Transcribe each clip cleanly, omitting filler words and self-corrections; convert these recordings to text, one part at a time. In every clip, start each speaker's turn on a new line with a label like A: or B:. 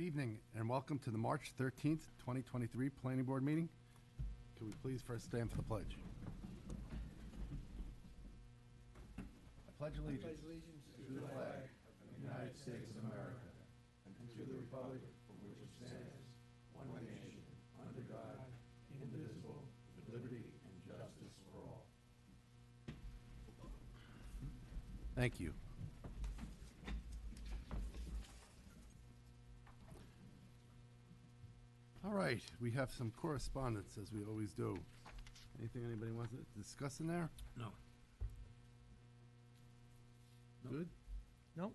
A: Good evening, and welcome to the March 13th, 2023 Planning Board meeting. Can we please first stand for the pledge? I pledge allegiance to the flag of the United States of America and to the republic for which it stands, one nation, under God, indivisible, with liberty and justice for all. Thank you. All right, we have some correspondence, as we always do. Anything anybody wants to discuss in there?
B: No.
A: Good?
C: No.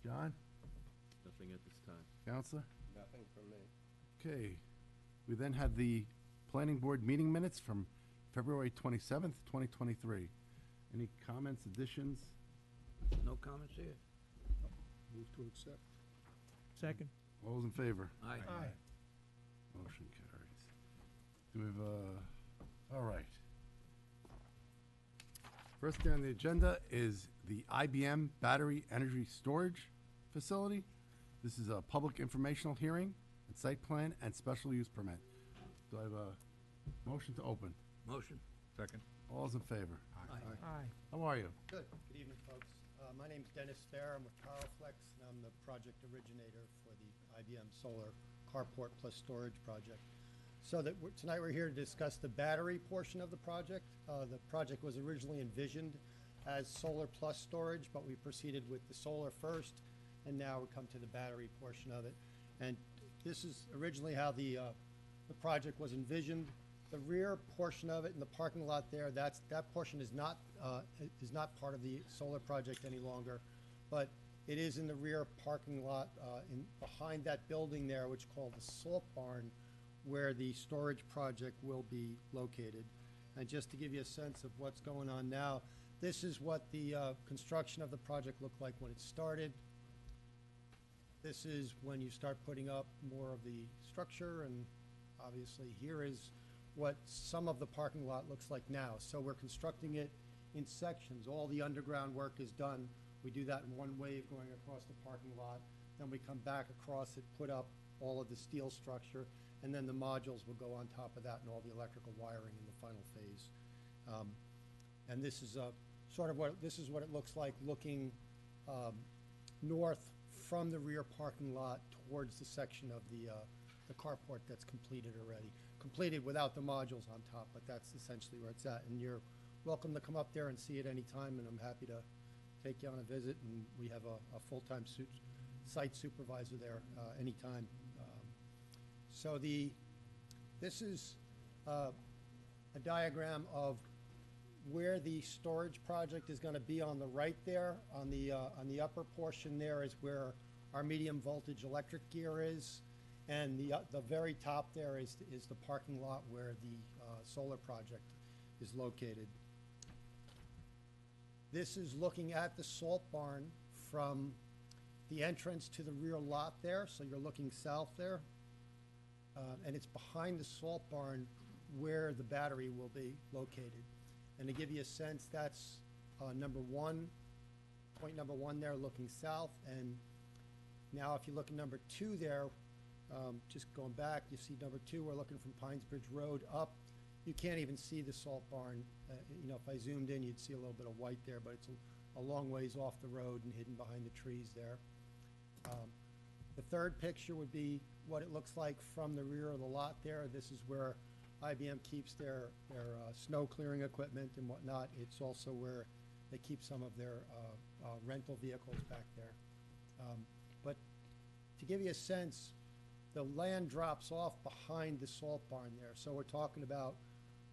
A: John?
B: Nothing at this time.
A: Counselor?
D: Nothing from me.
A: Okay. We then have the Planning Board meeting minutes from February 27th, 2023. Any comments, additions?
B: No comments here?
D: Move to accept.
C: Second.
A: All those in favor?
B: Aye.
A: Motion carries. Do we have all right. First thing on the agenda is the IBM Battery Energy Storage Facility. This is a public informational hearing, and site plan, and special use permit. Do I have a motion to open?
B: Motion?
D: Second.
A: All those in favor?
C: Aye.
A: How are you?
E: Good. Good evening, folks. My name's Dennis Thayer. I'm with Powerflex, and I'm the project originator for the IBM Solar Carport plus Storage project. So that tonight we're here to discuss the battery portion of the project. The project was originally envisioned as solar plus storage, but we proceeded with the solar first, and now we come to the battery portion of it. And this is originally how the project was envisioned. The rear portion of it in the parking lot there, that portion is not part of the solar project any longer, but it is in the rear parking lot behind that building there, which is called the salt barn, where the storage project will be located. And just to give you a sense of what's going on now, this is what the construction of the project looked like when it started. This is when you start putting up more of the structure, and obviously here is what some of the parking lot looks like now. So we're constructing it in sections. All the underground work is done. We do that in one wave going across the parking lot. Then we come back across it, put up all of the steel structure, and then the modules will go on top of that and all the electrical wiring in the final phase. And this is sort of what it looks like looking north from the rear parking lot towards the section of the carport that's completed already. Completed without the modules on top, but that's essentially where it's at. And you're welcome to come up there and see it anytime, and I'm happy to take you on a visit, and we have a full-time site supervisor there anytime. So this is a diagram of where the storage project is going to be on the right there. On the upper portion there is where our medium voltage electric gear is, and the very top there is the parking lot where the solar project is located. This is looking at the salt barn from the entrance to the rear lot there, so you're looking south there. And it's behind the salt barn where the battery will be located. And to give you a sense, that's point number one there, looking south. And now if you look at number 2 there, just going back, you see number 2, we're looking from Pines Bridge Road up. You can't even see the salt barn. You know, if I zoomed in, you'd see a little bit of white there, but it's a long ways off the road and hidden behind the trees there. The third picture would be what it looks like from the rear of the lot there. This is where IBM keeps their snow clearing equipment and whatnot. It's also where they keep some of their rental vehicles back there. But to give you a sense, the land drops off behind the salt barn there. So we're talking about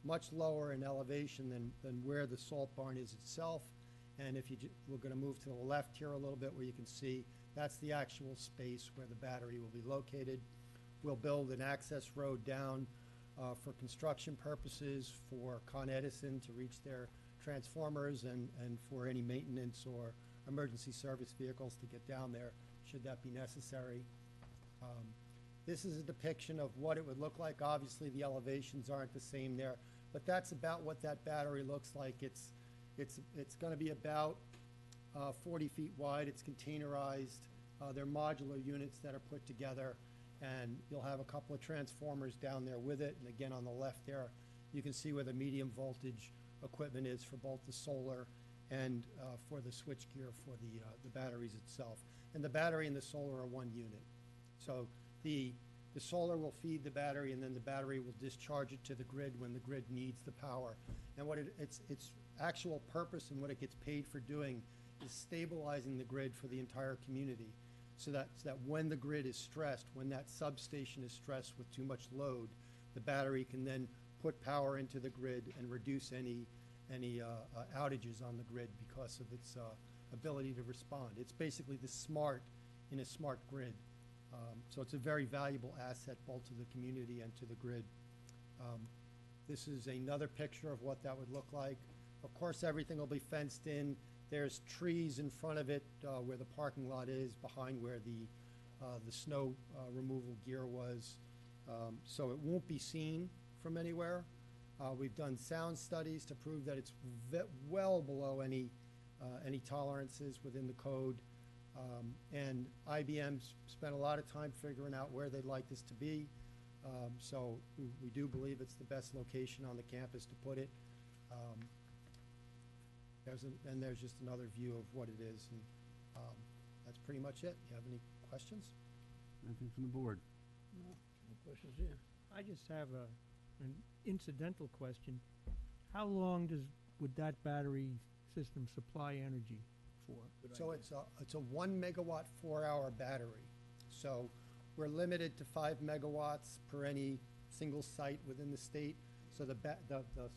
E: much lower in elevation than where the salt barn is itself. And if we're going to move to the left here a little bit where you can see that's the actual space where the battery will be located. We'll build an access road down for construction purposes for Con Edison to reach their transformers and for any maintenance or emergency service vehicles to get down there should that be necessary. This is a depiction of what it would look like. Obviously, the elevations aren't the same there, but that's about what that battery looks like. It's going to be about 40 feet wide. It's containerized. They're modular units that are put together. And you'll have a couple of transformers down there with it. And again, on the left there, you can see where the medium voltage equipment is for both the solar and for the switchgear for the batteries itself. And the battery and the solar are one unit. So the solar will feed the battery, and then the battery will discharge it to the grid when the grid needs the power. And what its actual purpose and what it gets paid for doing is stabilizing the grid for the entire community, so that when the grid is stressed, when that substation is stressed with too much load, the battery can then put power into the grid and reduce any outages on the grid because of its ability to respond. It's basically the smart in a smart grid. So it's a very valuable asset both to the community and to the grid. This is another picture of what that would look like. Of course, everything will be fenced in. There's trees in front of it where the parking lot is, behind where the snow removal gear was. So it won't be seen from anywhere. We've done sound studies to prove that it's well below any tolerances within the code. And IBM's spent a lot of time figuring out where they'd like this to be. So we do believe it's the best location on the campus to put it. There's just another view of what it is, and that's pretty much it. You have any questions?
A: Anything from the board?
B: No questions here.
C: I just have an incidental question. How long would that battery system supply energy for?
E: So it's a 1 megawatt 4-hour battery. So we're limited to 5 megawatts per any single site within the state. So the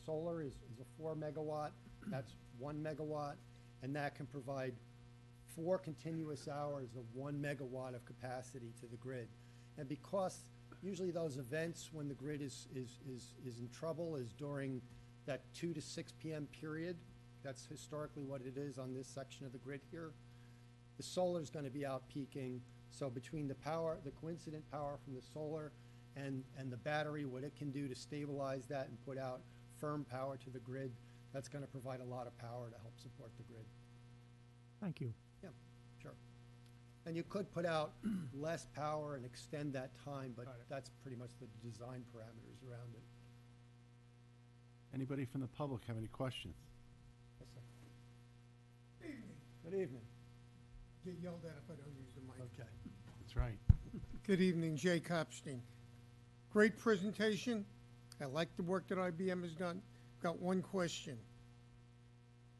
E: solar is a 4 megawatt. That's 1 megawatt, and that can provide 4 continuous hours of 1 megawatt of capacity to the grid. And because usually those events when the grid is in trouble is during that 2 to 6 p.m. period. That's historically what it is on this section of the grid here. The solar is going to be out peaking. So between the power, the coincident power from the solar and the battery, what it can do to stabilize that and put out firm power to the grid, that's going to provide a lot of power to help support the grid.
C: Thank you.
E: Yeah, sure. And you could put out less power and extend that time, but
C: Got it.
E: that's pretty much the design parameters around it.
A: Anybody from the public have any questions?
E: Yes, sir.
F: Evening.
E: Good evening.
F: Get yelled at if I don't use the mic.
E: Okay.
A: That's right.
F: Good evening, Jay Kopstein. Great presentation. I like the work that IBM has done. Got one question.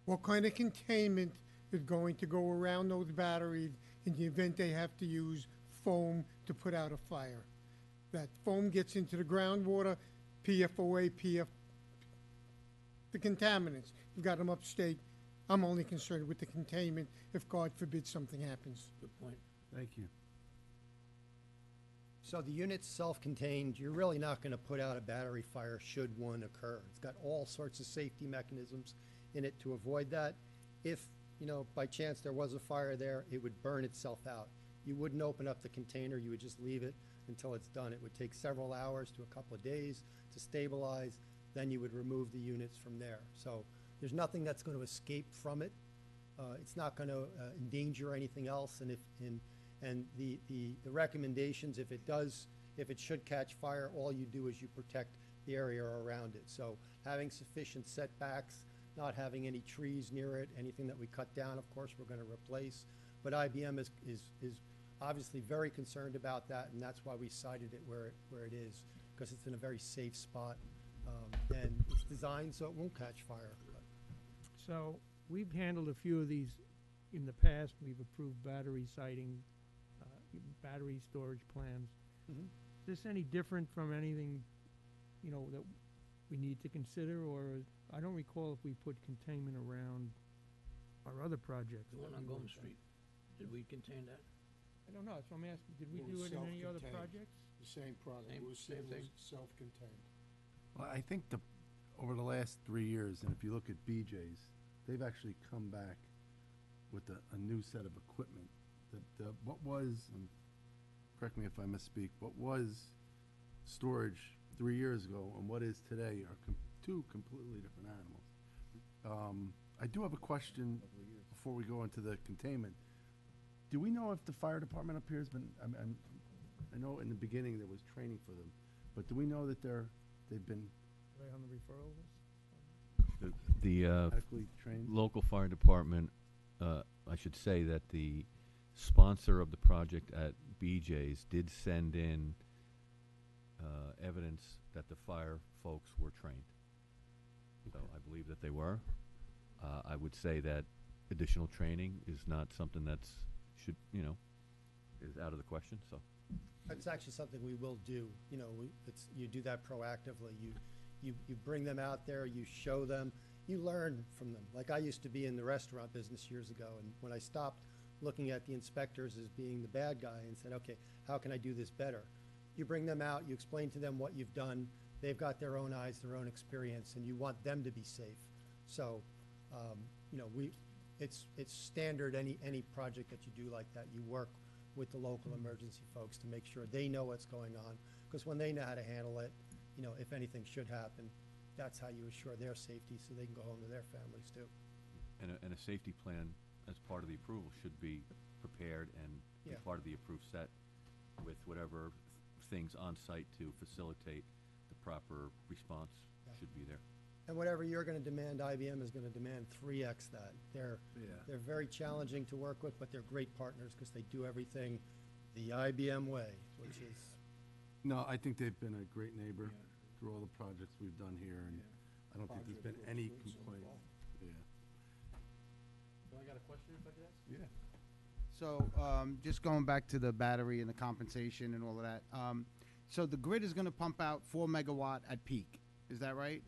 F: What kind of containment is going to go around those batteries in the event they have to use foam to put out a fire? That foam gets into the groundwater, PFOA, the contaminants. You've got them upstate. I'm only concerned with the containment if, God forbid, something happens.
B: Good point.
A: Thank you.
E: So the unit's self-contained. You're really not going to put out a battery fire should one occur. It's got all sorts of safety mechanisms in it to avoid that. If, by chance there was a fire there, it would burn itself out. You wouldn't open up the container. You would just leave it until it's done. It would take several hours to a couple of days to stabilize. Then you would remove the units from there. So there's nothing that's going to escape from it. It's not going to endanger anything else. And the recommendations, if it should catch fire, all you do is you protect the area around it. So having sufficient setbacks, not having any trees near it, anything that we cut down, of course, we're going to replace. But IBM is obviously very concerned about that, and that's why we cited it where it is, because it's in a very safe spot. And it's designed so it won't catch fire.
C: So we've handled a few of these in the past. We've approved battery siting, battery storage plans.
E: Mhm.
C: Is this any different from anything, that we need to consider? Or I don't recall if we put containment around our other projects.
B: The one on Goma Street, did we contain that?
C: I don't know, so I'm asking, did we
F: It
C: do
F: was
C: it in any other
F: self-contained.
C: projects?
F: The same product.
B: Same-
F: It was
B: same thing?
F: self-contained.
A: Well, I think over the last 3 years, and if you look at BJ's, they've actually come back with a new set of equipment. What was, and correct me if I misspeak, what was storage 3 years ago and what is today are two completely different animals. I do have a question before we go into the containment. Do we know if the fire department up here has been, I know in the beginning there was training for them, but do we know that they've been
C: Are they on the referral list?
G: The
A: adequately trained?
G: local fire department, I should say that the sponsor of the project at BJ's did send in evidence that the fire folks were trained. So I believe that they were. I would say that additional training is not something that's is out of the question, so.
E: It's actually something we will do, you know, you do that proactively. You bring them out there, you show them, you learn from them. Like I used to be in the restaurant business years ago, and when I stopped looking at the inspectors as being the bad guy and said, okay, how can I do this better? You bring them out, you explain to them what you've done, they've got their own eyes, their own experience, and you want them to be safe. So, you know, it's standard, any project that you do like that, you work with the local emergency folks to make sure they know what's going on, because when they know how to handle it, you know, if anything should happen, that's how you assure their safety so they can go home to their families too.
G: And a safety plan as part of the approval should be prepared and be
E: Yeah.
G: part of the approved set with whatever things on site to facilitate the proper response
E: Yeah.
G: should be there.
E: And whatever you're gonna demand, IBM is gonna demand 3X that. They're very challenging to work with, but they're great partners because they do everything the IBM way, which is,
A: No, I think they've been a great neighbor through all the projects we've done here, and I don't think there's been any complaint. Yeah.
H: So I got a question if I could ask?
A: Yeah.
H: So, just going back to the battery and the compensation and all of that, so the grid is gonna pump out 4 megawatt at peak, is that right?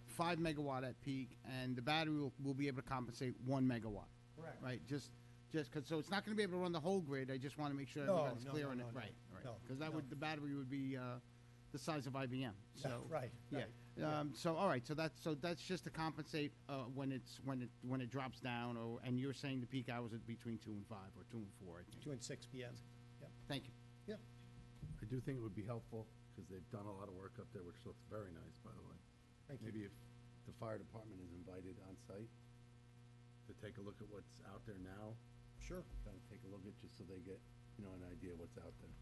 H: 5 megawatt at peak, and the battery will be able to compensate 1 megawatt,
E: correct.
H: right? Just, cause, so it's not gonna be able to run the whole grid, I just wanna make sure
E: No,
H: everybody's
E: no,
H: clear
E: no,
H: on it,
E: no, no.
H: right, right.
E: No,
H: Cause that
E: no.
H: would, the battery would be, the size of IBM, so.
E: Right,
H: Yeah,
E: right.
H: so, all right, so that's just to compensate, when it drops down, and you're saying the peak hours are between 2 and 5, or 2 and 4, I think.
E: 2 and 6 PM.
H: Thank you.
A: I do think it would be helpful, because they've done a lot of work up there, which looks very nice, by the way.
E: Thank you.
A: Maybe if the fire department is invited on site to take a look at what's out there now,
E: Sure.
A: kind of take a look at, just so they get, you know, an idea what's out there.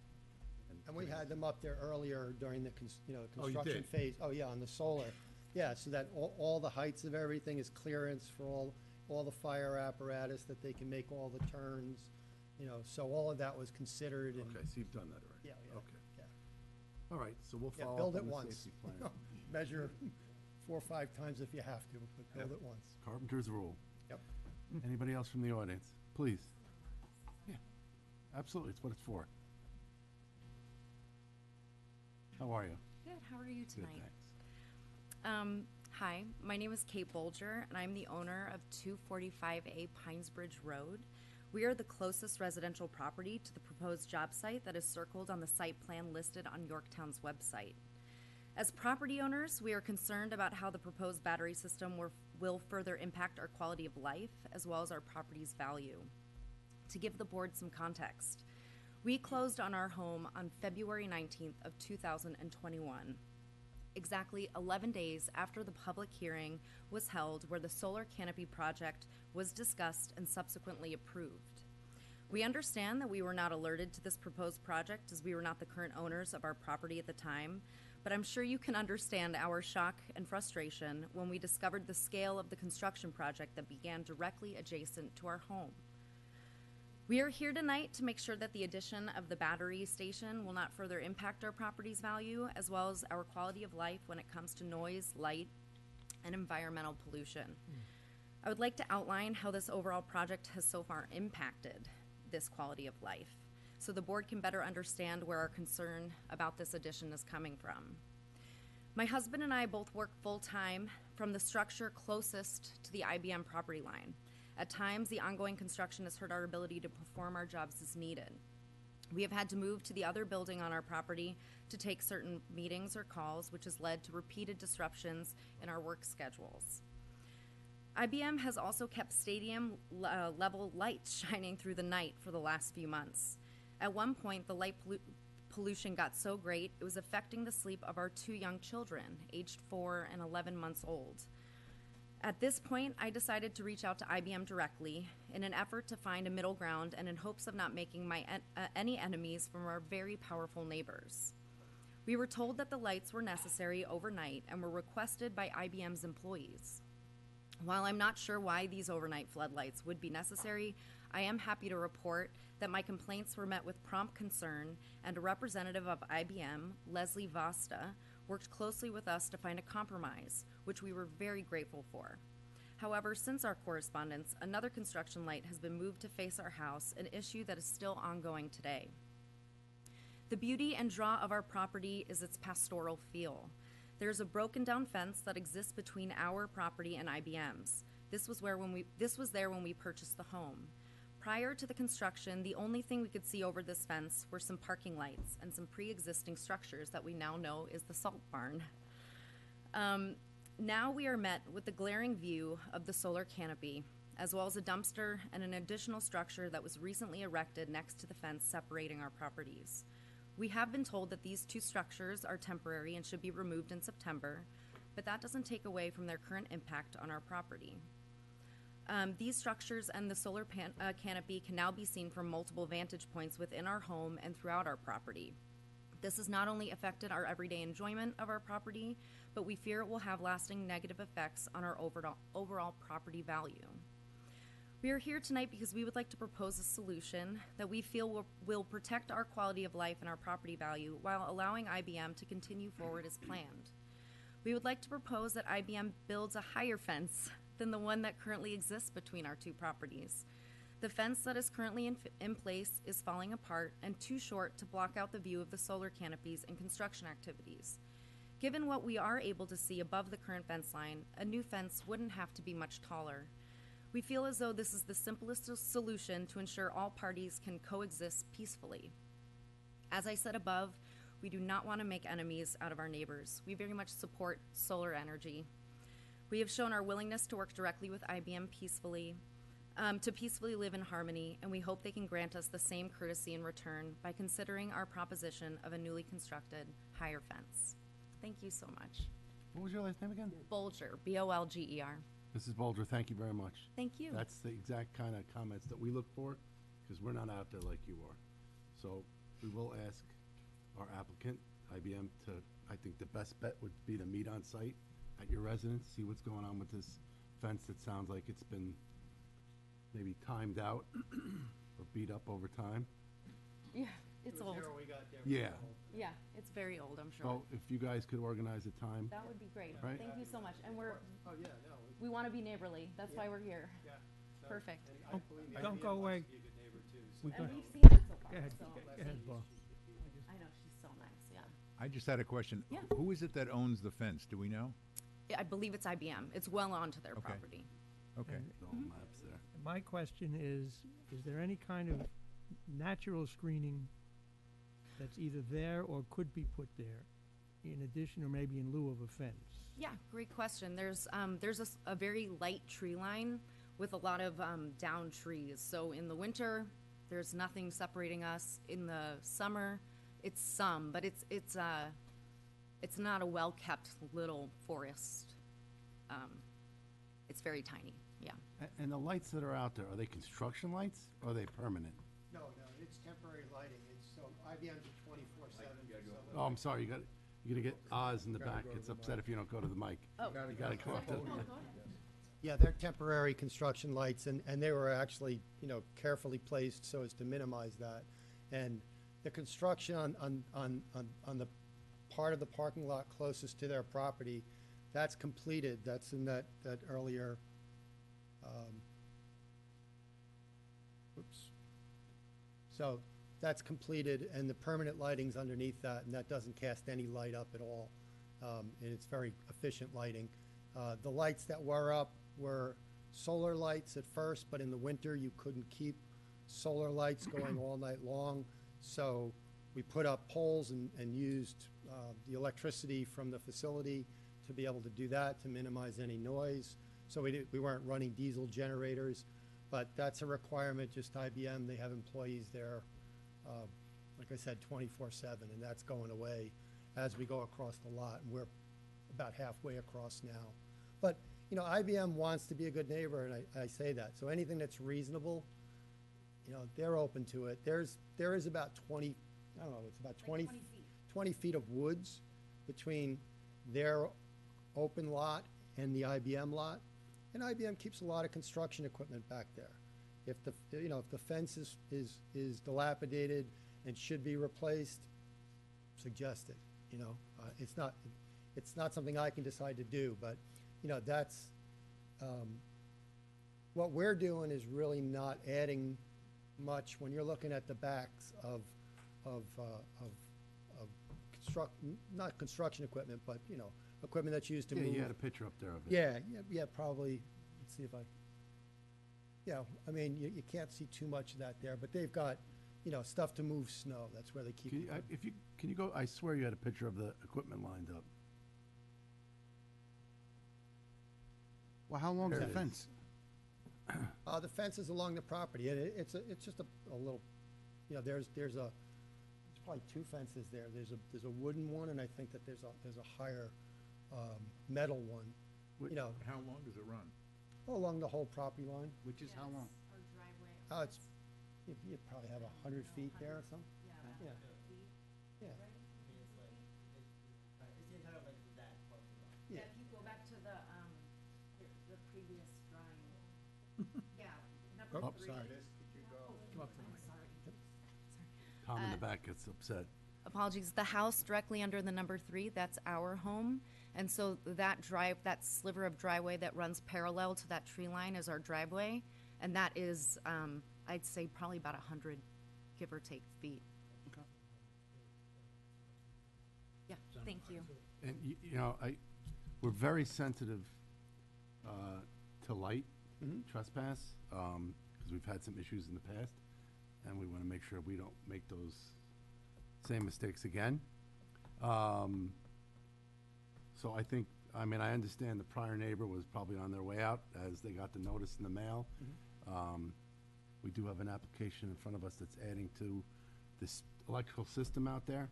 E: And we had them up there earlier during the,
A: Oh, you
E: construction
A: did?
E: phase. Oh, yeah, on the solar. Yeah, so that all the heights of everything is clearance for all the fire apparatus, that they can make all the turns, you know, so all of that was considered and.
A: Okay, so you've done that already?
E: Yeah, yeah,
A: Okay.
E: yeah.
A: All right, so we'll
E: Yeah,
A: follow
E: build
A: up
E: it
A: on the
E: once.
A: safety plan.
E: Measure 4 or 5 times if you have to, but build it once.
A: Carpenter's rule.
E: Yep.
A: Anybody else from the audience? Please. Yeah, absolutely, it's what it's for. How are you?
I: Good. How are you
A: Good,
I: tonight?
A: thanks.
I: Hi, my name is Kate Bolger, and I'm the owner of 245A Pinesbridge Road. We are the closest residential property to the proposed job site that is circled on the site plan listed on Yorktown's website. As property owners, we are concerned about how the proposed battery system will further impact our quality of life as well as our property's value. To give the board some context, we closed on our home on February 19th of 2021, exactly 11 days after the public hearing was held where the solar canopy project was discussed and subsequently approved. We understand that we were not alerted to this proposed project as we were not the current owners of our property at the time, but I'm sure you can understand our shock and frustration when we discovered the scale of the construction project that began directly adjacent to our home. We are here tonight to make sure that the addition of the battery station will not further impact our property's value as well as our quality of life when it comes to noise, light, and environmental pollution. I would like to outline how this overall project has so far impacted this quality of life so the board can better understand where our concern about this addition is coming from. My husband and I both work full-time from the structure closest to the IBM property line. At times, the ongoing construction has hurt our ability to perform our jobs as needed. We have had to move to the other building on our property to take certain meetings or calls, which has led to repeated disruptions in our work schedules. IBM has also kept stadium level lights shining through the night for the last few months. At one point, the light pollution got so great, it was affecting the sleep of our 2 young children, aged 4 and 11 months old. At this point, I decided to reach out to IBM directly in an effort to find a middle ground and in hopes of not making any enemies from our very powerful neighbors. We were told that the lights were necessary overnight and were requested by IBM's employees. While I'm not sure why these overnight floodlights would be necessary, I am happy to report that my complaints were met with prompt concern, and a representative of IBM, Leslie Vasta, worked closely with us to find a compromise, which we were very grateful for. However, since our correspondence, another construction light has been moved to face our house, an issue that is still ongoing today. The beauty and draw of our property is its pastoral feel. There is a broken down fence that exists between our property and IBM's. This was there when we purchased the home. Prior to the construction, the only thing we could see over this fence were some parking lights and some pre-existing structures that we now know is the salt barn. Now we are met with the glaring view of the solar canopy, as well as a dumpster and an additional structure that was recently erected next to the fence separating our properties. We have been told that these two structures are temporary and should be removed in September, but that doesn't take away from their current impact on our property. These structures and the solar canopy can now be seen from multiple vantage points within our home and throughout our property. This has not only affected our everyday enjoyment of our property, but we fear it will have lasting negative effects on our overall property value. We are here tonight because we would like to propose a solution that we feel will protect our quality of life and our property value while allowing IBM to continue forward as planned. We would like to propose that IBM builds a higher fence than the one that currently exists between our two properties. The fence that is currently in place is falling apart and too short to block out the view of the solar canopies and construction activities. Given what we are able to see above the current fence line, a new fence wouldn't have to be much taller. We feel as though this is the simplest solution to ensure all parties can coexist peacefully. As I said above, we do not want to make enemies out of our neighbors. We very much support solar energy. We have shown our willingness to work directly with IBM to peacefully live in harmony, and we hope they can grant us the same courtesy in return by considering our proposition of a newly constructed higher fence. Thank you so much.
A: What was your last name again?
I: Bolger, B-O-L-G-E-R.
A: Mrs. Bolger, thank you very much.
I: Thank you.
A: That's the exact kind of comments that we look for, because we're not out there like you are. So we will ask our applicant, IBM, to, I think the best bet would be to meet on site at your residence, see what's going on with this fence that sounds like it's been maybe timed out or beat up over time.
I: Yeah, it's old.
E: We got there.
A: Yeah.
I: Yeah, it's very old, I'm sure.
A: So if you guys could organize a time,
I: That would be great.
A: Right.
I: Thank you so much. And
E: Oh, yeah, no.
I: we want to be neighborly. That's why we're here.
E: Yeah. No,
I: Perfect.
E: and I believe me,
C: Don't
E: IBM
C: go
E: wants
C: away.
E: to be a good neighbor too, so-
C: We
I: And
C: got-
I: we've seen that so far,
C: Go ahead,
I: so
C: go ahead, Bob.
I: I know, she's so nice, yeah.
J: I just had a question.
I: Yeah.
J: Who is it that owns the fence? Do we know?
I: I believe it's IBM. It's well onto their
J: Okay.
I: property.
J: Okay.
C: And
A: no maps there.
C: my question is there any kind of natural screening that's either there or could be put there in addition or maybe in lieu of a fence?
I: Yeah, great question. There's a very light tree line with a lot of down trees. So in the winter, there's nothing separating us. In the summer, it's some, but it's not a well-kept little forest. It's very tiny, yeah.
A: And the lights that are out there, are they construction lights or are they permanent?
E: No, it's temporary lighting. It's, so IBM's a 24/7.
A: Oh, I'm sorry, you're gonna get Oz in the back. Gets upset if you don't go to the mic.
I: Oh.
A: You gotta go up to the mic.
E: Yeah, they're temporary construction lights, and they were actually, carefully placed so as to minimize that. And the construction on the part of the parking lot closest to their property, that's completed. That's in that earlier, oops. So that's completed, and the permanent lighting's underneath that, and that doesn't cast any light up at all. And it's very efficient lighting. The lights that were up were solar lights at first, but in the winter, you couldn't keep solar lights going all night long. So we put up poles and used the electricity from the facility to be able to do that, to minimize any noise. So we weren't running diesel generators, but that's a requirement, just IBM. They have employees there, like I said, 24/7, and that's going away as we go across the lot, and we're about halfway across now. But you know, IBM wants to be a good neighbor, and I say that. So anything that's reasonable, you know, they're open to it. There is about 20, I don't know, it's about 20
I: feet.
E: 20 feet of woods between their open lot and the IBM lot. And IBM keeps a lot of construction equipment back there. If the, you know, if the fence is dilapidated and should be replaced, suggest it, you know. It's not something I can decide to do, but, you know, that's, what we're doing is really not adding much when you're looking at the backs of not construction equipment, but, you know, equipment that's used to
A: Yeah,
E: move.
A: you had a picture up there of it.
E: Yeah, probably, let's see if I, yeah, I mean, you can't see too much of that there, but they've got, you know, stuff to move snow, that's where they keep.
A: Can you go, I swear you had a picture of the equipment lined up.
H: Well, how long's
A: There
H: the
A: it is.
H: fence?
E: The fence is along the property, and it's just a little, you know, there's probably two fences there. There's a wooden one, and I think that there's a higher, metal one, you know,
J: How long does it run?
E: along the whole property line.
H: Which is how long?
I: Our driveway.
E: Oh, it's, you probably have 100 feet there or something, yeah. Yeah,
I: Yeah, if you go back to the previous drawing. Yeah, number
E: oh,
I: three.
E: sorry.
I: Oh, I'm sorry.
A: Tom in the back gets upset.
I: Apologies, the house directly under the number 3, that's our home. And so that sliver of driveway that runs parallel to that tree line is our driveway. And that is, I'd say probably about 100, give or take, feet.
H: Okay.
I: Yeah, thank you.
A: And, you know, we're very sensitive to light trespass, because we've had some issues in the past, and we want to make sure we don't make those same mistakes again. So I think, I mean, I understand the prior neighbor was probably on their way out as they got the notice in the mail. We do have an application in front of us that's adding to this electrical system out there.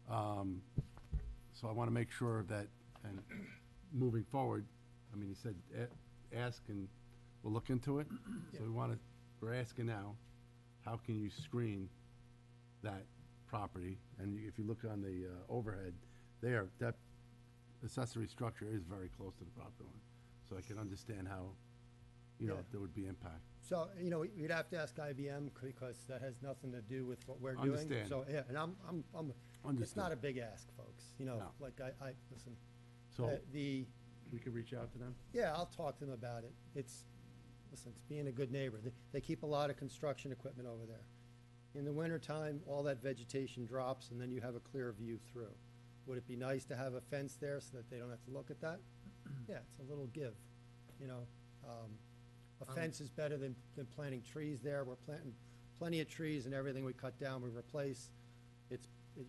A: So I want to make sure that, and moving forward, I mean, he said, ask and we'll look into it. So we're asking now, how can you screen that property? And if you look on the overhead, that accessory structure is very close to the property line. So I can understand how, you know,
E: Yeah.
A: there would be impact.
E: So, you know, we'd have to ask IBM because that has nothing to do with what we're doing.
A: Understand.
E: So, yeah, and I'm, it's
A: Understood.
E: not a big ask, folks, you know,
A: No.
E: like listen,
A: So
E: the,
A: we can reach out to them?
E: yeah, I'll talk to them about it. It's being a good neighbor. They keep a lot of construction equipment over there. In the wintertime, all that vegetation drops and then you have a clear view through. Would it be nice to have a fence there so that they don't have to look at that? Yeah, it's a little give, you know. A fence is better than planting trees there. We're planting plenty of trees and everything we cut down, we replace.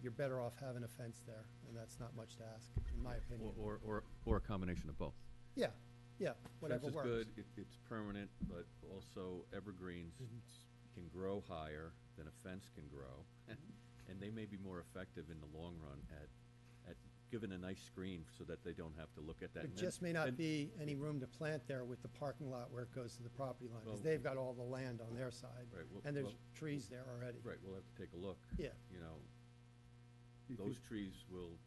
E: You're better off having a fence there, and that's not much to ask, in my opinion.
G: Or a combination of both.
E: Yeah, whatever
G: Fence is
E: works.
G: good, it's permanent, but also evergreens can grow higher than a fence can grow. And they may be more effective in the long run at giving a nice screen so that they don't have to look at that.
E: There
G: And then-
E: just may not
G: and-
E: be any room to plant there with the parking lot where it goes to the property line, because
G: Well-
E: they've got all the land on their side.
G: Right, well-
E: And there's
G: well-
E: trees there already.
G: Right, we'll have to take a look.
E: Yeah.
G: You know,
A: You
G: those
A: could-
G: trees will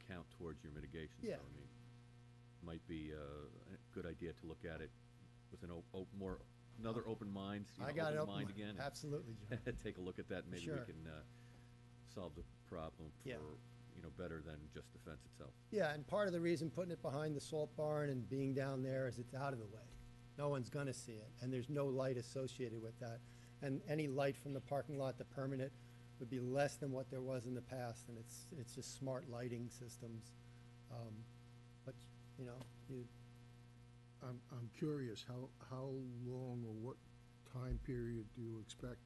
G: count towards your mitigation.
E: Yeah.
G: So, I mean, might be a good idea to look at it with an another open mind,
E: I got it
G: open
E: open,
G: mind again. and
E: absolutely, John.
G: Take a look at that, and maybe we
E: Sure.
G: can solve the problem for,
E: Yeah.
G: better than just the fence itself.
E: Yeah, and part of the reason putting it behind the salt barn and being down there is it's out of the way. No one's gonna see it, and there's no light associated with that. And any light from the parking lot, the permanent, would be less than what there was in the past, and it's just smart lighting systems. But, you know,
D: I'm curious, how long or what time period do you expect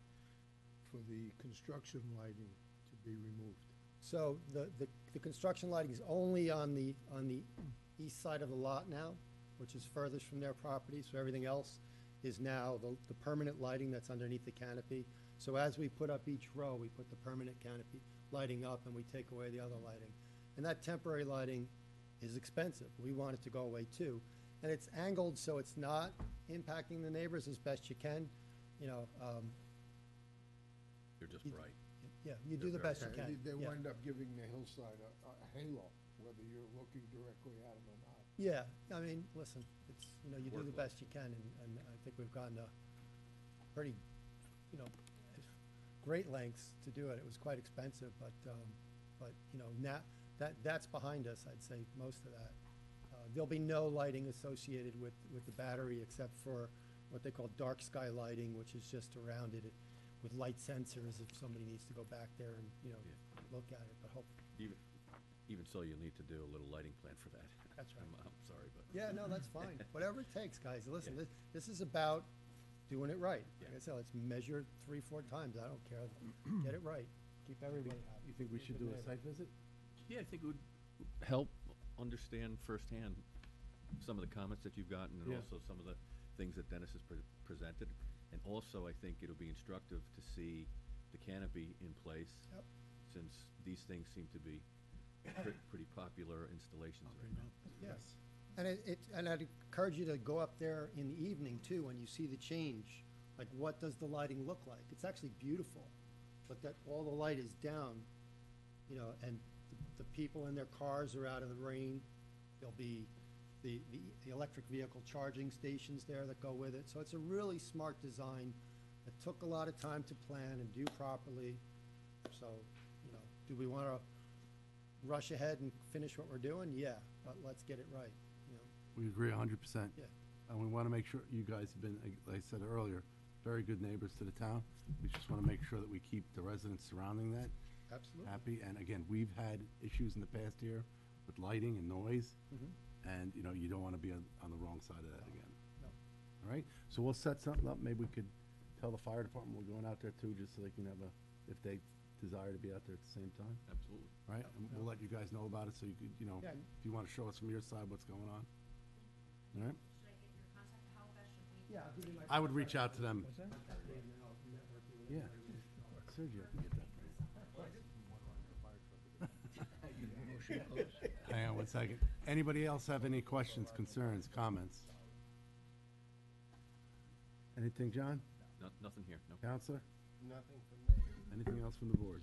D: for the construction lighting to be removed?
E: so the construction lighting is only on the east side of the lot now, which is furthest from their property, so everything else is now the permanent lighting that's underneath the canopy. So as we put up each row, we put the permanent canopy lighting up and we take away the other lighting. And that temporary lighting is expensive. We want it to go away too. and it's angled so it's not impacting the neighbors as best you can, you know,
G: You're just
E: You-
G: right.
E: yeah, you do the best you
D: Okay,
E: can.
D: They
E: yeah.
D: wind up giving the hillside a halo, whether you're looking directly at them or not.
E: Yeah, I mean, listen, it's, you know, you do the
G: Workload.
E: best you can, and I think we've gone to pretty, you know, great lengths to do it. It was quite expensive, but, you know, now, that's behind us, I'd say, most of that. There'll be no lighting associated with the battery except for what they call dark sky lighting, which is just around it with light sensors if somebody needs to go back there and, you know, look at it, but hope,
G: Even so, you'll need to do a little lighting plan for that.
E: That's right.
G: I'm sorry, but.
E: yeah, no, that's fine. Whatever it takes, guys. Listen, this is about doing it right. Like I
G: Yeah.
E: said, let's measure 3-4 times. I don't care. Get it right. Keep everybody happy.
A: You think we should do a site visit?
G: Yeah, I think it would help understand firsthand some of the comments that you've gotten and
A: Yeah.
G: also some of the things that Dennis has presented. And also, I think it'll be instructive to see the canopy in place.
E: Yep.
G: Since these things seem to be pretty popular installations right now.
E: Yes. And I'd encourage you to go up there in the evening too, when you see the change. Like, what does the lighting look like? It's actually beautiful, but that all the light is down, you know, and the people in their cars are out of the rain. There'll be the electric vehicle charging stations there that go with it. So it's a really smart design that took a lot of time to plan and do properly. So, you know, do we want to rush ahead and finish what we're doing? Yeah, but let's get it right, you know?
A: We agree 100%.
E: Yeah.
A: And we want to make sure, you guys have been, like I said earlier, very good neighbors to the town. We just want to make sure that we keep the residents surrounding that
E: Absolutely.
A: happy. And again, we've had issues in the past year with lighting and noise.
E: Mhm.
A: And, you know, you don't want to be on the wrong side of that again.
E: No.
A: All right? So we'll set something up. Maybe we could tell the fire department we're going out there too, just so they can have if they desire to be out there at the same time.
G: Absolutely.
A: All right? And we'll let you guys know about it so you could, you know,
E: Yeah.
A: if you want to show us from your side what's going on. All right?
I: Should I get your contact? How best should we?
E: Yeah, I'll give you my.
A: I would reach out to them.
C: What's that?
A: Yeah. Sergio can get that for
B: Motion closed.
A: you. Hang on one second. Anybody else have any questions, concerns, comments? Anything, John?
G: Nothing here, no.
A: Counselor?
D: Nothing from me.
A: Anything else from the board?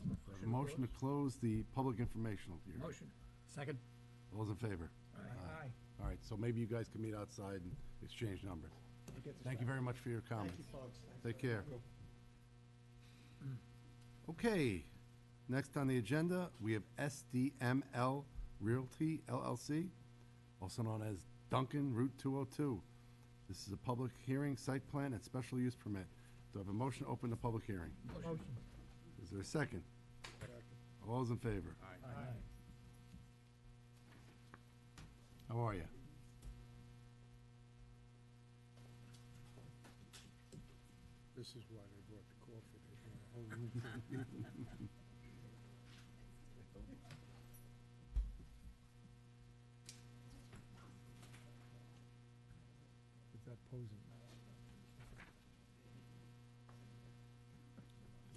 A: We have a motion to close the public informational hearing.
B: Motion. Second.
A: All those in favor?
C: Aye.
A: All right, so maybe you guys can meet outside and exchange numbers. Thank you very much for your comments.
E: Thank you, folks. Thanks.
A: Take care. Okay, next on the agenda, we have SDML Realty LLC, also known as Duncan Route 202. This is a public hearing, site plan, and special use permit. Do I have a motion to open the public hearing?
C: Motion.
A: Is there a second? All those in favor?
C: Aye.
A: How are you?
D: This is why they brought the coffee. They brought a whole room full of people.
C: Is that posing?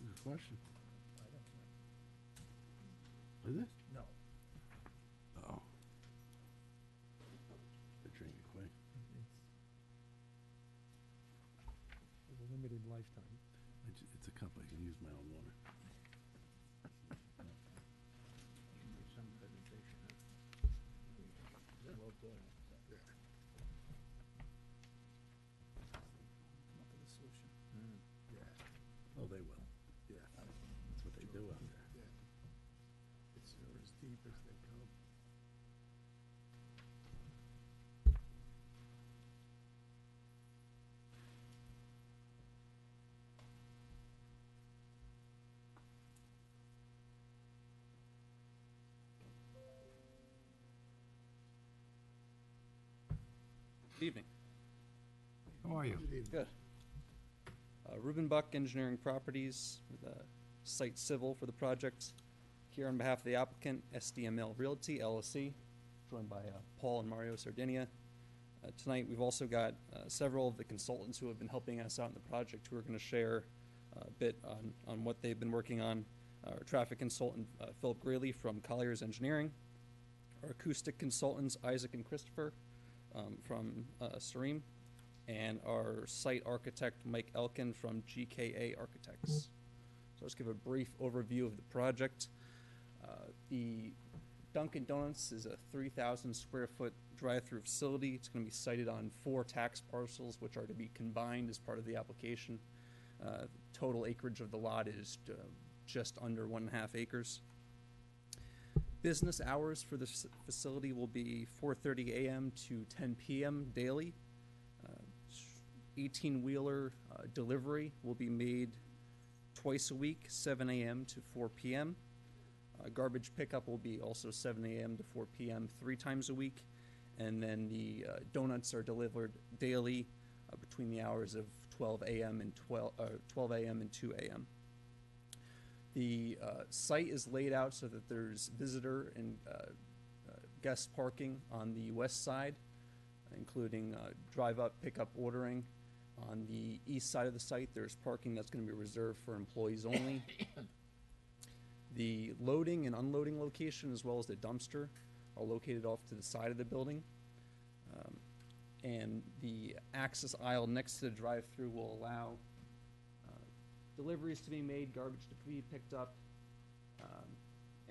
A: Good question. Is it?
C: No.
A: Oh. They're drinking quick.
C: It's a limited lifetime.
A: It's a cup, I can use my own water.
B: Some presentation. Well done.
A: Oh, they will. Yeah. That's what they do out there.
D: It's as deep as they come.
K: Good evening.
A: How are you?
K: Good. Ruben Buck Engineering Properties, the site civil for the project. Here on behalf of the applicant, SDML Realty LLC, joined by Paul and Mario Sardinia. Tonight, we've also got several of the consultants who have been helping us out in the project who are going to share a bit on what they've been working on. Our traffic consultant, Philip Greeley from Colliers Engineering. Our acoustic consultants, Isaac and Christopher, from Sareem, and our site architect, Mike Elkin, from GKA Architects. So let's give a brief overview of the project. The Dunkin' Donuts is a 3,000 square foot drive-through facility. It's going to be sited on 4 tax parcels, which are to be combined as part of the application. Total acreage of the lot is just under 1.5 acres. Business hours for this facility will be 4:30 a.m. to 10 p.m. daily. 18-wheeler delivery will be made twice a week, 7 a.m. to 4 p.m. Garbage pickup will be also 7 a.m. to 4 p.m. 3 times a week. And then the donuts are delivered daily between the hours of 12 a.m. and 12 a.m. and 2 a.m. The site is laid out so that there's visitor and guest parking on the west side, including drive-up, pick-up ordering. On the east side of the site, there's parking that's going to be reserved for employees only. The loading and unloading location, as well as the dumpster, are located off to the side of the building. And the access aisle next to the drive-through will allow deliveries to be made, garbage to be picked up,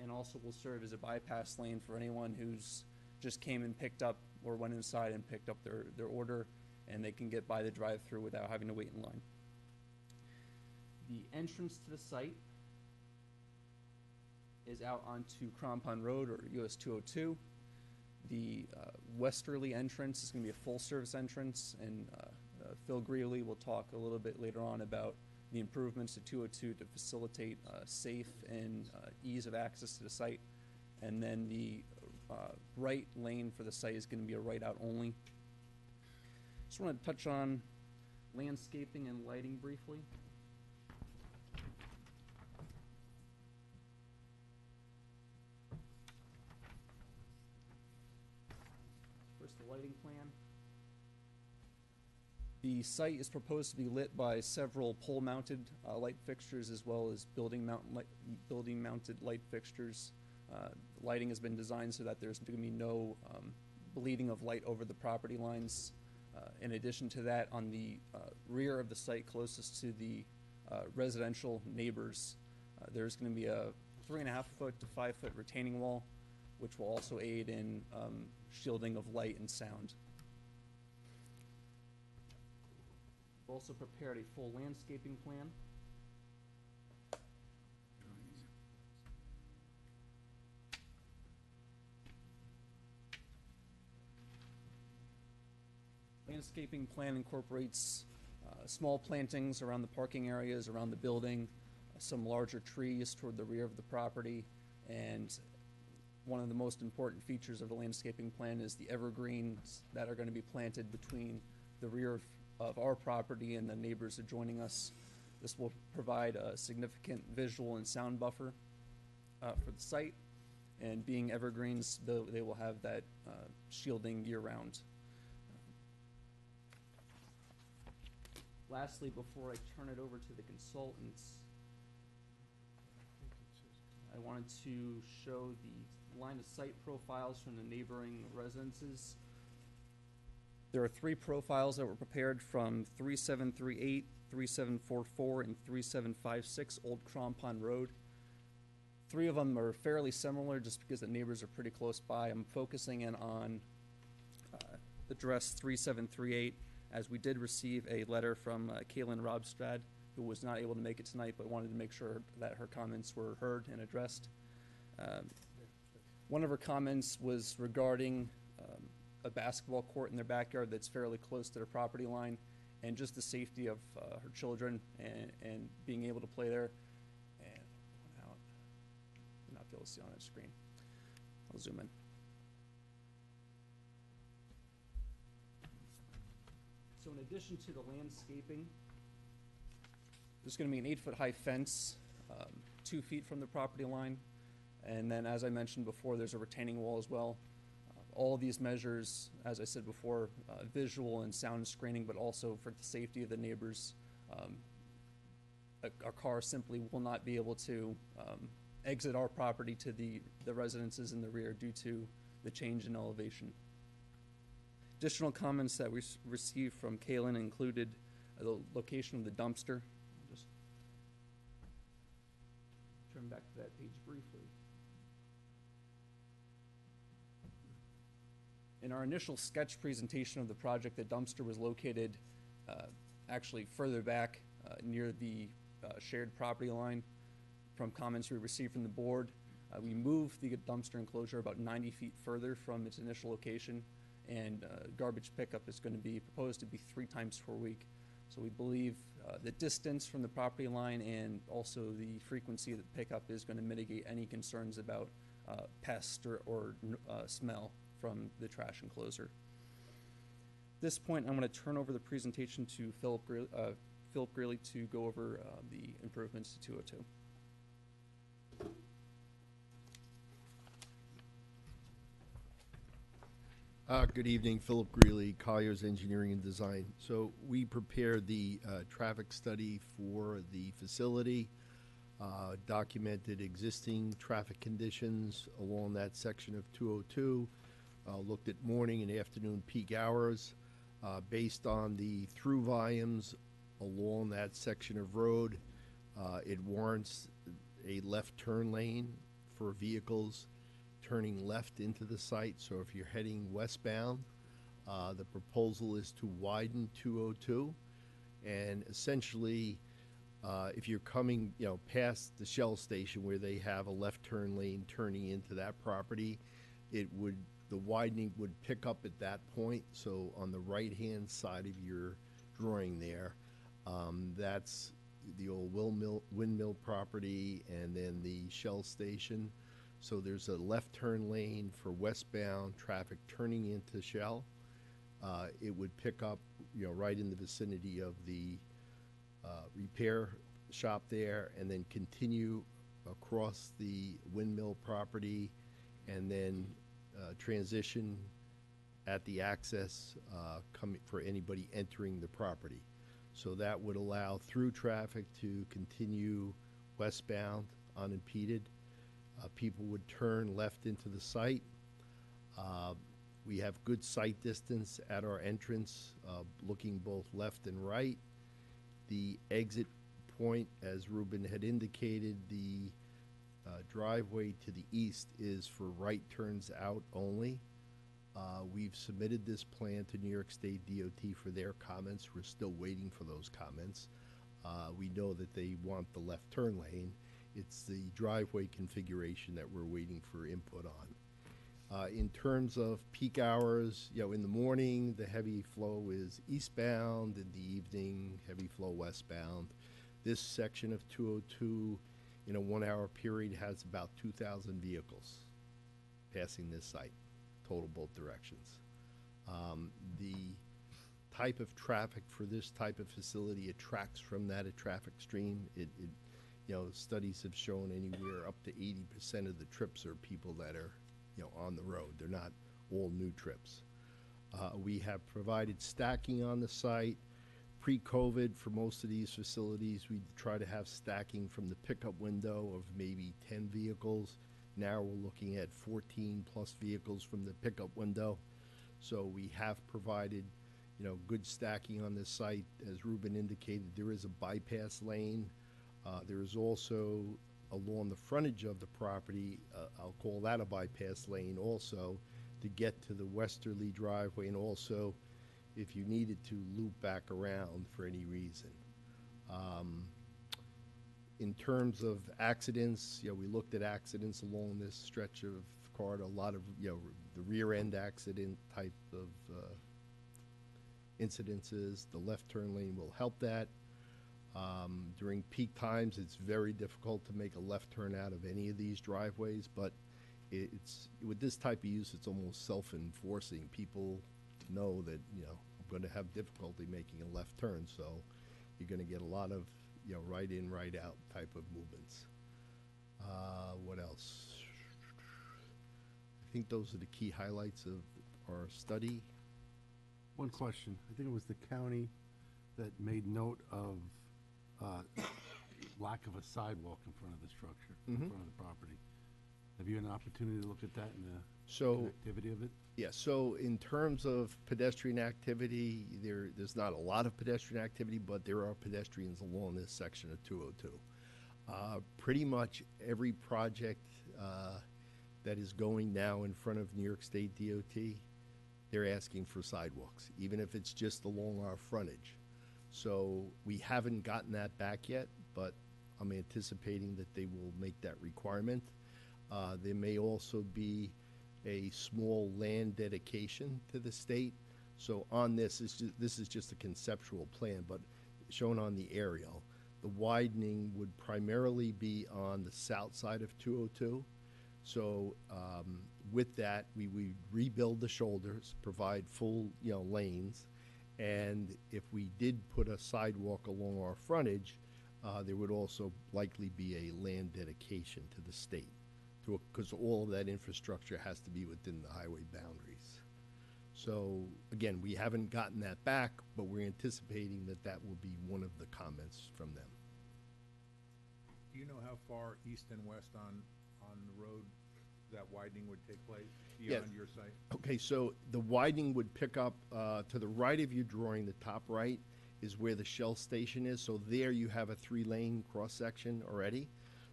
K: and also will serve as a bypass lane for anyone who's just came and picked up or went inside and picked up their order, and they can get by the drive-through without having to wait in line. The entrance to the site is out onto Crampon Road, or US 202. The westerly entrance is going to be a full-service entrance, and Phil Greeley will talk a little bit later on about the improvements to 202 to facilitate safe and ease of access to the site. And then the right lane for the site is going to be a right-out only. Just want to touch on landscaping and lighting briefly. First, the lighting plan. The site is proposed to be lit by several pole-mounted light fixtures, as well as building-mounted light fixtures. Lighting has been designed so that there's going to be no bleeding of light over the property lines. In addition to that, on the rear of the site closest to the residential neighbors, there's going to be a 3.5 foot to 5 foot retaining wall, which will also aid in shielding of light and sound. We've also prepared a full landscaping plan. Landscaping plan incorporates small plantings around the parking areas, around the building, some larger trees toward the rear of the property, and one of the most important features of the landscaping plan is the evergreens that are going to be planted between the rear of our property and the neighbors adjoining us. This will provide a significant visual and sound buffer for the site, and being evergreens, they will have that shielding year-round. Lastly, before I turn it over to the consultants, I wanted to show the line of sight profiles from the neighboring residences. There are 3 profiles that were prepared from 3738, 3744, and 3756 Old Crampon Road. 3 of them are fairly similar just because the neighbors are pretty close by. I'm focusing in on address 3738, as we did receive a letter from Kaylin Robstrad, who was not able to make it tonight, but wanted to make sure that her comments were heard and addressed. One of her comments was regarding a basketball court in their backyard that's fairly close to their property line, and just the safety of her children and being able to play there. And out, not be able to see on that screen. I'll zoom in. So in addition to the landscaping, there's going to be an 8-foot high fence, 2 feet from the property line. And then, as I mentioned before, there's a retaining wall as well. All of these measures, as I said before, visual and sound screening, but also for the safety of the neighbors. A car simply will not be able to exit our property to the residences in the rear due to the change in elevation. Additional comments that we received from Kalen included the location of the dumpster. I'll just turn back to that page briefly. In our initial sketch presentation of the project, the dumpster was located actually further back near the shared property line. From comments we received from the board, we moved the dumpster enclosure about 90 feet further from its initial location, and garbage pickup is going to be proposed to be 3 times per week. So we believe the distance from the property line and also the frequency of the pickup is going to mitigate any concerns about pest or smell from the trash enclosure. At this point, I'm going to turn over the presentation to Philip Greeley to go over the improvements to 202.
A: Good evening, Philip Greeley, Colliers Engineering and Design. So we prepared the traffic study for the facility, documented existing traffic conditions along that section of 202, looked at morning and afternoon peak hours. Based on the through volumes along that section of road, it warrants a left turn lane for vehicles turning left into the site. So if you're heading westbound, the proposal is to widen 202, and essentially if you're coming past the Shell station where they have a left turn lane turning into that property, the widening would pick up at that point. So on the right hand side of your drawing there, that's the old windmill property and then the Shell station. So there's a left turn lane for westbound traffic turning into Shell. It would pick up, right in the vicinity of the repair shop there, and then continue across the windmill property, and then transition at the access coming for anybody entering the property. So that would allow through traffic to continue westbound unimpeded. People would turn left into the site. We have good sight distance at our entrance, looking both left and right. The exit point, as Ruben had indicated, the driveway to the east is for right turns out only. We've submitted this plan to New York State DOT for their comments. We're still waiting for those comments. We know that they want the left turn lane. It's the driveway configuration that we're waiting for input on. In terms of peak hours, in the morning, the heavy flow is eastbound. In the evening, heavy flow westbound. This section of 202, in a 1 hour period, has about 2,000 vehicles passing this site, total both directions. The type of traffic for this type of facility attracts from that a traffic stream. Studies have shown anywhere up to 80% of the trips are people that are, on the road. They're not all new trips. We have provided stacking on the site. Pre-COVID, for most of these facilities, we try to have stacking from the pickup window of maybe 10 vehicles. Now we're looking at 14 plus vehicles from the pickup window. So we have provided, good stacking on this site. As Ruben indicated, there is a bypass lane. There is also along the frontage of the property, I'll call that a bypass lane also, to get to the westerly driveway, and also if you needed to loop back around for any reason. In terms of accidents, we looked at accidents along this stretch of corridor, a lot of, the rear end accident type of incidences. The left turn lane will help that. During peak times, it's very difficult to make a left turn out of any of these driveways, but with this type of use, it's almost self-enforcing. People know that, I'm going to have difficulty making a left turn, so you're going to get a lot of, right in, right out type of movements. What else? I think those are the key highlights of our study.
L: One question. I think it was the county that made note of lack of a sidewalk in front of the structure, in front of the property. Have you had an opportunity to look at that and the
A: So,
L: connectivity of it?
A: yeah, so in terms of pedestrian activity, there's not a lot of pedestrian activity, but there are pedestrians along this section of 202. Pretty much every project that is going now in front of New York State DOT, they're asking for sidewalks, even if it's just along our frontage. So we haven't gotten that back yet, but I'm anticipating that they will make that requirement. There may also be a small land dedication to the state. So on this is just a conceptual plan, but shown on the aerial. The widening would primarily be on the south side of 202. So with that, we would rebuild the shoulders, provide full, lanes, and if we did put a sidewalk along our frontage, there would also likely be a land dedication to the state, because all of that infrastructure has to be within the highway boundaries. So again, we haven't gotten that back, but we're anticipating that that will be one of the comments from them.
J: Do you know how far east and west on the road that widening would take place beyond your site?
A: Okay, so the widening would pick up to the right of you drawing, the top right is where the Shell station is. So there you have a 3-lane cross-section already.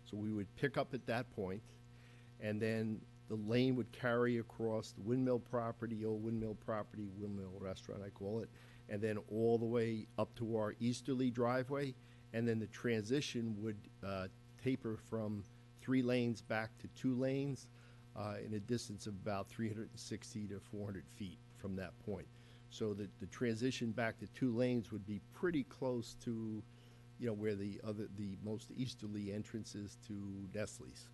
A: So we would pick up at that point, and then the lane would carry across the windmill property, old windmill property, windmill restaurant I call it, and then all the way up to our easterly driveway, and then the transition would taper from 3 lanes back to 2 lanes in a distance of about 360 to 400 feet from that point. So the transition back to 2 lanes would be pretty close to, where the most easterly entrance is to Nestle's.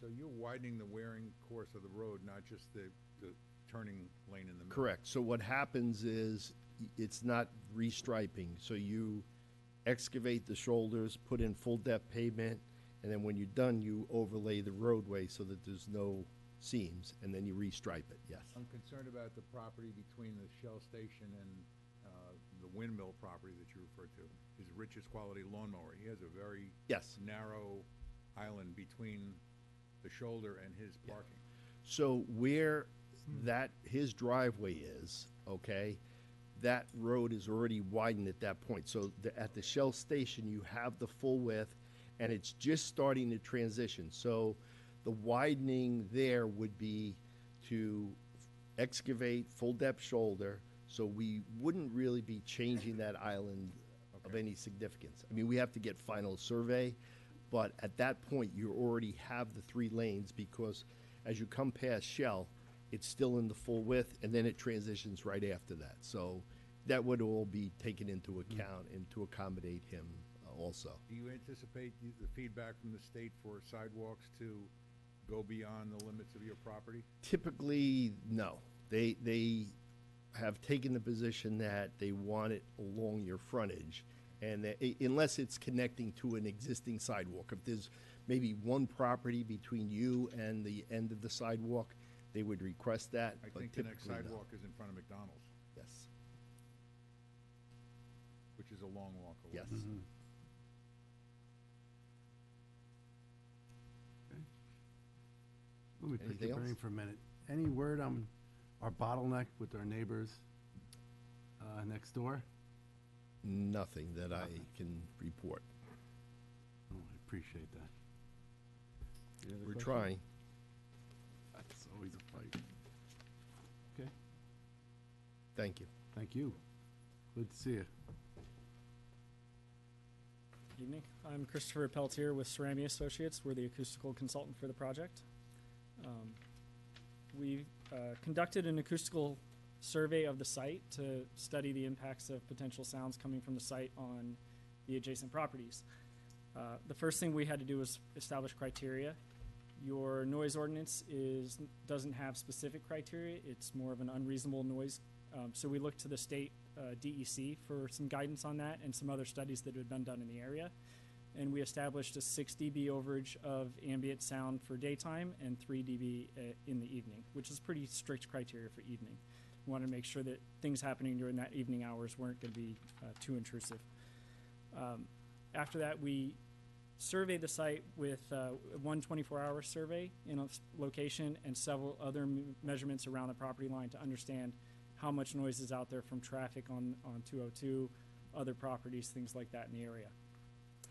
J: So you're widening the wearing course of the road, not just the turning lane in the middle?
A: Correct. So what happens is it's not restriping. So you excavate the shoulders, put in full depth pavement, and then when you're done, you overlay the roadway so that there's no seams, and then you restripe it, yes.
J: I'm concerned about the property between the Shell station and the windmill property that you referred to, his richest quality lawnmower. He has a very narrow island between the shoulder and his parking.
A: So where his driveway is, okay, that road is already widened at that point. So at the Shell station, you have the full width, and it's just starting to transition. So the widening there would be to excavate full depth shoulder, so we wouldn't really be changing that island of any significance. I mean, we have to get final survey, but at that point, you already have the 3 lanes, because as you come past Shell, it's still in the full width, and then it transitions right after that. So that would all be taken into account and to accommodate him also.
J: Do you anticipate the feedback from the state for sidewalks to go beyond the limits of your property?
A: Typically, no. They have taken the position that they want it along your frontage, and that unless it's connecting to an existing sidewalk. If there's maybe one property between you and the end of the sidewalk, they would request that.
J: I
A: but
J: think the next
A: typically, no.
J: sidewalk is in front of McDonald's,
A: Yes,
J: which is a long walk away.
A: yes.
L: Let me pick
A: Anything
L: your
A: else?
L: brain for a minute. Any word on our bottleneck with our neighbors next door?
A: Nothing that I can report.
L: Oh, I appreciate that. Any other
A: We're
L: questions?
A: trying.
L: That's always a fight. Okay,
A: Thank you.
L: thank you. Good to see you.
M: Evening. I'm Christopher Peltier with Cerami Associates. We're the acoustical consultant for the project. We conducted an acoustical survey of the site to study the impacts of potential sounds coming from the site on the adjacent properties. The first thing we had to do was establish criteria. Your noise ordinance doesn't have specific criteria. It's more of an unreasonable noise. So we looked to the state DEC for some guidance on that and some other studies that had been done in the area. And we established a 6 dB overage of ambient sound for daytime and 3 dB in the evening, which is pretty strict criteria for evening. We wanted to make sure that things happening during that evening hours weren't going to be too intrusive. After that, we surveyed the site with one 24-hour survey in a location and several other measurements around the property line to understand how much noise is out there from traffic on 202, other properties, things like that in the area.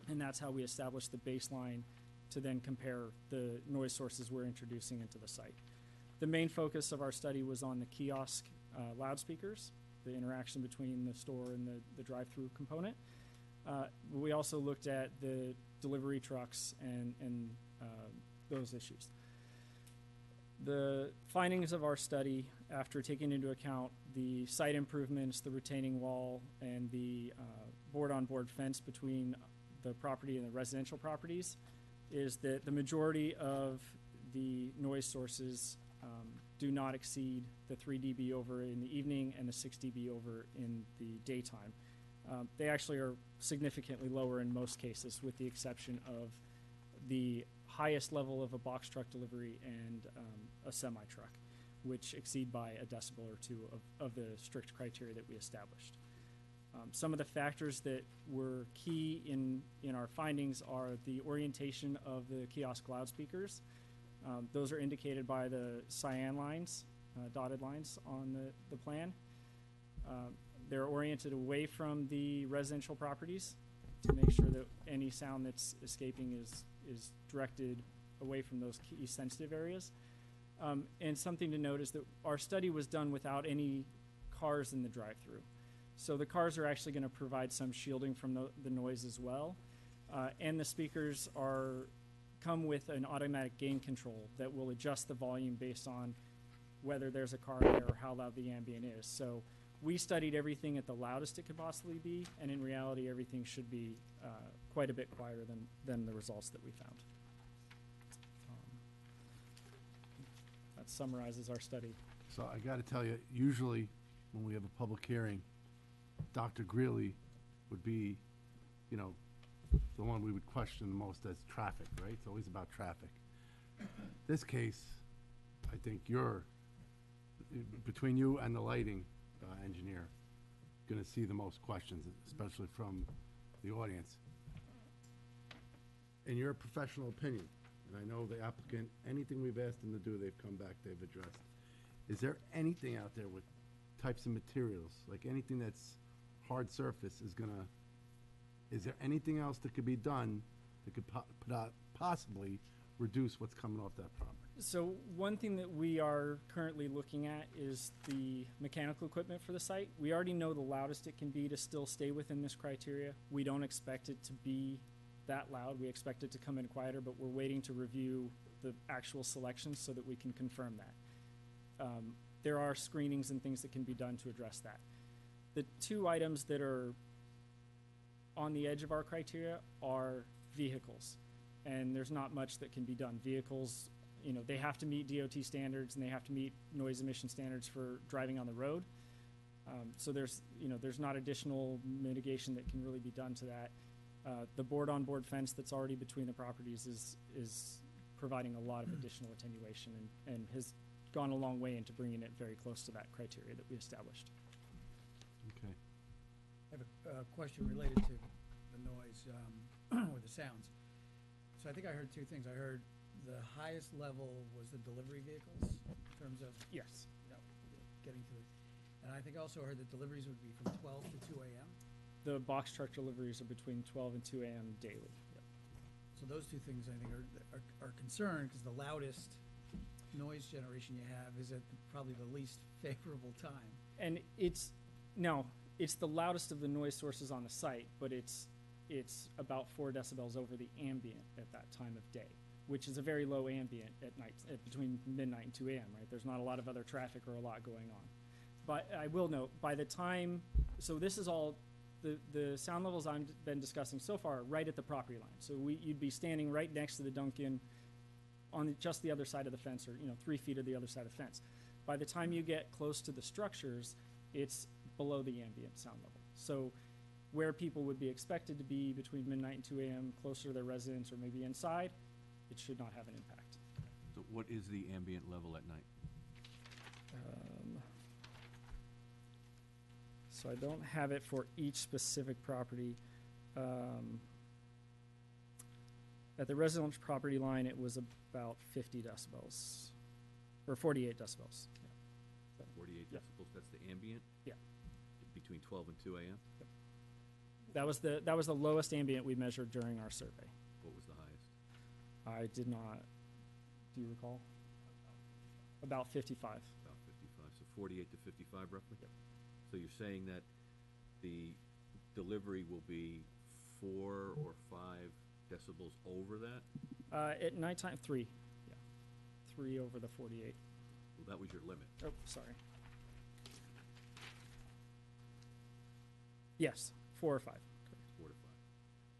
M: And that's how we established the baseline to then compare the noise sources we're introducing into the site. The main focus of our study was on the kiosk loudspeakers, the interaction between the store and the drive-through component. We also looked at the delivery trucks and those issues. The findings of our study, after taking into account the site improvements, the retaining wall, and the board-on-board fence between the property and the residential properties, is that the majority of the noise sources do not exceed the 3 dB over in the evening and the 6 dB over in the daytime. They actually are significantly lower in most cases, with the exception of the highest level of a box truck delivery and a semi-truck, which exceed by a decibel or two of the strict criteria that we established. Some of the factors that were key in our findings are the orientation of the kiosk loudspeakers. Those are indicated by the cyan lines, dotted lines on the plan. They're oriented away from the residential properties to make sure that any sound that's escaping is directed away from those key sensitive areas. And something to note is that our study was done without any cars in the drive-through. So the cars are actually going to provide some shielding from the noise as well. And the speakers come with an automatic gain control that will adjust the volume based on whether there's a car there or how loud the ambient is. So we studied everything at the loudest it could possibly be, and in reality, everything should be quite a bit quieter than the results that we found. That summarizes our study.
L: So I got to tell you, usually when we have a public hearing, Dr. Greeley would be, you know, the one we would question the most as traffic, right? It's always about traffic. This case, I think between you and the lighting engineer, going to see the most questions, especially from the audience. In your professional opinion, and I know the applicant, anything we've asked them to do, they've come back, they've addressed. Is there anything out there with types of materials, like anything that's hard surface is there anything else that could be done that could possibly reduce what's coming off that property?
M: So one thing that we are currently looking at is the mechanical equipment for the site. We already know the loudest it can be to still stay within this criteria. We don't expect it to be that loud. We expect it to come in quieter, but we're waiting to review the actual selections so that we can confirm that. There are screenings and things that can be done to address that. The two items that are on the edge of our criteria are vehicles, and there's not much that can be done. Vehicles, you know, they have to meet DOT standards and they have to meet noise emission standards for driving on the road. So there's not additional mitigation that can really be done to that. The board-on-board fence that's already between the properties is providing a lot of additional attenuation and has gone a long way into bringing it very close to that criteria that we established.
L: Okay.
B: I have a question related to the noise or the sounds. So I think I heard two things. I heard the highest level was the delivery vehicles in terms of
M: Yes.
B: getting to the, and I think I also heard that deliveries would be from 12 to 2 a.m.
M: The box truck deliveries are between 12 and 2 a.m. daily. Yep.
B: So those two things I think are concerned because the loudest noise generation you have is at probably the least favorable time.
M: And it's the loudest of the noise sources on the site, but it's about 4 decibels over the ambient at that time of day, which is a very low ambient at night, between midnight and 2 a.m., right? There's not a lot of other traffic or a lot going on. But I will note, by the time, so this is all, the sound levels I've been discussing so far right at the property line. So you'd be standing right next to the Dunkin' on just the other side of the fence, or 3 feet of the other side of the fence. By the time you get close to the structures, it's below the ambient sound level. So where people would be expected to be between midnight and 2 a.m., closer to their residence or maybe inside, it should not have an impact.
G: So what is the ambient level at night?
M: So I don't have it for each specific property. At the residential property line, it was about 50 decibels, or 48 decibels. Yeah.
G: 48
M: Yeah.
G: decibels, that's the ambient?
M: Yeah.
G: Between 12 and 2 AM?
M: That was the lowest ambient we measured during our survey.
G: What was the highest?
M: I did not. Do you recall? About 55.
G: About 55, so 48 to 55 roughly? So you're saying that the delivery will be 4 or 5 decibels over that?
M: At nighttime, 3. Yeah. 3 over the 48.
G: Well, that was your limit.
M: Oh, sorry. Yes, 4 or 5.
G: 4 to 5.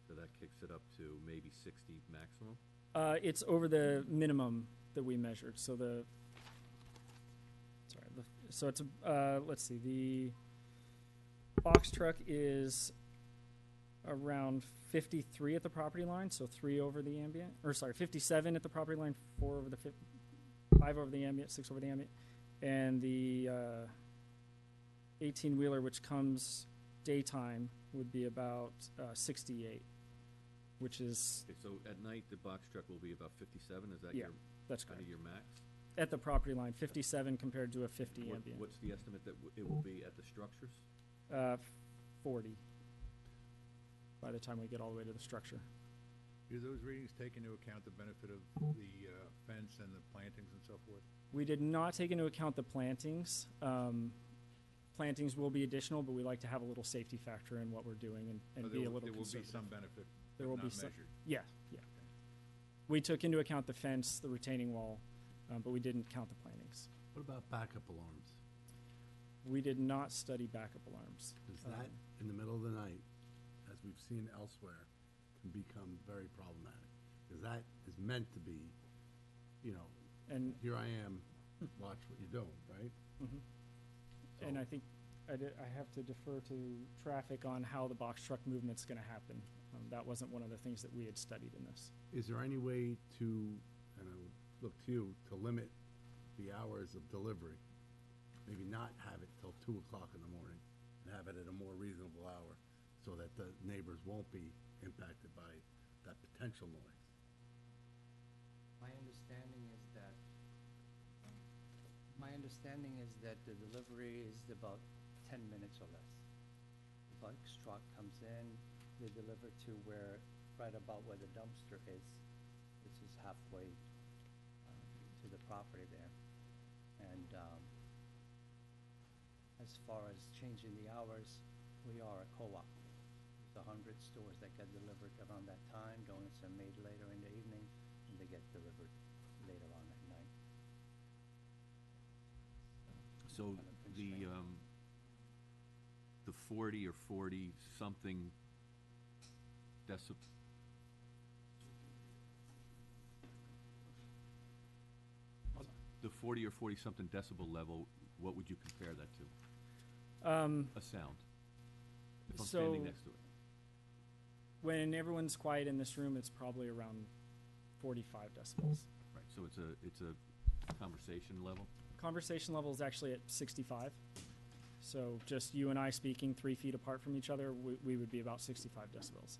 G: So that kicks it up to maybe 60 maximum?
M: It's over the minimum that we measured. So so it's let's see, the box truck is around 53 at the property line, so 3 over the ambient, or sorry, 57 at the property line, 4 over the 5 over the ambient, 6 over the ambient, and the 18-wheeler, which comes daytime, would be about 68, which is
G: Okay, so at night, the box truck will be about 57, is that
M: Yeah,
G: your,
M: that's
G: kind
M: correct.
G: of your max?
M: At the property line, 57 compared to a 50 ambient.
G: What's the estimate that it will be at the structures?
M: 40 by the time we get all the way to the structure.
J: Do those readings take into account the benefit of the fence and the plantings and so forth?
M: We did not take into account the plantings. Plantings will be additional, but we like to have a little safety factor in what we're doing and
J: So
M: be a
J: there
M: little
J: will be
M: conservative.
J: some benefit,
M: There
J: but
M: will
J: not
M: be some.
J: measured.
M: Yeah, yeah. We took into account the fence, the retaining wall, but we didn't count the plantings.
L: What about backup alarms?
M: We did not study backup alarms.
L: Is that, in the middle of the night, as we've seen elsewhere, can become very problematic? Because that is meant to be, you know,
M: And
L: here I am, watch what you're doing, right?
M: And I think I have to defer to traffic on how the box truck movement's going to happen. That wasn't one of the things that we had studied in this.
L: Is there any way to, and I would look to you, to limit the hours of delivery? Maybe not have it till 2 o'clock in the morning, and have it at a more reasonable hour, so that the neighbors won't be impacted by that potential noise?
N: My understanding is that the delivery is about 10 minutes or less. The box truck comes in, they deliver to right about where the dumpster is, which is halfway to the property there. And as far as changing the hours, we are a co-op. There's 100 stores that get delivered around that time. Donuts are made later in the evening, and they get delivered later on at night.
G: So
N: Kind of
G: the,
N: constraint.
G: the 40 or 40-something the 40 or 40-something decibel level, what would you compare that to? A sound, if I'm standing
M: So-
G: next to it.
M: When everyone's quiet in this room, it's probably around 45 decibels.
G: Right, so it's a conversation level?
M: Conversation level is actually at 65. So just you and I speaking 3 feet apart from each other, we would be about 65 decibels.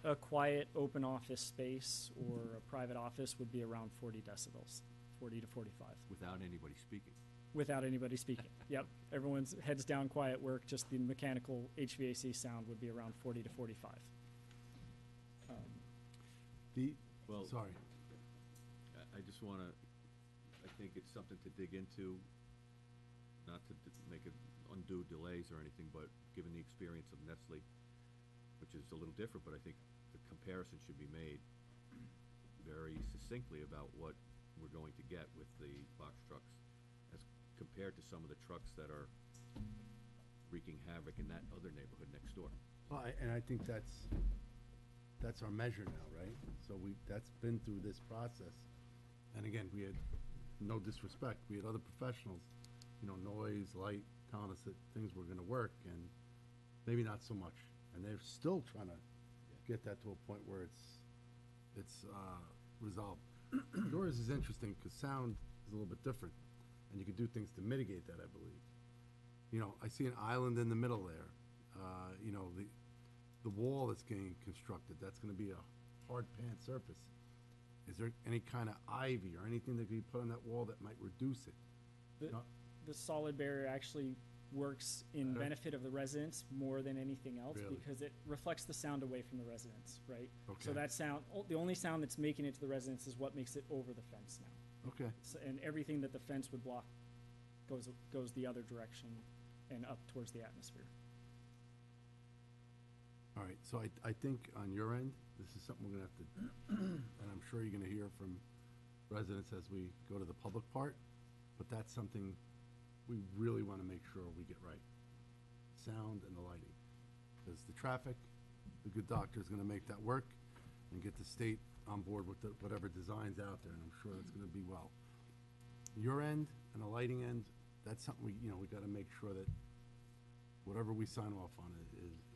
M: A quiet, open office space or a private office would be around 40 decibels, 40 to 45,
G: Without anybody speaking?
M: without anybody speaking. Yep, everyone's heads down, quiet work, just the mechanical HVAC sound would be around 40 to 45.
G: Well,
L: Sorry.
G: I just want to, I think it's something to dig into, not to make it undue delays or anything, but given the experience of Nestle, which is a little different, but I think the comparison should be made very succinctly about what we're going to get with the box trucks as compared to some of the trucks that are wreaking havoc in that other neighborhood next door.
L: Well, and I think that's our measure now, right? So that's been through this process. And again, we had, no disrespect, we had other professionals, you know, noise, light, telling us that things were gonna work, and maybe not so much. And they're still trying to get that to a point where it's resolved. Yours is interesting, because sound is a little bit different, and you could do things to mitigate that, I believe. You know, I see an island in the middle there. You know, the the wall that's getting constructed, that's gonna be a hard pan surface. Is there any kind of ivy or anything that could be put on that wall that might reduce it?
M: The,
L: No.
M: the solid barrier actually works in
L: Better?
M: benefit of the residents more than anything else
L: Really?
M: because it reflects the sound away from the residents, right? So
L: Okay.
M: that sound, the only sound that's making it to the residents is what makes it over the fence now.
L: Okay,
M: So, and everything that the fence would block goes the other direction and up towards the atmosphere.
L: all right, so I think on your end, this is something we're gonna have to, and I'm sure you're gonna hear from residents as we go to the public part, but that's something we really wanna make sure we get right. Sound and the lighting. Because the traffic, the good doctor is gonna make that work and get the state on board with whatever designs out there, and I'm sure that's gonna be well. Your end and the lighting end, that's something we gotta make sure that whatever we sign off on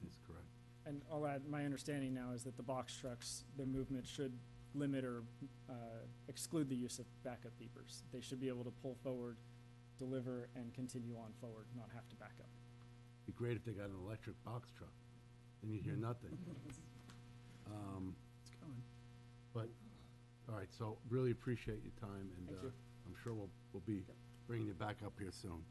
L: is correct.
M: And I'll add, my understanding now is that the box trucks, their movement should limit or exclude the use of backup beepers. They should be able to pull forward, deliver, and continue on forward, not have to back up.
L: Be great if they got an electric box truck, then you hear nothing.
B: It's coming.
L: But, all right, so really appreciate your time, and
M: Thank you.
L: I'm sure we'll be bringing you back up here soon.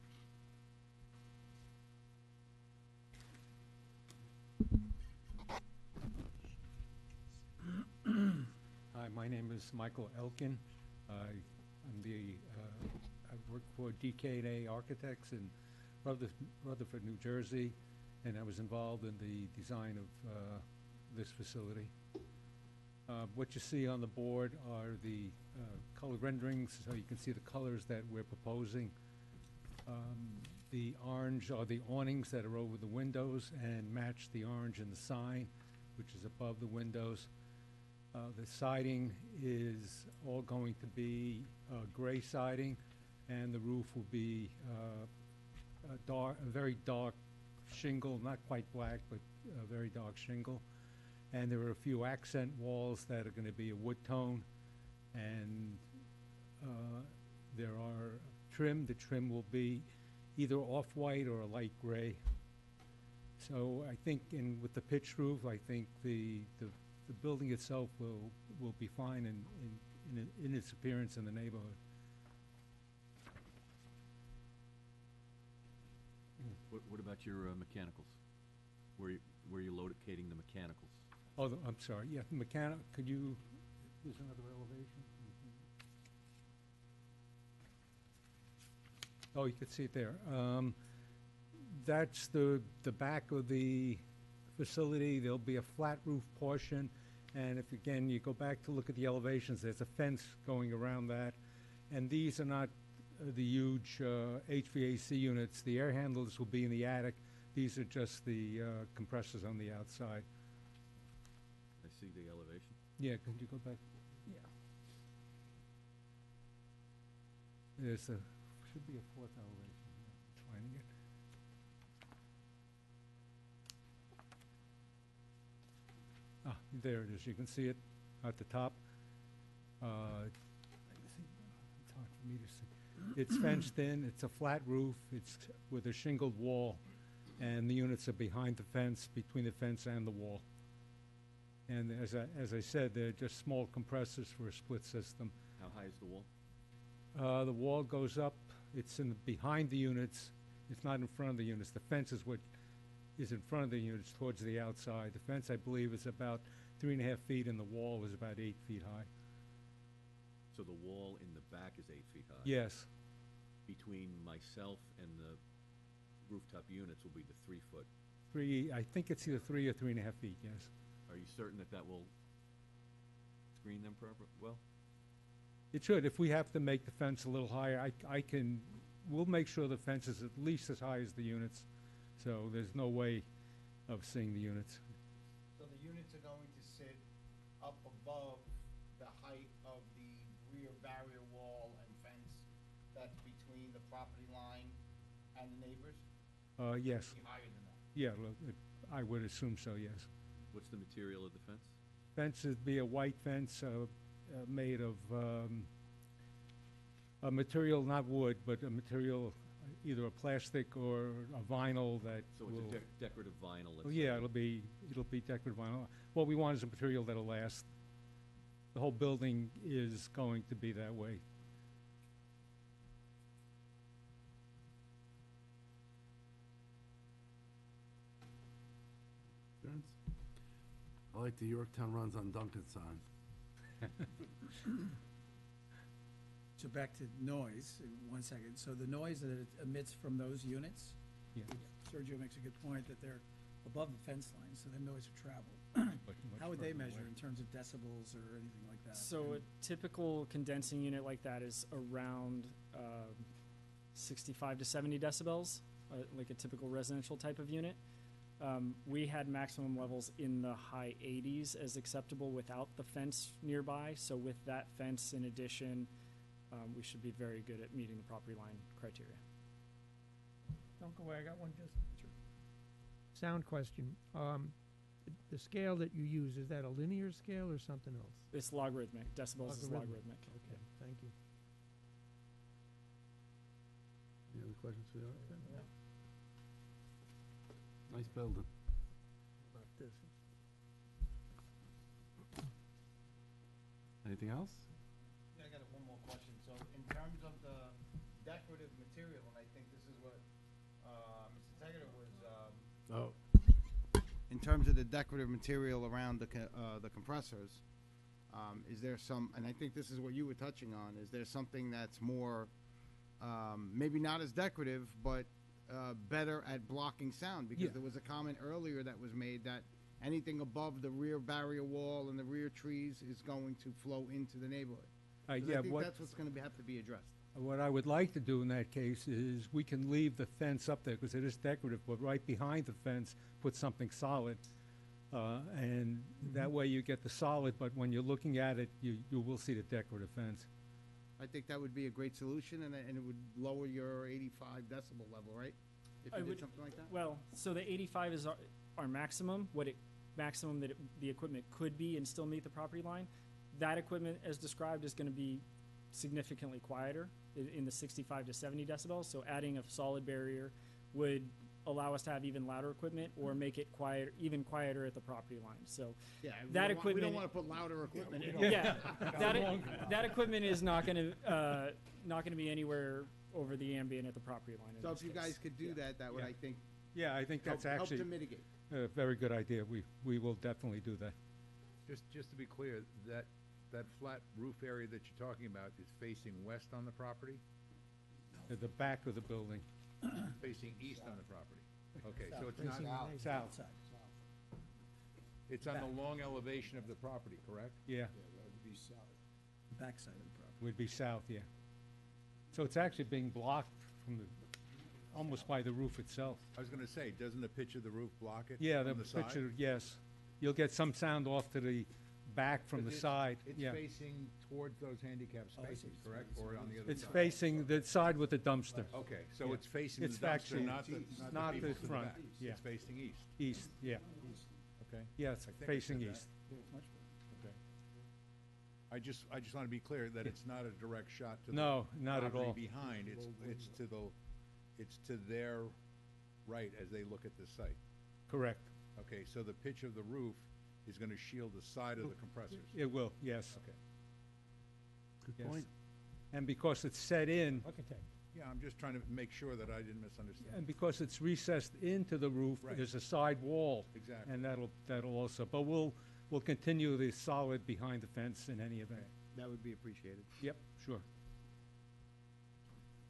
O: Hi, my name is Michael Elkin. I work for DK&A Architects in Rutherford, New Jersey, and I was involved in the design of this facility. What you see on the board are the color renderings, so you can see the colors that we're proposing. The orange are the awnings that are over the windows and match the orange in the sign, which is above the windows. The siding is all going to be gray siding, and the roof will be a very dark shingle, not quite black, but a very dark shingle. And there are a few accent walls that are going to be a wood tone, and there are trim. The trim will be either off-white or a light gray. So I think with the pitched roof, I think the building itself will be fine in its appearance in the neighborhood.
G: What about your mechanicals? Where you locating the mechanicals?
O: Oh, I'm sorry, yeah, could you, there's another elevation? Oh, you could see it there. That's the back of the facility. There'll be a flat roof portion, and if, again, you go back to look at the elevations, there's a fence going around that. And these are not the huge HVAC units. The air handlers will be in the attic. These are just the compressors on the outside.
G: I see the elevation.
O: Yeah, could you go back?
B: Yeah.
O: There's a, should be a fourth elevation. Yeah, I'm finding it. Ah, there it is. You can see it at the top. It's hard for me to see. It's fenced in. It's a flat roof. It's with a shingled wall, and the units are behind the fence, between the fence and the wall. And as I said, they're just small compressors for a split system.
G: How high is the wall?
O: The wall goes up. It's behind the units. It's not in front of the units. The fence is what is in front of the units towards the outside. The fence, I believe, is about 3.5 feet, and the wall is about 8 feet high.
G: So the wall in the back is 8 feet high?
O: Yes.
G: Between myself and the rooftop units will be the 3-foot.
O: I think it's either 3 or 3.5 feet, yes.
G: Are you certain that will screen them proper, well?
O: It should. If we have to make the fence a little higher, we'll make sure the fence is at least as high as the units, so there's no way of seeing the units.
H: So the units are going to sit up above the height of the rear barrier wall and fence that's between the property line and the neighbors?
O: Yes.
H: Be higher than that?
O: Yeah, I would assume so, yes.
G: What's the material of the fence?
O: Fence would be a white fence made of a material, not wood, but a material, either a plastic or a vinyl that
G: So
O: will.
G: it's a decorative vinyl.
O: Oh,
G: let's
O: yeah,
G: say.
O: it'll be decorative vinyl. What we want is a material that'll last. The whole building is going to be that way.
L: Concerns? I like the Yorktown runs on Duncan sign.
B: So back to noise, 1 second. So the noise that it emits from those units,
O: Yeah.
B: Sergio makes a good point that they're above the fence line, so their noise will travel.
O: Much
B: How would they
O: further
B: measure
O: away.
B: in terms of decibels or anything like that?
M: So a typical condensing unit like that is around 65 to 70 decibels, like a typical residential type of unit. We had maximum levels in the high 80s as acceptable without the fence nearby. So with that fence in addition, we should be very good at meeting the property line criteria.
C: Don't go away, I got one just. Sound question. The scale that you use, is that a linear scale or something else?
M: It's logarithmic. Decibels is logarithmic.
C: Okay, thank you.
L: Any other questions for the architect? Nice building.
C: About this.
L: Anything else?
H: Yeah, I got one more question. So in terms of the decorative material, and I think this is what Mr. Tegeter was,
L: Oh,
H: in terms of the decorative material around the compressors, is there some, and I think this is what you were touching on, is there something that's more, maybe not as decorative, but better at blocking sound? Because
O: Yeah.
H: there was a comment earlier that was made that anything above the rear barrier wall and the rear trees is going to flow into the neighborhood. 'Cause
O: Yeah,
H: I think
O: what,
H: that's what's going to have to be addressed.
O: what I would like to do in that case is we can leave the fence up there because it is decorative, but right behind the fence, put something solid. And that way you get the solid, but when you're looking at it, you will see the decorative fence.
H: I think that would be a great solution, and it would lower your 85 decibel level, right? If
M: I
H: you did
M: would-
H: something like that?
M: Well, so the 85 is our maximum, maximum that the equipment could be and still meet the property line. That equipment, as described, is going to be significantly quieter in the 65 to 70 decibels. So adding a solid barrier would allow us to have even louder equipment or make it even quieter at the property line. So
H: Yeah,
M: that
H: we
M: equipment.
H: don't want to put louder equipment in.
M: Yeah, that equipment is not going to be anywhere over the ambient at the property line. in
H: So
M: this
H: if you
M: case.
H: guys could do that, that would,
O: Yeah.
H: I think,
O: Yeah, I think that's
H: help
O: actually
H: to mitigate.
O: a very good idea. We will definitely do that.
J: Just to be clear, that flat roof area that you're talking about is facing west on the property,
O: At the back of the building.
J: facing east on the property? Okay, so it's not,
C: Facing the neighbor.
O: South.
J: it's on the long elevation of the property, correct?
O: Yeah,
D: That would be south.
B: Backside of the property.
O: would be south, yeah. So it's actually being blocked from the, almost by the roof itself.
J: I was gonna say, doesn't the pitch of the roof block it
O: Yeah,
J: from
O: the
J: the side?
O: picture, yes. You'll get some sound off to the back from
J: But
O: the
J: it's-
O: side,
J: It's
O: yeah.
J: facing towards those handicap
B: Oh, I see.
J: spaces, correct, or on the other side?
O: It's facing the side with the dumpster,
J: Okay, so
O: Yeah.
J: it's facing the
O: It's
J: dumpster,
O: actually
J: not the
O: not
J: people
O: the
J: to the
O: front,
J: back.
O: yeah.
J: It's facing east,
O: east, yeah.
J: okay?
O: Yeah, it's
J: I think I
O: facing
J: said that.
O: east.
J: Okay. I just want to be clear that it's not a direct shot to the
O: No, not at
J: property
O: all.
J: behind, it's to their right as they look at the site.
O: Correct.
J: Okay, so the pitch of the roof is gonna shield the side of the compressors.
O: It will, yes.
J: Okay.
L: good
O: Yes.
L: point.
O: And because it's set in,
C: Architect.
J: Yeah, I'm just trying to make sure that I didn't misunderstand.
O: and because it's recessed into the roof,
J: Right.
O: there's a side wall.
J: Exactly.
O: And that'll also, but we'll continue the solid behind the fence in any event.
H: That would be appreciated.
O: Yep, sure.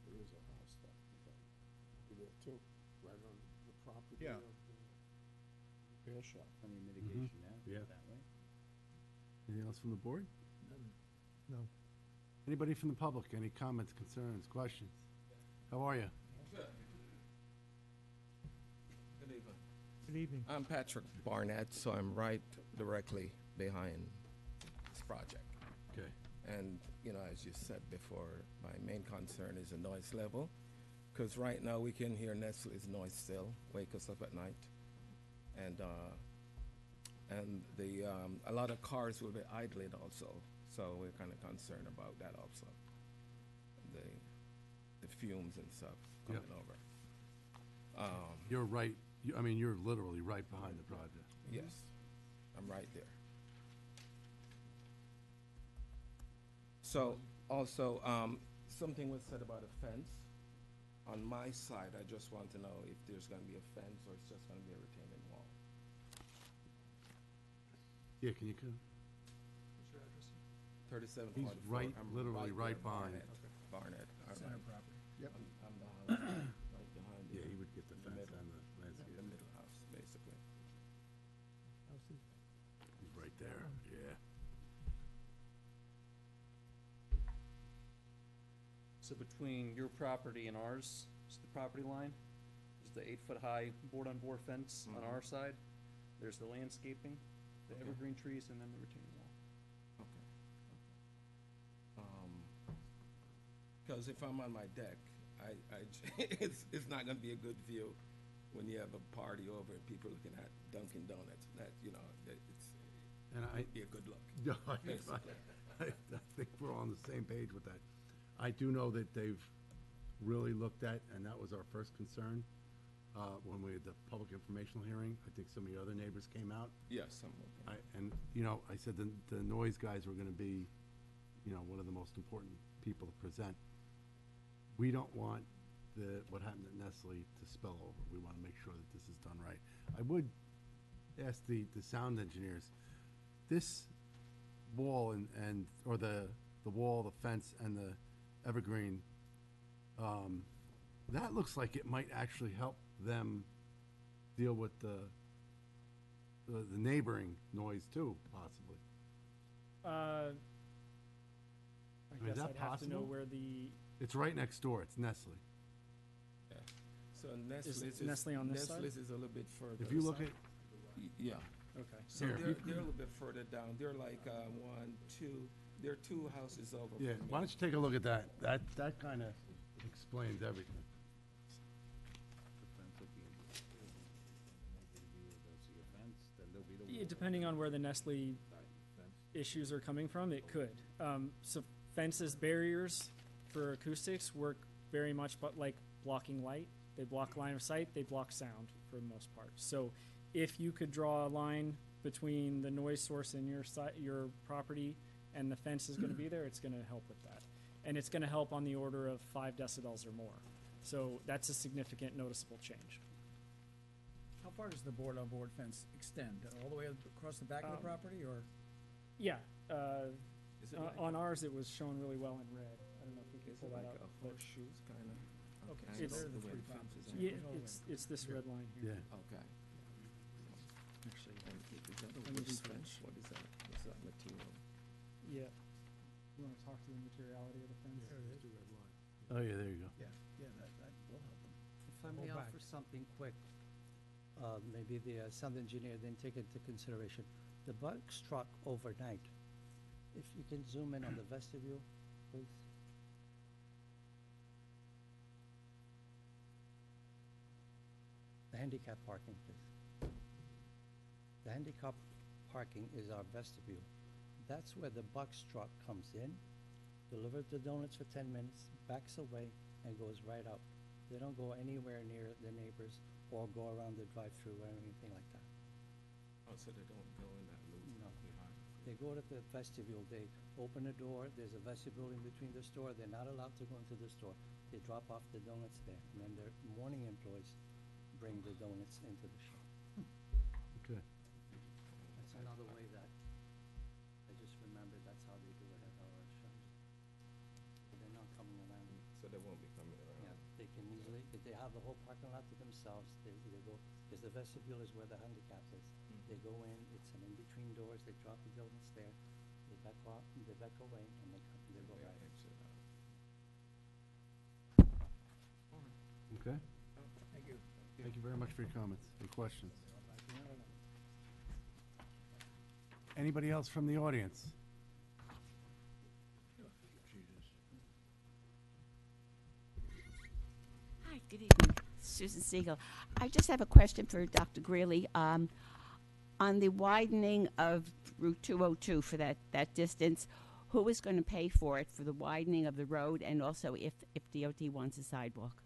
D: There is a house there too, right on the property
J: Yeah.
D: of the repair shop.
N: Plenty of mitigation now,
L: Yeah.
N: that way.
L: Anything else from the board?
C: No.
L: Anybody from the public? Any comments, concerns, questions? How are you?
C: Good evening.
P: I'm Patrick Barnett, so I'm right directly behind this project.
L: Okay.
P: And, as you said before, my main concern is the noise level, because right now we can hear Nestle's noise still, wake us up at night. And a lot of cars will be idling also, so we're kind of concerned about that also. The fumes and stuff
L: Yep.
P: coming over.
L: You're right, I mean, you're literally right behind the project.
P: Yes, I'm right there. So, also, something was said about a fence. On my side, I just want to know if there's gonna be a fence or it's just gonna be a retaining wall.
L: Yeah, can you come?
P: 3744.
L: He's right,
P: I'm
L: literally right
P: there,
L: behind.
P: Barnett, all
B: Center
P: right.
B: property.
D: Yep.
P: I'm the house, right behind
L: Yeah,
P: you.
L: he would get the
P: In
L: fence
P: middle.
L: and the landscape.
P: The middle house, basically.
L: He's right there, yeah.
K: So between your property and ours, is the property line, is the 8-foot-high board-on-board fence on our side. There's the landscaping, the
P: Okay.
K: evergreen trees, and then the retaining wall.
P: Okay. Because if I'm on my deck, it's not gonna be a good view when you have a party over and people looking at Dunkin' Donuts. That, it's,
L: And
P: it'd be a good look.
L: Yeah,
P: basically.
L: I think we're on the same page with that. I do know that they've really looked at, and that was our first concern, when we had the public informational hearing. I think some of the other neighbors came out.
P: Yes, I'm okay.
L: I said the noise guys were gonna be, one of the most important people to present. We don't want what happened at Nestle to spill over. We wanna make sure that this is done right. I would ask the sound engineers, this wall or the wall, the fence, and the evergreen, that looks like it might actually help them deal with the neighboring noise too, possibly.
M: I
L: mean, is
M: guess
L: that
M: I'd have to know
L: possible?
M: where the,
L: It's right next door, it's Nestle.
P: Yeah. So Nestle's
M: Is Nestle on this side?
P: Nestle's is a little bit further.
L: If you look at,
P: Yeah.
M: okay.
P: So
L: Here.
P: they're a little bit further down. They're like, one, two, they're 2 houses over.
L: yeah,
P: from
L: why
P: me.
L: don't you take a look at that? That kinda explains everything.
M: Yeah, depending on where the Nestle issues are coming from, it could. So fences, barriers for acoustics work very much but like blocking light. They block line of sight, they block sound for the most part. So if you could draw a line between the noise source in your property and the fence is gonna be there, it's gonna help with that. And it's gonna help on the order of 5 decibels or more. So that's a significant noticeable change.
B: How far does the board-on-board fence extend? All the way across the back of the property, or?
M: Yeah,
P: Is it like
M: on ours, it was shown really well in red. I don't know if we can
P: Is
M: pull
P: it
M: that
P: like
M: up.
P: a
M: but-
P: horseshoes kind of?
B: Okay,
M: so
B: they're the three properties.
M: Yeah, it's this red line here.
L: Yeah.
P: Okay.
M: Actually,
P: And is that a
M: Let me
P: wood
M: just
P: fence? What is that? What's that material?
M: yeah. You wanna talk to the materiality of the fence?
L: Oh, yeah, there you go.
B: Yeah, that will help them.
N: If I may
B: Go back.
N: offer something quick, maybe the sound engineer didn't take into consideration. The Bucks truck overnight, if you can zoom in on the vestibule, please. The handicap parking, please. The handicap parking is our vestibule. That's where the Bucks truck comes in, delivers the donuts for 10 minutes, backs away, and goes right out. They don't go anywhere near the neighbors or go around the drive-through or anything like that.
P: Oh, so they don't go in that loop?
N: No.
P: behind?
N: They go to the vestibule, they open the door, there's a vestibule in between the store, they're not allowed to go into the store. They drop off the donuts there, and then their morning employees bring the donuts into the shop.
L: Okay.
N: That's another way that, I just remembered that's how they do it at our shops. But they're not coming around.
P: So they won't be coming around?
N: Yeah, they can easily, if they have the whole parking lot to themselves, they go, because the vestibule is where the handicap is. They go in, it's an in-between doors, they drop the donuts there, they back off, they back away, and they come, they go
P: Yeah,
N: right.
P: exit out.
L: Okay.
B: Thank you.
L: Thank you very much for your comments and questions. Anybody else from the audience?
Q: Hi, good evening. Susan Siegel. I just have a question for Dr. Greeley. On the widening of Route 202 for that distance, who is going to pay for it, for the widening of the road, and also if DOT wants a sidewalk?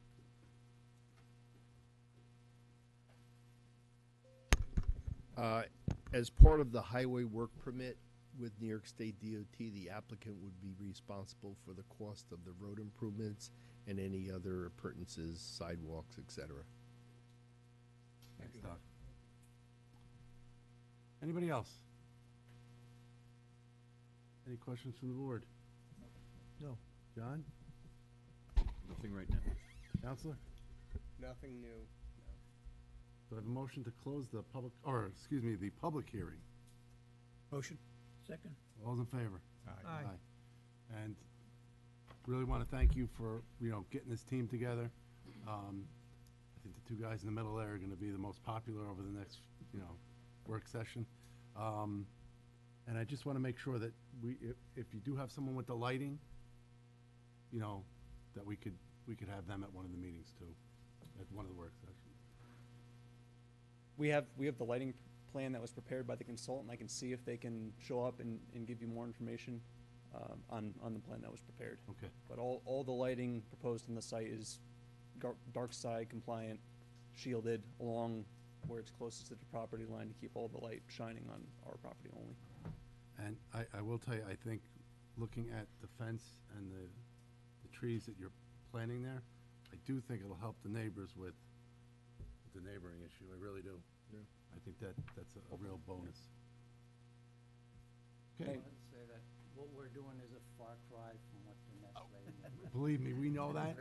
R: As part of the highway work permit with New York State DOT, the applicant would be responsible for the cost of the road improvements and any other appurtenances, sidewalks, et cetera.
L: Thanks, Doc. Anybody else? Any questions from the board?
D: No.
L: John?
G: Nothing right now.
L: Counselor?
E: Nothing new.
L: Do I have a motion to close the public, or, excuse me, the public hearing?
B: Motion. Second.
L: All those in favor?
C: Aye.
L: And really want to thank you for, getting this team together. I think the two guys in the middle there are going to be the most popular over the next, work session. And I just want to make sure that if you do have someone with the lighting, that we could have them at one of the meetings too, at one of the work sessions.
K: We have the lighting plan that was prepared by the consultant. I can see if they can show up and give you more information on the plan that was prepared.
L: Okay.
K: But all the lighting proposed in the site is dark side compliant, shielded along where it's closest to the property line to keep all the light shining on our property only.
L: And I will tell you, I think looking at the fence and the trees that you're planting there, I do think it'll help the neighbors with the neighboring issue. I really do.
R: Yeah.
L: I think that's a real bonus.
N: I
L: Okay.
N: would say that what we're doing is a far cry from what the Nestle.
L: Believe me, we know that.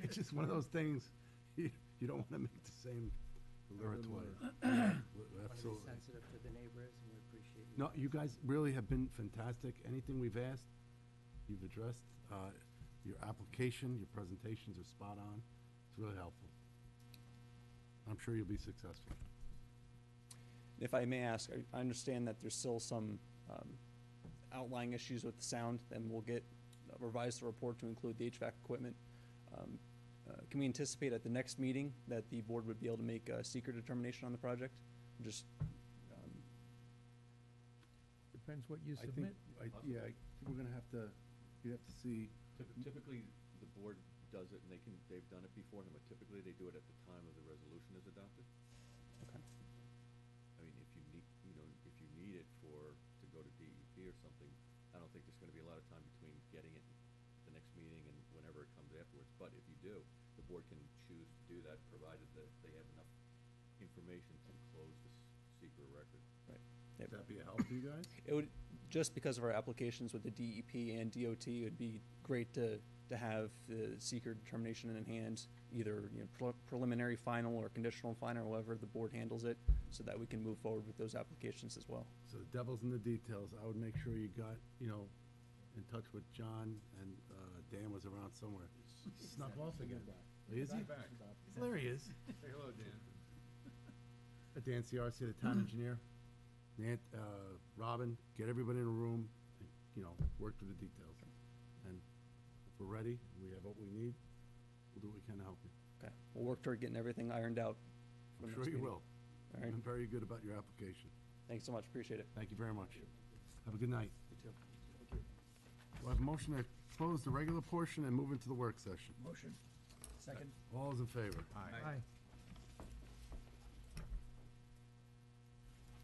L: It's just one of those things, you don't want to make the same territory. Absolutely.
N: Sensitive to the neighbors, and we appreciate you.
L: No, you guys really have been fantastic. Anything we've asked, you've addressed. Your application, your presentations are spot on. It's really helpful. I'm sure you'll be successful.
K: If I may ask, I understand that there's still some outlying issues with the sound, and we'll revise the report to include the HVAC equipment. Can we anticipate at the next meeting that the board would be able to make a secret determination on the project? Just
C: Depends what you
L: I think,
C: submit.
L: we're gonna have to, you have to see.
G: Typically, the board does it, and they've done it before, but typically they do it at the time of the resolution is adopted.
K: Okay.
G: I mean, if you need it to go to DEP or something, I don't think there's gonna be a lot of time between getting it at the next meeting and whenever it comes afterwards. But if you do, the board can choose to do that, provided that they have enough information to close the secret record.
K: Right.
L: Would that be a help to you guys?
K: It would, just because of our applications with the DEP and DOT, it would be great to have the secret determination in hand, either preliminary final or conditional final, however the board handles it, so that we can move forward with those applications as well.
L: So the devil's in the details. I would make sure you got, in touch with John, and Dan was around somewhere. Snuck off again. Is he? There he is.
J: Say hello, Dan.
L: Dan CRC, the town engineer. Robin, get everybody in a room, and, work through the details. And if we're ready, we have what we need, we'll do what we can to help you.
K: Okay, we'll work toward getting everything ironed out. for
L: I'm
K: the
L: sure
K: next
L: you
K: meeting.
L: will.
K: All right.
L: I'm very good about your application.
K: Thanks so much, appreciate it.
L: Thank you very much. Have a good night. Do I have a motion to close the regular portion and move into the work session?
B: Motion. Second.
L: All those in favor?
C: Aye.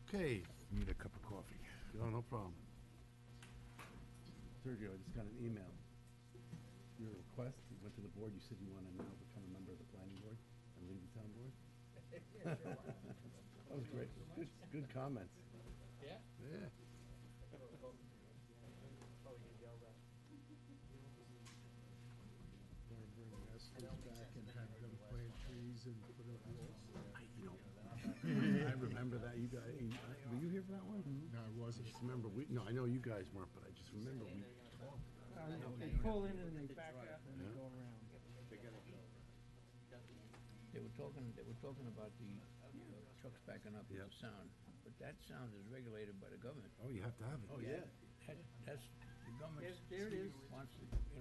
L: Okay.
J: Need a cup of coffee.
L: No problem. Sergio, I just got an email. Your request, you went to the board, you said you want to now become a member of the planning board and leave the town board? That was great. Good comments.
B: Yeah?
L: Yeah.
D: Want to bring Estes back and have them plant trees and put up walls?
L: I remember that, you guys, were you here for that one?
D: No, I
L: I
D: wasn't.
L: just remember, I know you guys weren't, but I just remember we talked.
C: They pull in and they back up and they
L: Yeah.
C: go around.
A: They were talking about the trucks backing up with
L: Yep.
A: the sound, but that sound is regulated by the government.
L: Oh, you have to have it.
A: Oh, yeah. That's, the government
C: There it is.
A: wants to,
L: See?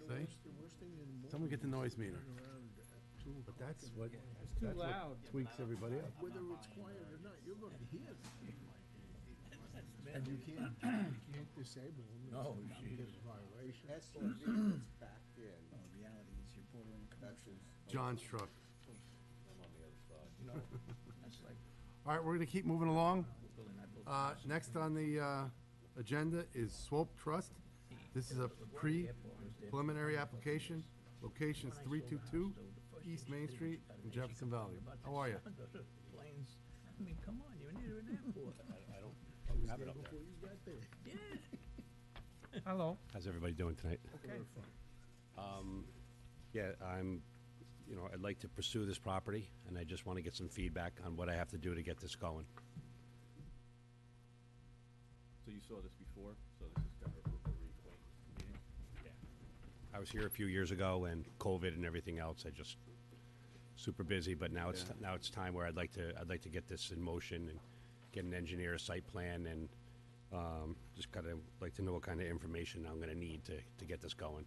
D: The worst thing in the morning.
L: Someone get the noise meter.
D: is around at 2
L: But
D: o'clock
L: that's
D: in the
L: what,
D: morning.
C: It's too
L: that's what
C: loud.
L: tweaks everybody up.
D: Whether it's quiet or not, you're going to hear it. And you can't disable them.
A: No,
D: It's
A: geez.
D: a violation.
A: That's the vehicle that's backed in.
B: No, the reality is you're bordering commercial.
L: John's truck.
G: I'm on the other side.
B: No, that's like,
L: All right, we're gonna keep moving along.
B: building that building.
L: Next on the, agenda is Swope Trust. This is a preliminary application. Location's 322 East Main Street in Jefferson Valley. How are you?
B: Planes, I mean, come on, you're near an airport.
G: I don't have it up there.
D: Before you got there.
B: Yeah.
C: Hello.
L: How's everybody doing tonight?
C: Okay.
S: Yeah, I'd like to pursue this property, and I just want to get some feedback on what I have to do to get this going.
G: So you saw this before, so this is kind of a reacquaint meeting?
S: I was here a few years ago, and COVID and everything else, I just, super busy, but now it's, now it's time where I'd like to get this in motion and get an engineer, a site plan, and, just kind of like to know what kind of information I'm gonna need to get this going.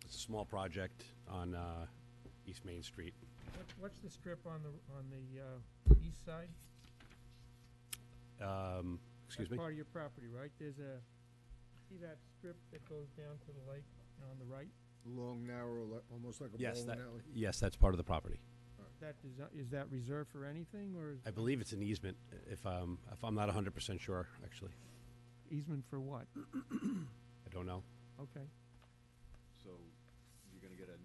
S: It's a small project on, East Main Street.
C: What's the strip on the east side?
S: Excuse
C: That's
S: me?
C: part of your property, right? There's see that strip that goes down to the lake on the right?
D: Long, narrow, almost like a
S: Yes,
D: bowling
S: that,
D: alley.
S: yes, that's part of the property.
C: Is that reserved for anything, or is
S: I believe it's an easement, if I'm not 100% sure, actually.
C: easement for what?
S: I don't know.
C: Okay.
G: So you're gonna get an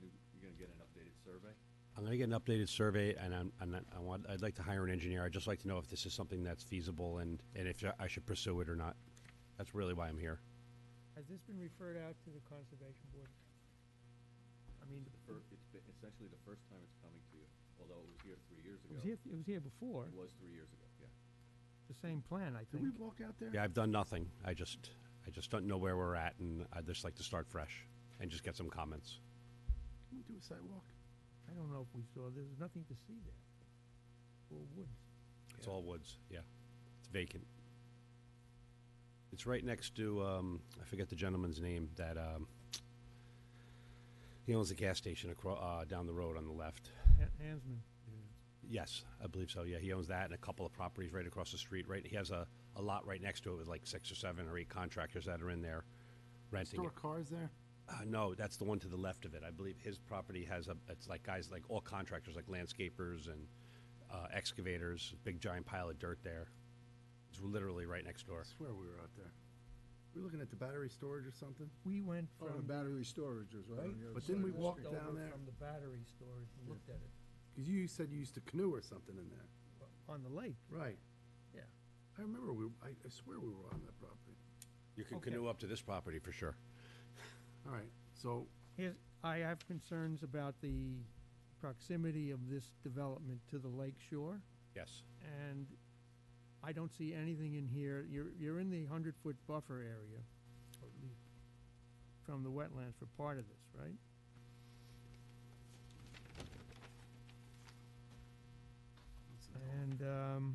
G: updated survey?
S: I'm gonna get an updated survey, and I'd like to hire an engineer. I'd just like to know if this is something that's feasible and if I should pursue it or not. That's really why I'm here.
C: Has this been referred out to the Conservation Board? I mean,
G: It's essentially the first time it's coming to you, although it was here 3 years ago.
C: it was here before,
G: It was 3 years ago, yeah.
C: the same plan, I
L: Did we
C: think.
L: walk out there?
S: Yeah, I've done nothing. I just don't know where we're at, and I'd just like to start fresh and just get some comments.
L: Can we do a sidewalk?
C: I don't know if we saw, there's nothing to see there. Or woods.
S: It's all woods, yeah. It's vacant. It's right next to, I forget the gentleman's name, that, he owns a gas station down the road on the left.
C: Hansman.
S: Yes, I believe so, yeah. He owns that and a couple of properties right across the street, right? He has a lot right next to it with like 6 or 7 or 8 contractors that are in there renting it.
L: Store cars there?
S: No, that's the one to the left of it. I believe his property has it's like guys, like all contractors, like landscapers and excavators, big giant pile of dirt there. It's literally right next door.
L: I swear we were out there. We looking at the battery storage or something?
C: We went
D: Oh,
C: from.
D: the battery storage is right on the other
L: But didn't we
D: side.
L: walk
C: Walked
L: down
C: over
L: there?
C: from the battery storage and looked at it.
L: Because you said you used to canoe or something in there.
C: On the lake,
L: Right.
C: yeah.
L: I remember I swear we were on that property.
S: You can
C: Okay.
S: canoe up to this property for sure.
L: All right, so
C: I have concerns about the proximity of this development to the lake shore,
S: Yes.
C: and I don't see anything in here. You're in the 100-foot buffer area, or at least from the wetlands for part of this, right? And,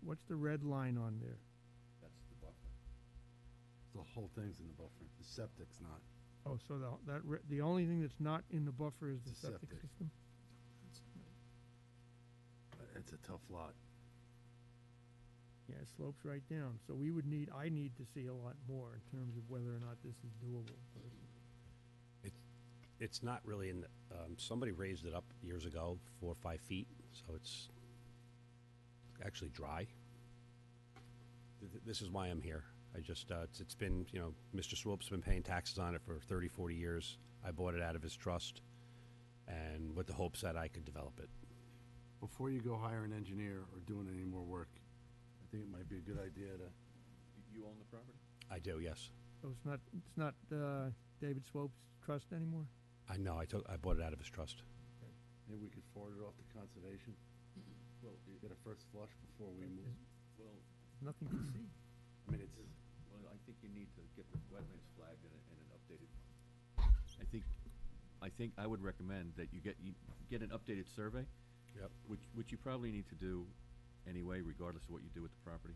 C: what's the red line on there?
G: That's the buffer.
L: the whole thing's in the buffer. The septic's not.
C: Oh, so the only thing that's not in the buffer is the
L: The
C: septic
L: septic.
C: system?
L: It's a tough lot.
C: Yeah, it slopes right down. So I need to see a lot more in terms of whether or not this is doable.
S: It's not really in the, somebody raised it up years ago, 4 or 5 feet, so it's actually dry. This is why I'm here. I just, it's been, Mr. Swope's been paying taxes on it for 30, 40 years. I bought it out of his trust, and with the hopes that I could develop it.
L: Before you go hire an engineer or doing any more work, I think it might be a good idea to.
G: You own the property?
S: I do, yes.
C: So it's not David Swope's trust anymore?
S: I know, I bought it out of his trust.
L: Maybe we could forward it off to conservation.
G: Well,
L: Get a first flush before we move.
G: well,
C: Nothing to see.
L: I mean, it's.
G: well, I think you need to get the wetlands flagged and an updated. I think I would recommend that you get an updated survey.
S: Yep.
G: Which you probably need to do anyway, regardless of what you do with the property.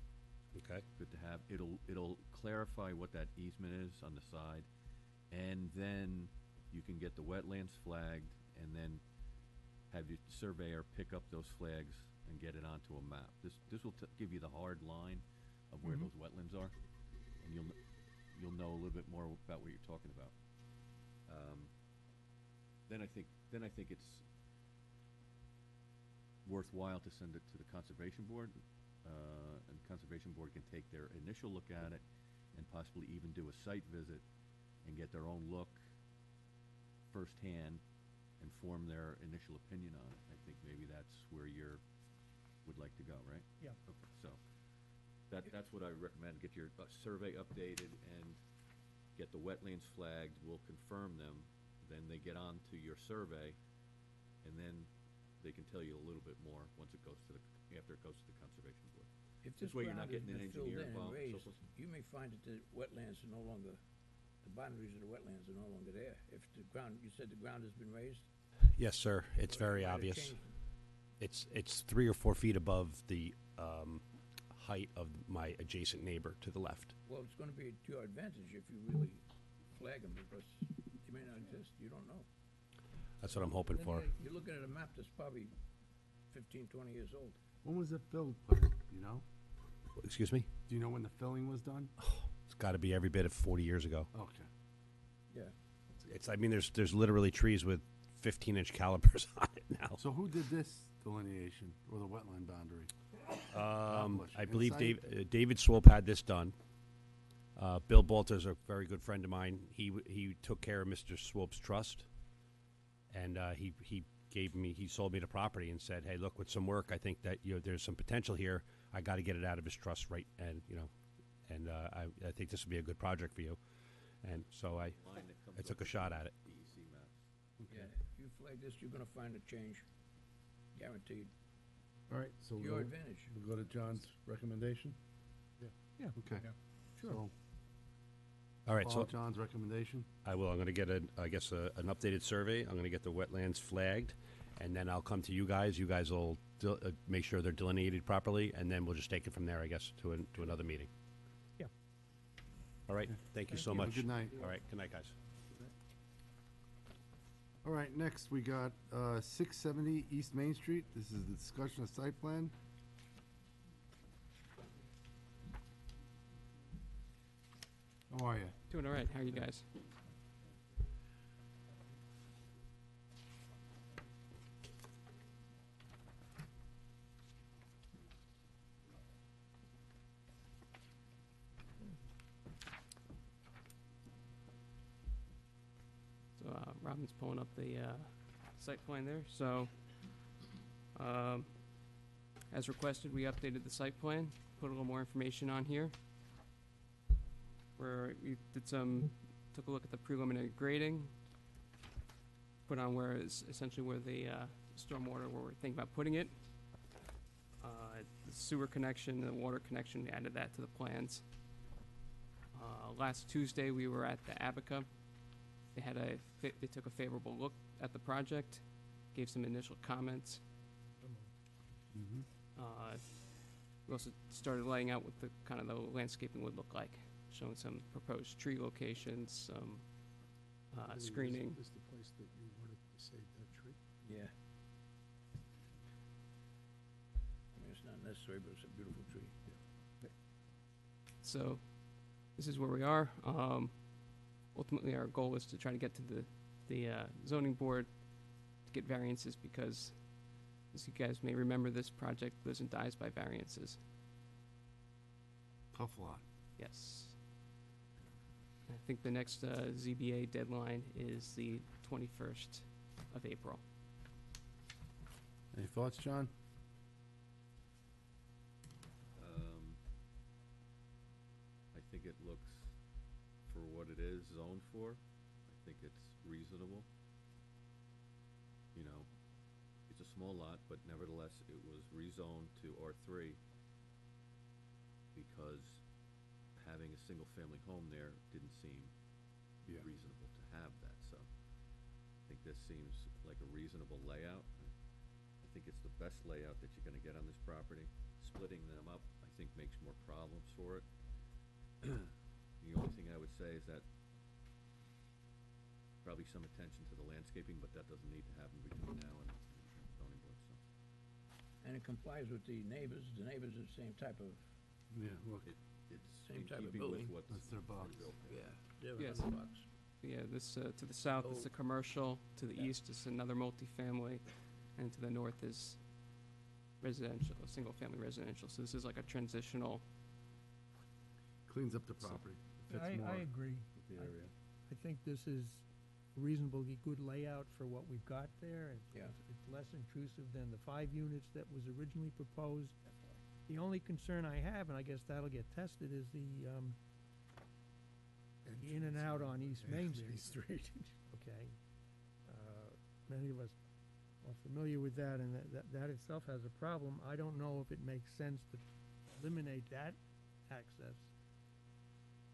S: Okay.
G: Good to have. It'll clarify what that easement is on the side, and then you can get the wetlands flagged, and then have your surveyor pick up those flags and get it onto a map. This will give you the hard line of where those wetlands are, and you'll know a little bit more about what you're talking about. Then I think it's worthwhile to send it to the Conservation Board, and the Conservation Board can take their initial look at it and possibly even do a site visit and get their own look firsthand and form their initial opinion on it. I think maybe that's where would like to go, right?
B: Yeah.
G: Okay, so that's what I recommend. Get your survey updated and get the wetlands flagged. We'll confirm them. Then they get on to your survey, and then they can tell you a little bit more once it goes to after it goes to the Conservation Board.
A: If
G: This
A: this
G: way you're
A: ground
G: not
A: has
G: getting an
A: been filled
G: engineer
A: in and
G: involved.
A: raised, you may find that the wetlands are no longer, the boundaries of the wetlands are no longer there. If the ground, you said the ground has been raised?
S: Yes, sir. It's
A: Well,
S: very
A: you might have
S: obvious.
A: changed
S: It's 3 or 4 feet above the height of my adjacent neighbor to the left.
A: Well, it's gonna be to your advantage if you really flag them, because they may not exist, you don't know.
S: That's what I'm hoping
A: Then
S: for.
A: You're looking at a map that's probably 15, 20 years old.
L: When was it filled, do you know?
S: Excuse me?
L: Do you know when the filling was done?
S: It's got to be every bit of 40 years ago.
L: Okay.
A: Yeah.
S: I mean, there's literally trees with 15-inch calipers on it now.
L: So who did this delineation, or the wetland boundary?
S: I believe
L: Insight?
S: David Swope had this done. Bill Bolter's a very good friend of mine. He took care of Mr. Swope's trust, and he sold me the property and said, "Hey, look, with some work, I think that there's some potential here. I got to get it out of his trust, right? And I think this would be a good project for you." And so I took a shot at it.
G: DEC maps.
A: Yeah, if you flag this, you're gonna find a change, guaranteed.
L: All right, so
A: To your advantage.
L: we'll go to John's recommendation?
C: Yeah.
L: Okay.
C: Sure.
L: So,
S: All right,
L: follow
S: so
L: John's recommendation?
S: I will. I'm going to get an updated survey. I'm going to get the wetlands flagged, and then I'll come to you guys. You guys will make sure they're delineated properly, and then we'll just take it from there, I guess, to another meeting.
C: Yeah.
S: All right. Thank you so
L: Have a
S: much.
L: good night.
S: All right. Good night, guys.
L: All right, next we got 670 East Main Street. This is the discussion of site plan. How are you?
T: Doing all right. How are you guys? So Robin's pulling up the site plan there. So as requested, we updated the site plan, put a little more information on here. Where we took a look at the preliminary grading, put on where is essentially where the stormwater, where we're thinking about putting it. The sewer connection, the water connection, we added that to the plans. Last Tuesday, we were at the Abaca. They took a favorable look at the project, gave some initial comments. We also started laying out what the kind of the landscaping would look like, showing some proposed tree locations, some screening.
D: Is the place that you wanted to save that tree?
A: Yeah. I mean, it's not necessary, but it's a beautiful tree.
T: So this is where we are. Ultimately, our goal is to try to get to the zoning board to get variances because, as you guys may remember, this project lives and dies by variances.
L: Tough lot.
T: Yes. I think the next ZBA deadline is the 21st of April.
L: Any thoughts, John?
G: I think it looks, for what it is zoned for, I think it's reasonable. You know, it's a small lot, but nevertheless, it was rezoned to R3 because having a single-family home there didn't seem reasonable to have that, so I think this seems like a reasonable layout. I think it's the best layout that you're gonna get on this property. Splitting them up, I think, makes more problems for it. The only thing I would say is that probably some attention to the landscaping, but that doesn't need to happen between now and zoning board, so.
A: And it complies with the neighbors are the same type of,
L: Yeah, look,
G: It's
A: Same
G: in
A: type of
G: keeping with
A: building.
G: what's
L: that's their box.
G: built.
A: yeah, they're
T: Yes.
A: 100 bucks.
T: Yeah, this, to the south is
A: So-
T: the commercial, to the
A: Yeah.
T: east is another multifamily, and to the north is residential, a single-family residential. So this is like a transitional,
L: Cleans up the property. Fits
C: I
L: more
C: agree.
L: with the area.
C: I think this is reasonably good layout for what we've got there.
A: Yeah.
C: It's less intrusive than the 5 units that was originally proposed. The only concern I have, and I guess that'll get tested, is the in and out on East Main Street. Okay. Many of us are familiar with that, and that itself has a problem. I don't know if it makes sense to eliminate that access.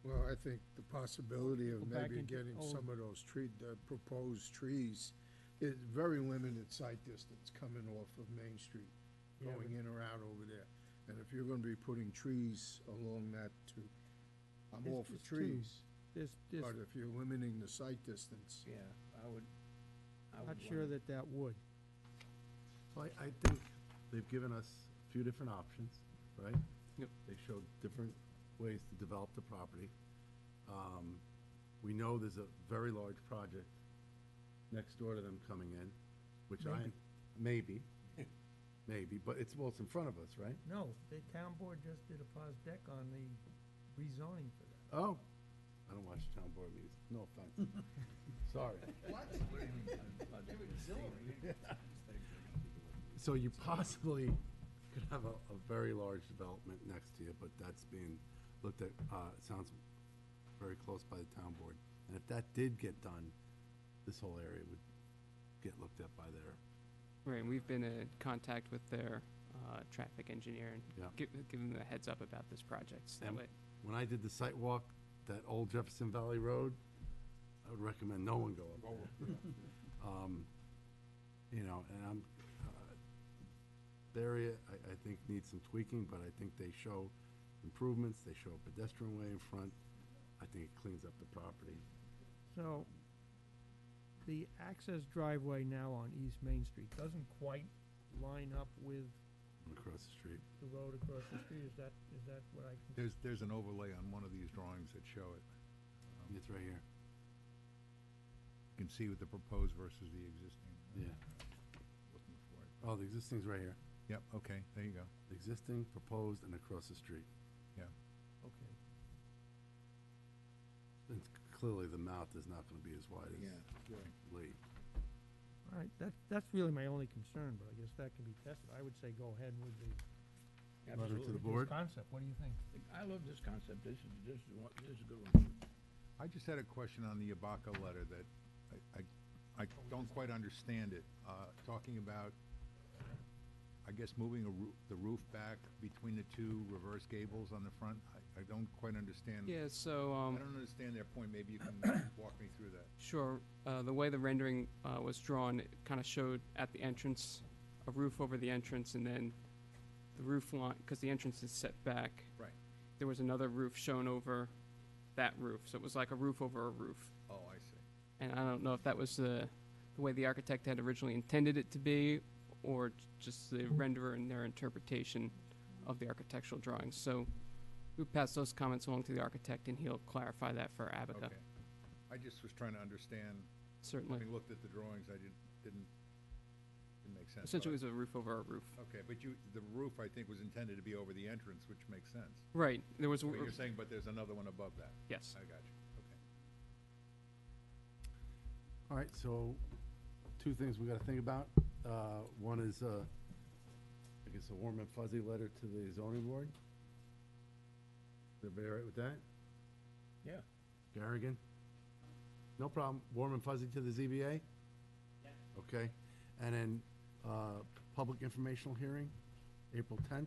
D: Well, I think the possibility of
C: Go back
D: maybe
C: into
D: getting
C: old-
D: some of those proposed trees is very limited sight distance coming off of Main Street,
C: Yeah,
D: going in or out over there. And if you're gonna be putting trees along that too, I'm all for
C: It's two.
D: trees,
C: This,
D: but if you're limiting the sight distance.
A: Yeah, I would
C: not sure
A: wanna-
C: that would.
L: So I think they've given us a few different options, right?
T: Yep.
L: They showed different ways to develop the property. We know there's a very large project next door to them coming in, which maybe, but it's in front of us, right?
C: No, the town board just did a pause deck on the rezoning for that.
L: Oh, I don't watch town board meetings, no offense. Sorry. So you possibly could have a very large development next to you, but that's being looked at, it sounds very close by the town board. And if that did get done, this whole area would get looked at by their,
T: right, we've been in contact with their traffic engineer and
L: Yeah.
T: give them a heads up about this project. So that
L: And
T: way,
L: when I did the site walk, that old Jefferson Valley Road, I would recommend no one go up there. You know, and the area, I think needs some tweaking, but I think they show improvements, they show a pedestrian way in front. I think it cleans up the property.
C: So, the access driveway now on East Main Street doesn't quite line up with
L: Across the street.
C: the road across the street, is that what I can?
J: There's an overlay on one of these drawings that show it.
L: It's right here.
J: You can see with the proposed versus the existing.
L: Yeah.
J: Looking for it.
L: Oh, the existing's right here.
J: Yep, okay, there you go.
L: Existing, proposed, and across the street.
J: Yeah.
C: Okay.
L: And clearly, the mouth is not gonna be as wide as
A: Yeah.
L: Lee.
C: All right, that's really my only concern, but I guess that can be tested. I would say go ahead with the.
L: Letter to the
A: Absolutely.
L: board?
C: This concept, what do you think?
A: I love this concept. This is a good one.
J: I just had a question on the Abaca letter that I don't quite understand it. Talking about, I guess, moving the roof back between the two reverse gables on the front. I don't quite understand.
T: yeah, so,
J: I don't understand their point. Maybe you can walk me through that.
T: sure, the way the rendering was drawn, it kind of showed at the entrance, a roof over the entrance, and then the roof line, because the entrance is set back.
J: Right.
T: There was another roof shown over that roof, so it was like a roof over a roof.
J: Oh, I see.
T: And I don't know if that was the way the architect had originally intended it to be, or just the renderer and their interpretation of the architectural drawings. So we pass those comments along to the architect, and he'll clarify that for Abaca.
J: Okay. I just was trying to understand.
T: Certainly.
J: Having looked at the drawings, I didn't make sense.
T: Essentially, it
J: but-
T: was a roof over a roof.
J: Okay, but the roof, I think, was intended to be over the entrance, which makes sense.
T: Right, there was a
J: But
T: roof.
J: you're saying, but there's another one above that?
T: Yes.
J: I got you, okay.
L: All right, so two things we gotta think about. One is, I guess, a warm and fuzzy letter to the zoning board. Is everybody all right with that?
A: Yeah.
L: Garrigan? No problem. Warm and fuzzy to the ZBA? Yeah. Okay. And then, public informational hearing, April 10th.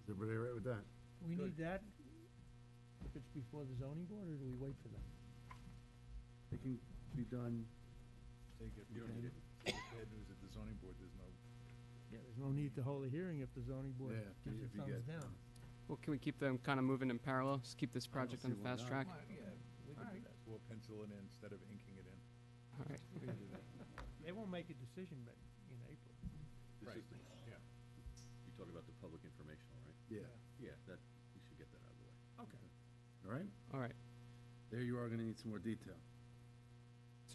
L: Is everybody all right with that?
C: We need that if it's before the zoning board, or do we wait for them?
L: It can be done.
J: You don't need it. Bad news at the zoning board, there's no.
C: Yeah, there's no need to hold a hearing if the zoning board
L: Yeah,
C: gives
L: if
C: the
L: you
C: thumbs
L: get-
C: down.
T: Well, can we keep them kind of moving in parallel? Just keep this project on
L: see
T: the
L: why
T: fast
L: not.
T: track?
A: Yeah, we can do that.
J: We'll pencil it in instead of inking it in.
T: All right, we can do that.
C: They won't make a decision but in April.
J: Right, yeah.
G: talking about the public informational, right?
L: Yeah.
G: Yeah, that, we should get that out of the way.
B: Okay.
L: All right?
T: All right,
L: There you are gonna need some more detail.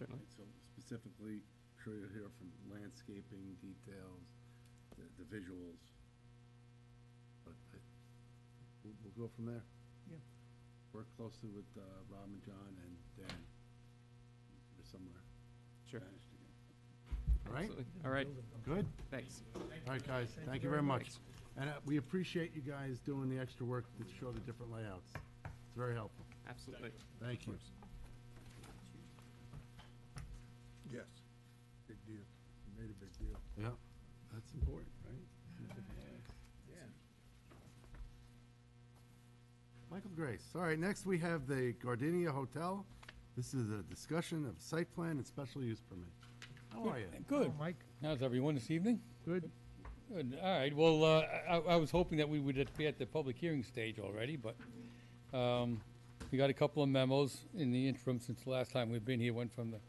T: certainly.
L: Right, so specifically, I'm sure you'll hear from landscaping details, the visuals. But we'll go from there.
C: Yeah.
L: Work closely with Rob and John and Dan. Or somewhere.
T: Sure.
L: Managed to get. All right?
T: Absolutely. All right.
L: Good?
T: Thanks.
L: All right, guys, thank you very much. And we appreciate you guys doing the extra work to show the different layouts. It's very helpful.
T: Absolutely.
L: Thank you.
D: Yes, big deal. You made a big deal.
L: Yeah, that's important, right?
B: Yeah.
L: Michael Grace. All right, next we have the Gardenia Hotel. This is a discussion of site plan and special use permit. How are you?
O: Good.
C: Mike?
O: How's everyone this evening?
C: Good.
O: Good. All right. Well, I was hoping that we would be at the public hearing stage already, but we got a couple of memos in the interim since the last time we've been here. One from the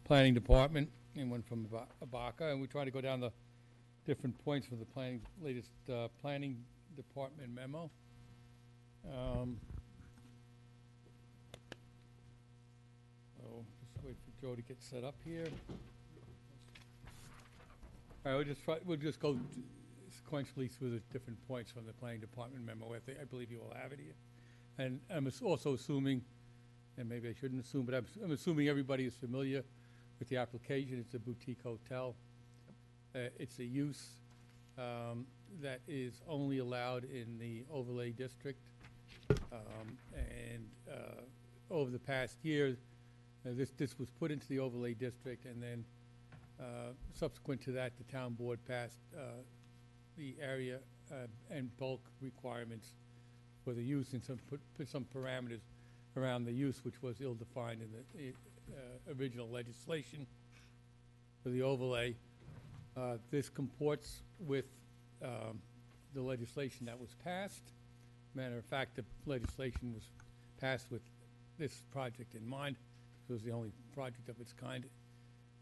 O: planning department and one from Abaca, and we try to go down the different points for the latest planning department memo. So just wait for Joe to get set up here. All right, we'll just go sequentially through the different points from the planning department memo. I believe you will have it here. And I'm also assuming, and maybe I shouldn't assume, but I'm assuming everybody is familiar with the application. It's a boutique hotel. It's a use that is only allowed in the overlay district. Over the past year, this was put into the overlay district, and then subsequent to that, the town board passed the area and bulk requirements for the use and put some parameters around the use, which was ill-defined in the original legislation for the overlay. This comports with the legislation that was passed. Matter of fact, the legislation was passed with this project in mind. It was the only project of its kind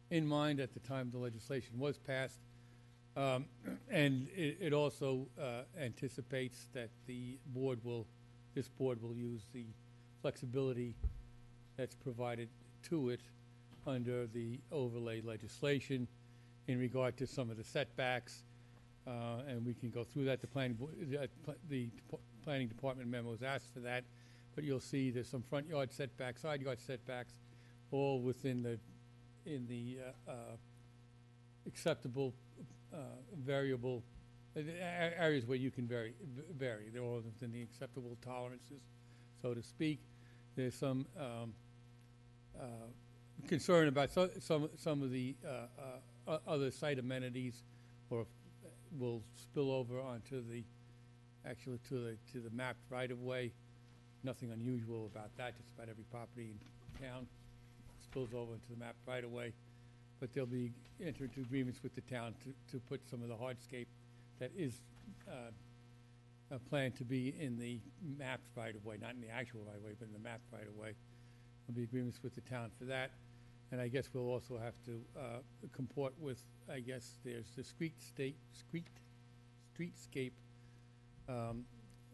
O: in mind at the time the legislation was passed. And it also anticipates that this board will use the flexibility that's provided to it under the overlay legislation in regard to some of the setbacks. And we can go through that. The planning department memos asked for that, but you'll see there's some front yard setbacks, side yard setbacks, all within the acceptable variable areas where you can vary. They're all within the acceptable tolerances, so to speak. There's some concern about some of the other site amenities, or will spill over onto the to the mapped right of way. Nothing unusual about that. Just about every property in town spills over into the mapped right of way. But there'll be entered into agreements with the town to put some of the hardscape that is planned to be in the mapped right of way, not in the actual right of way, but in the mapped right of way. There'll be agreements with the town for that. And I guess we'll also have to comport with, I guess, there's the streetscape,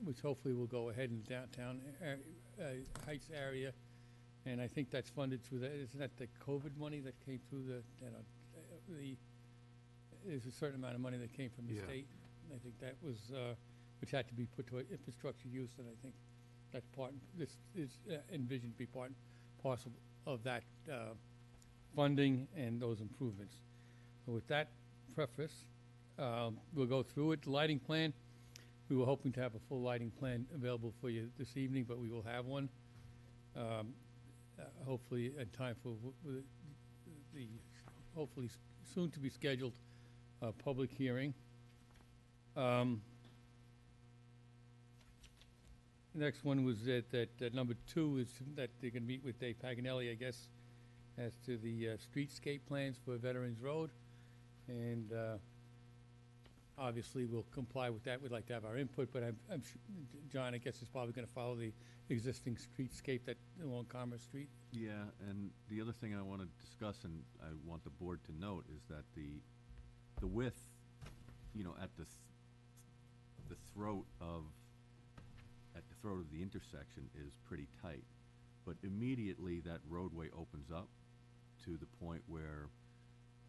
O: which hopefully will go ahead in the downtown Heights area. And I think that's funded through isn't that the COVID money that came through there's a certain amount of money that came from the state. I think that was, which had to be put to infrastructure use, and I think that's this is envisioned to be part and parcel of that funding and those improvements. So with that preface, we'll go through it. The lighting plan, we were hoping to have a full lighting plan available for you this evening, but we will have one. Hopefully in time for the hopefully soon to be scheduled public hearing. Next one was that number 2 is that they're going to meet with Dave Paganelli, I guess, as to the streetscape plans for Veterans Road, and obviously we'll comply with that. We'd like to have our input, but I'm sure, John, I guess is probably going to follow the existing streetscape that along Commerce Street.
G: Yeah, and the other thing I want to discuss, and I want the board to note, is that the width, at the throat of, at the throat of the intersection is pretty tight. But immediately that roadway opens up to the point where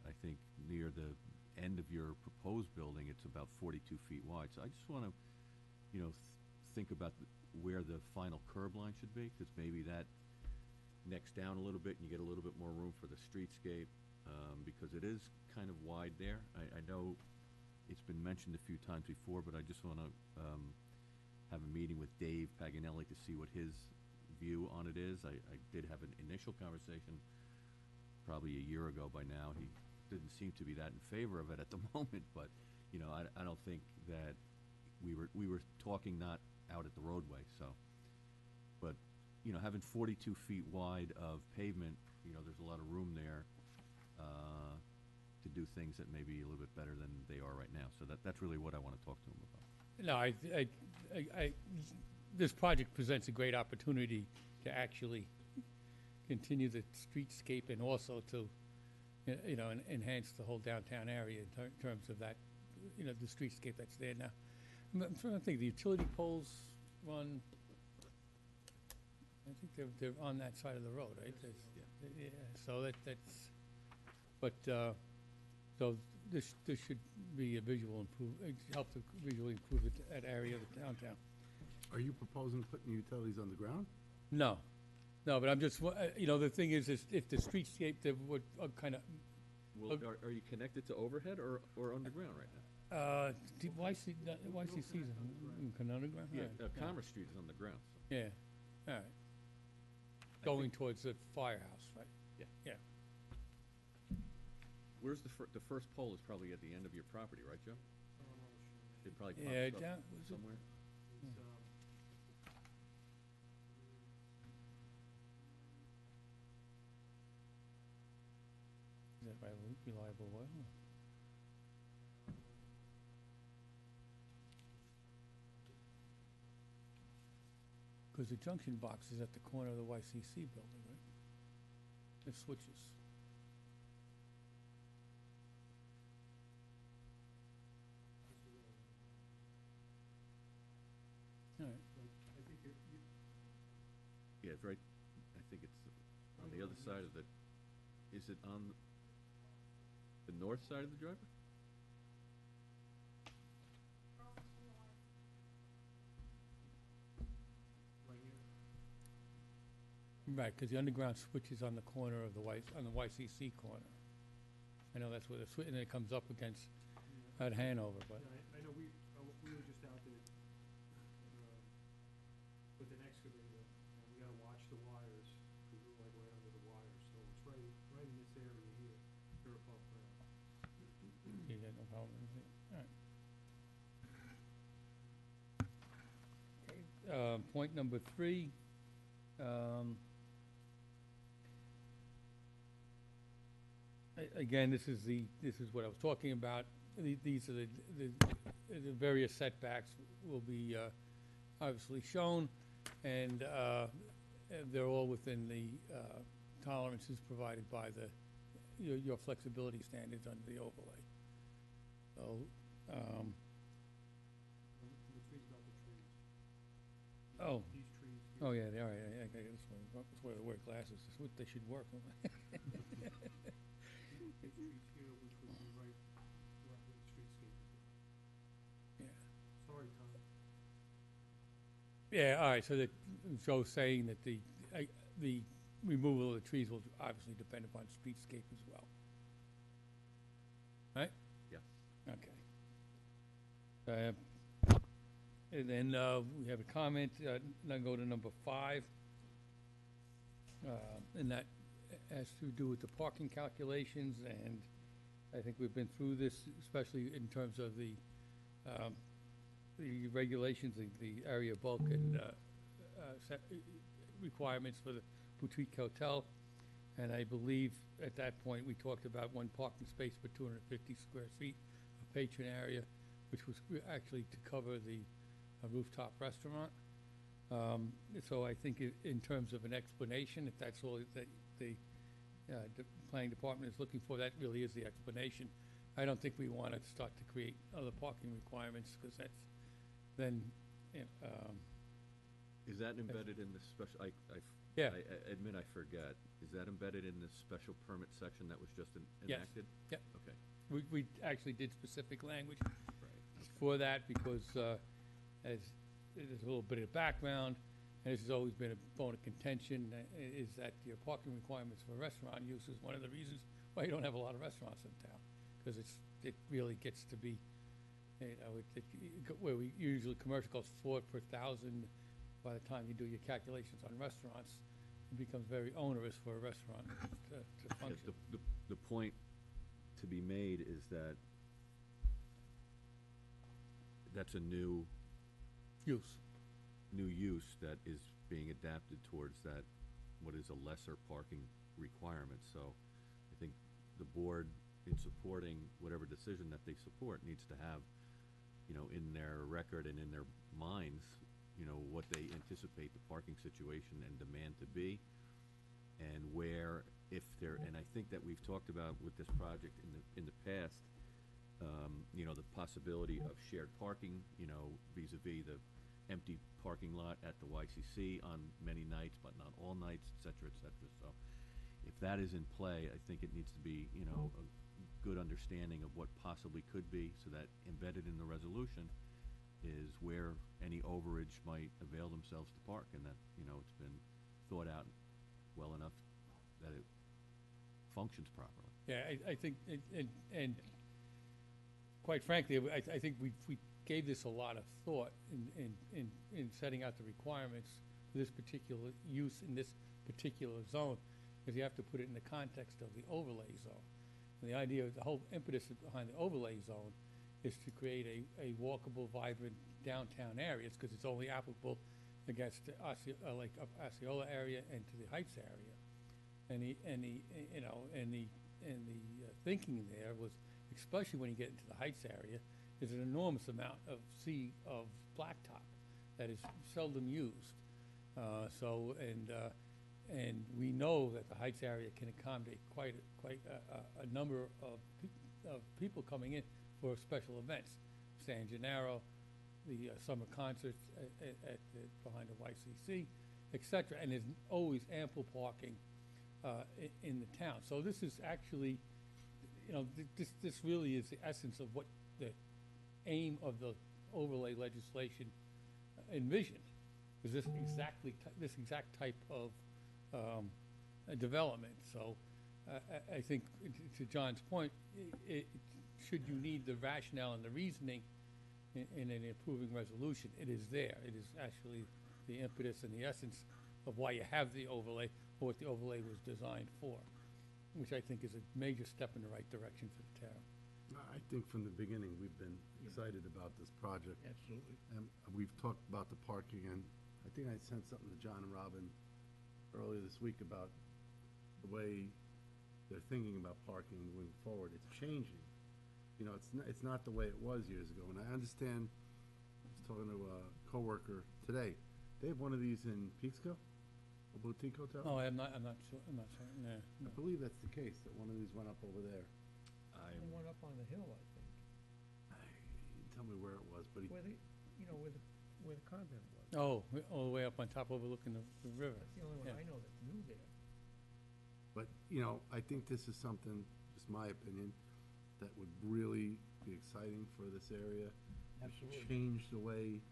G: I think near the end of your proposed building, it's about 42 feet wide. So I just want to, you know, think about where the final curb line should be, because maybe that necks down a little bit and you get a little bit more room for the streetscape, because it is kind of wide there. I know it's been mentioned a few times before, but I just want to have a meeting with Dave Paganelli to see what his view on it is. I did have an initial conversation probably a year ago by now. He didn't seem to be that in favor of it at the moment, but, you know, I don't think that we were talking not out at the roadway, so. But, you know, having 42 feet wide of pavement, you know, there's a lot of room there to do things that may be a little bit better than they are right now. So that's really what I want to talk to him about.
C: No, this project presents a great opportunity to actually continue the streetscape and also to, you know, enhance the whole downtown area in terms of that, you know, the streetscape that's there now. I'm trying to think, the utility poles run, I think they're on that side of the road, right? Yeah, so that's, but, so this should be a visual help to visually improve that area of the downtown.
L: Are you proposing putting utilities on the ground?
C: No, but I'm just, you know, the thing is if the streetscape, they would kind of.
G: Well, are you connected to overhead or underground right now?
C: YCC's underground?
G: Yeah,
C: All right.
G: Commerce Street is on the ground. So.
C: Yeah, all right. Going towards the firehouse, right? Yeah.
G: Where's the first pole is probably at the end of your property, right, Joe? It probably pops
C: Yeah,
G: up
C: down,
G: somewhere.
C: Is that by Reliable Oil? Because the junction box is at the corner of the YCC building, right? It switches. All right.
G: Yeah, it's right. I think it's on the other side of the. Is it on the north side of the driveway?
C: Right, because the underground switch is on the corner of the on the YCC corner. I know that's where the switch, and then it comes up against at Hanover, but. I know we were just out there with an excavator, and we gotta watch the wires, because we're like right under the wires, so it's right in this area here, they're above ground. You got no problem with it? All right. Okay, point number 3, again, this is what I was talking about. These are the various setbacks will be obviously shown, and they're all within the tolerances provided by your flexibility standards under the overlay. So. Oh. Oh, yeah, all right, I guess that's why they wear glasses, that's what they should work on. Yeah, all right, so that Joe's saying that the removal of the trees will obviously depend upon streetscape as well. Right?
G: Yeah.
C: Okay. And then we have a comment, now go to number 5. And that has to do with the parking calculations, and I think we've been through this, especially in terms of the regulations, the area bulk and requirements for the boutique hotel. And I believe at that point, we talked about 1 parking space per 250 square feet of patron area, which was actually to cover the rooftop restaurant. So I think in terms of an explanation, if that's all that the planning department is looking for, that really is the explanation. I don't think we want to start to create other parking requirements, because that's
O: then,
G: Is that embedded in the special,
O: Yeah.
G: I admit I forget. Is that embedded in the special permit section that was just
O: Yes.
G: enacted?
O: Yep.
G: Okay.
O: we actually did specific language
G: Right.
O: for that because, as, there's a little bit of background, and this has always been a bone of contention, is that your parking requirements for restaurant use is one of the reasons why you don't have a lot of restaurants in town. Because it really gets to be, where we usually, commercial costs 4 per thousand. By the time you do your calculations on restaurants, it becomes very onerous for a restaurant to
G: Yeah,
O: function.
G: the point to be made is that that's a new use that is being adapted towards that, what is a lesser parking requirement. So I think the board, in supporting whatever decision that they support, needs to have, in their record and in their minds, what they anticipate the parking situation and demand to be, and where, and I think that we've talked about with this project in the past, the possibility of shared parking, vis-a-vis the empty parking lot at the YCC on many nights, but not all nights, et cetera, et cetera. So if that is in play, I think it needs to be, a good understanding of what possibly could be, so that embedded in the resolution is where any overage might avail themselves to park, and that, it's been thought out well enough that it functions properly.
O: Yeah, I think, and quite frankly, I think we gave this a lot of thought in setting out the requirements for this particular use in this particular zone, because you have to put it in the context of the overlay zone. And the idea, the whole impetus behind the overlay zone is to create a walkable, vibrant downtown areas, because it's only applicable against the Osceola area and to the Heights area. And the thinking there was, especially when you get into the Heights area, is an enormous amount of blacktop that is seldom used. And we know that the Heights area can accommodate quite a number of people coming in for special events, San Gennaro, the summer concerts behind the YCC, etc. And there's always ample parking in the town. So this is actually, this really is the essence of what the aim of the overlay legislation envisioned. Was this exact type of development. So I think, to John's point, should you need the rationale and the reasoning in an approving resolution, it is there. It is actually the impetus and the essence of why you have the overlay, or what the overlay was designed for, which I think is a major step in the right direction for the town.
L: I think from the beginning, we've been excited about this project.
D: Absolutely.
L: And we've talked about the parking, and I think I sent something to John and Robin earlier this week about the way they're thinking about parking moving forward. It's changing. It's not the way it was years ago. And I understand, I was talking to a coworker today. They have one of these in Peekskill, a boutique hotel.
O: Oh, I'm not sure, no.
L: I believe that's the case, that one of these went up over there.
C: And one up on the hill, I think,
L: He didn't tell me where it was, but
C: where the convent was.
O: Oh, all the way up on top overlooking the river.
C: That's the only one
O: Yeah.
C: I know that's new there.
L: But, I think this is something, just my opinion, that would really be exciting for this area.
C: Absolutely.
L: Change the way,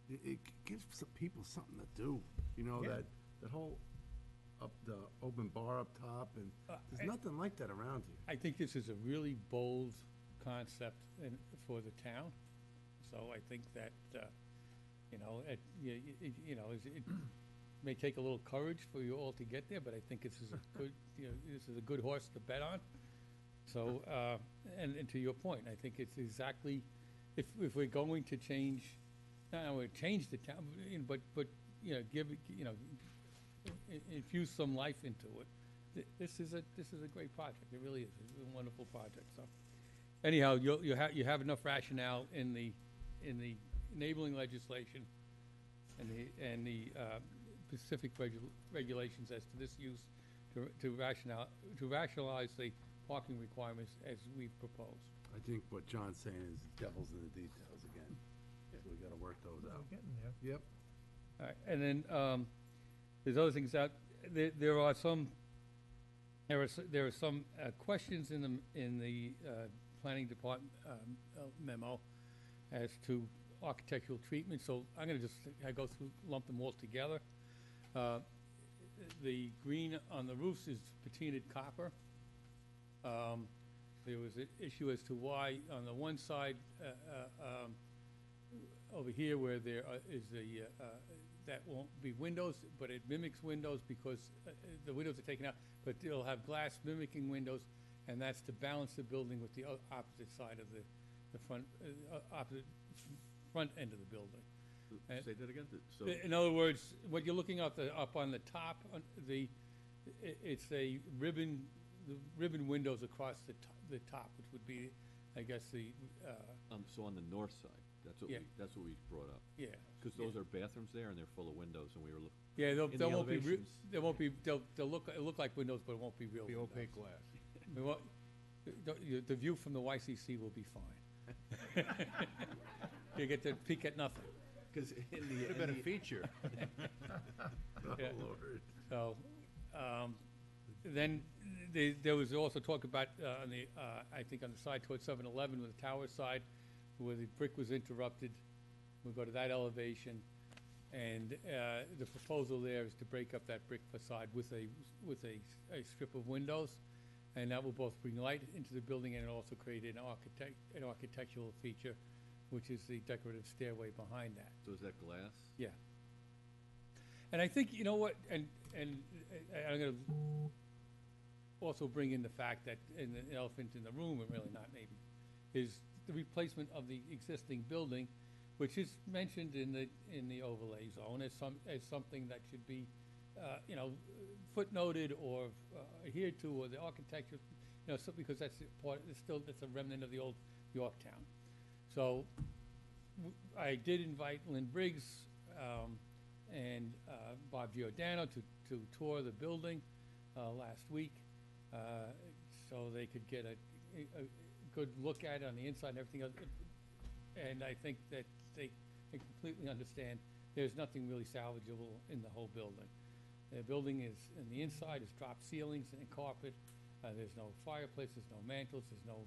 L: it gives some people something to do.
C: Yeah.
L: That whole the open bar up top, and there's nothing like that around here.
O: I think this is a really bold concept for the town. So I think that, it may take a little courage for you all to get there, but I think this is a good, this is a good horse to bet on. So, and to your point, I think it's exactly, if we're going to change, not only change the town, but give it, infuse some life into it. This is a great project. It really is. It's a wonderful project. So, anyhow, you have enough rationale in the enabling legislation and the specific regulations as to this use to rationalize the
U: parking requirements as we've proposed.
L: I think what John's saying is devil's in the details again. So we gotta work those out.
C: We're getting there.
L: Yep.
U: All right, and then, there's other things out, there are some, there are some questions in the planning department memo as to architectural treatment, so I'm gonna just, I go through, lump them all together. The green on the roofs is patinaed copper. There was an issue as to why on the one side, over here where there is the, that won't be windows, but it mimics windows because the windows are taken out, but it'll have glass mimicking windows, and that's to balance the building with the opposite side of the front, opposite front end of the building.
G: Say that again? So,
U: In other words, what you're looking up on the top, it's a ribbon, the ribbon windows across the top, which would be, I guess,
G: so on the north side, that's what
U: Yeah.
G: that's what we brought up.
U: Yeah.
G: Because those are bathrooms there and they're full of windows, and we were looking.
U: Yeah,
G: in the elevations.
U: they'll look like windows, but it won't be real
J: The
U: windows.
J: opaque glass.
U: We won't- The view from the YCC will be fine. You get to peek at nothing.
G: Because in the
J: Could have been a feature.
U: Yeah.
L: Oh, Lord.
U: So, then there was also talk about, on the, I think on the side towards 7-Eleven, with the tower side, where the brick was interrupted. We'll go to that elevation. And the proposal there is to break up that brick facade with a strip of windows. And that will both bring light into the building and also create an architectural feature, which is the decorative stairway behind that.
G: So is that glass?
U: Yeah. And I think, you know what, and I'm gonna also bring in the fact that, and the elephant in the room, and really not maybe, is the replacement of the existing building, which is mentioned in the overlay zone as something that should be, footnoted or adhered to, or the architecture, because that's that's a remnant of the old Yorktown. So I did invite Lynn Briggs and Bob Giordano to tour the building last week, so they could get a good look at it on the inside and everything else. And I think that they completely understand there's nothing really salvageable in the whole building. The building is, in the inside, is drop ceilings and carpet. There's no fireplace, there's no mantles, there's no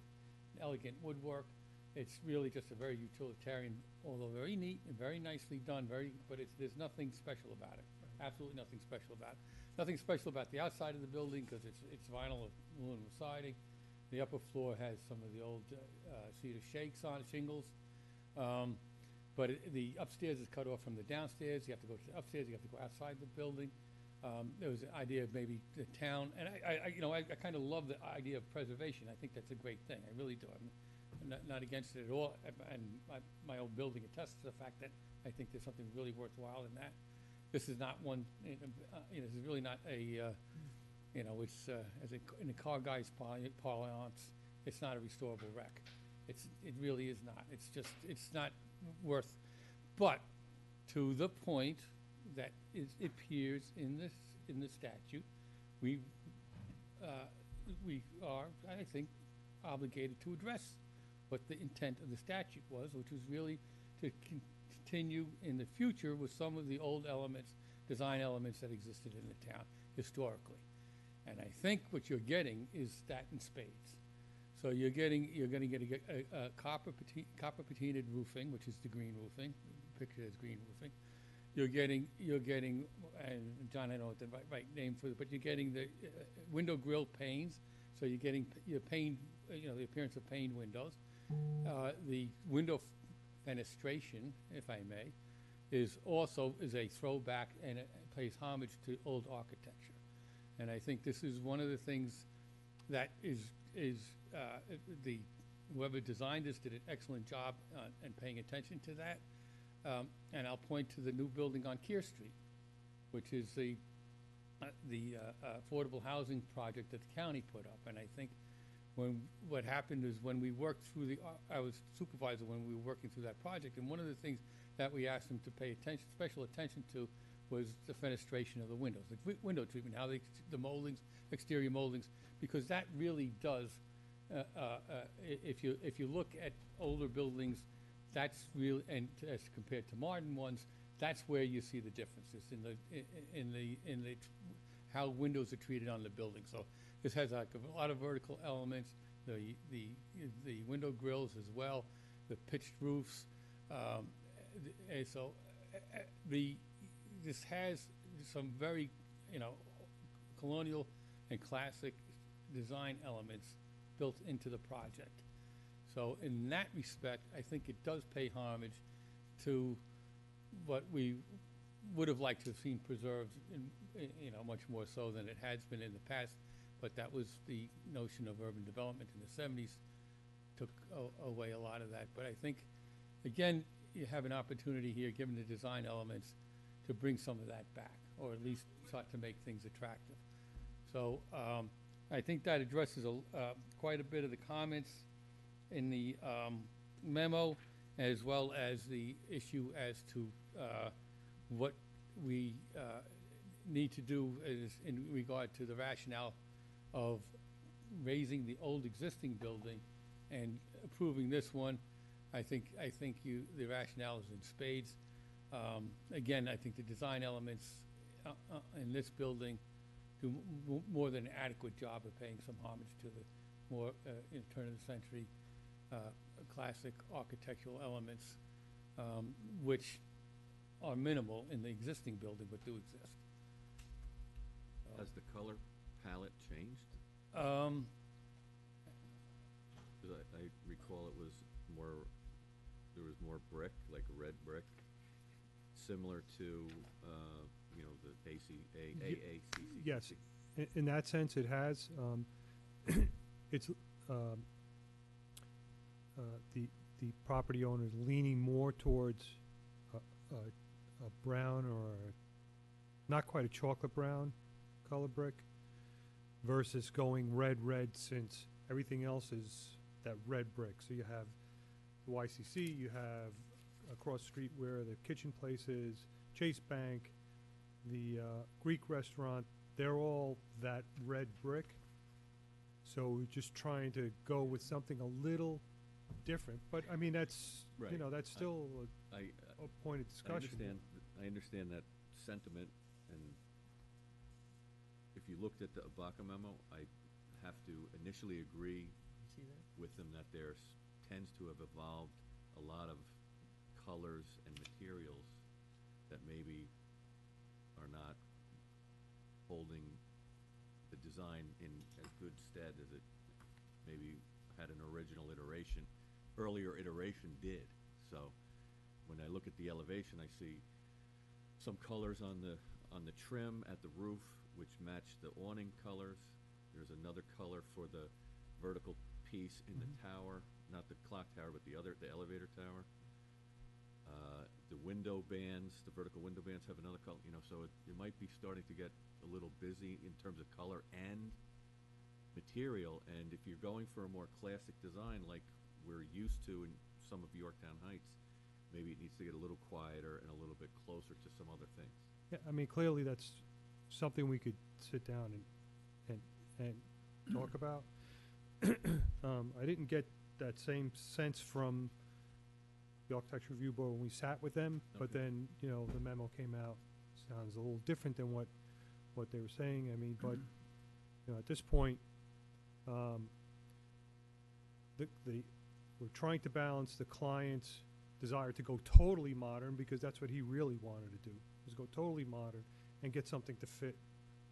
U: elegant woodwork. It's really just a very utilitarian, although very neat and very nicely done, but there's nothing special about it. Absolutely nothing special about it. Nothing special about the outside of the building, because it's vinyl aluminum siding. The upper floor has some of the old cedar shingles. But the upstairs is cut off from the downstairs. You have to go to the upstairs, you have to go outside the building. There was an idea of maybe the town, and I kind of love the idea of preservation. I think that's a great thing. I really do. I'm not against it at all. And my old building attests to the fact that I think there's something really worthwhile in that. This is not one, this is really not a, it's, in the car guy's parlance, it's not a restorable wreck. It really is not. It's not worth, but to the point that it appears in the statute, we are, I think, obligated to address what the intent of the statute was, which was really to continue in the future with some of the old elements, design elements that existed in the town historically. And I think what you're getting is that in spades. So you're going to get a copper patinaed roofing, which is the green roofing, pictured as green roofing. You're getting, and John, I don't know what the right name for it, but you're getting the window grill panes. So you're getting your pane, the appearance of paned windows. The window fenestration, if I may, is a throwback, and it pays homage to old architecture. And I think this is one of the things that whoever designed this did an excellent job in paying attention to that. And I'll point to the new building on Kear Street, which is the affordable housing project that the county put up. And I think what happened is when we worked through I was supervisor when we were working through that project, and one of the things that we asked them to pay special attention to was the fenestration of the windows, the window treatment, how the moldings, exterior moldings, because that really does, if you look at older buildings, that's real, and as compared to modern ones, that's where you see the differences in the how windows are treated on the building. So this has like a lot of vertical elements, the window grills as well, the pitched roofs. And so this has some very, colonial and classic design elements built into the project. So in that respect, I think it does pay homage to what we would have liked to have seen preserved, much more so than it has been in the past. But that was the notion of urban development in the 70s, took away a lot of that. But I think, again, you have an opportunity here, given the design elements, to bring some of that back, or at least start to make things attractive. So I think that addresses quite a bit of the comments in the memo, as well as the issue as to what we need to do in regard to the rationale of raising the old existing building and approving this one. I think the rationale is in spades. Again, I think the design elements in this building do more than an adequate job of paying some homage to the more turn of the century classic architectural elements, which are minimal in the existing building but do exist.
G: Has the color palette changed? 'Cause I recall it was more, there was more brick, like red brick, similar to, the AACC.
F: Yes, in that sense, it has. It's the property owner is leaning more towards a brown or not quite a chocolate brown color brick versus going red, since everything else is that red brick. So you have the YCC, you have across the street where the kitchen place is, Chase Bank, the Greek restaurant, they're all that red brick. So we're just trying to go with something a little different. But I mean, that's,
G: Right.
F: That's still a point of discussion.
G: I understand that sentiment, and if you looked at the Abaca memo, I have to initially agree with them that there tends to have evolved a lot of colors and materials that maybe are not holding the design in as good stead as it maybe had an original iteration. Earlier iteration did. So when I look at the elevation, I see some colors on the trim at the roof which match the awning colors. There's another color for the vertical piece in the tower, not the clock tower, but the elevator tower. The window bands, the vertical window bands have another color, so it might be starting to get a little busy in terms of color and material. And if you're going for a more classic design like we're used to in some of Yorktown Heights, maybe it needs to get a little quieter and a little bit closer to some other things.
F: Yeah, I mean, clearly that's something we could sit down and talk about. I didn't get that same sense from the Architecture Review Board when we sat with them, but then, the memo came out, sounds a little different than what they were saying. I mean, but, at this point, we're trying to balance the client's desire to go totally modern, because that's what he really wanted to do, was go totally modern and get something to fit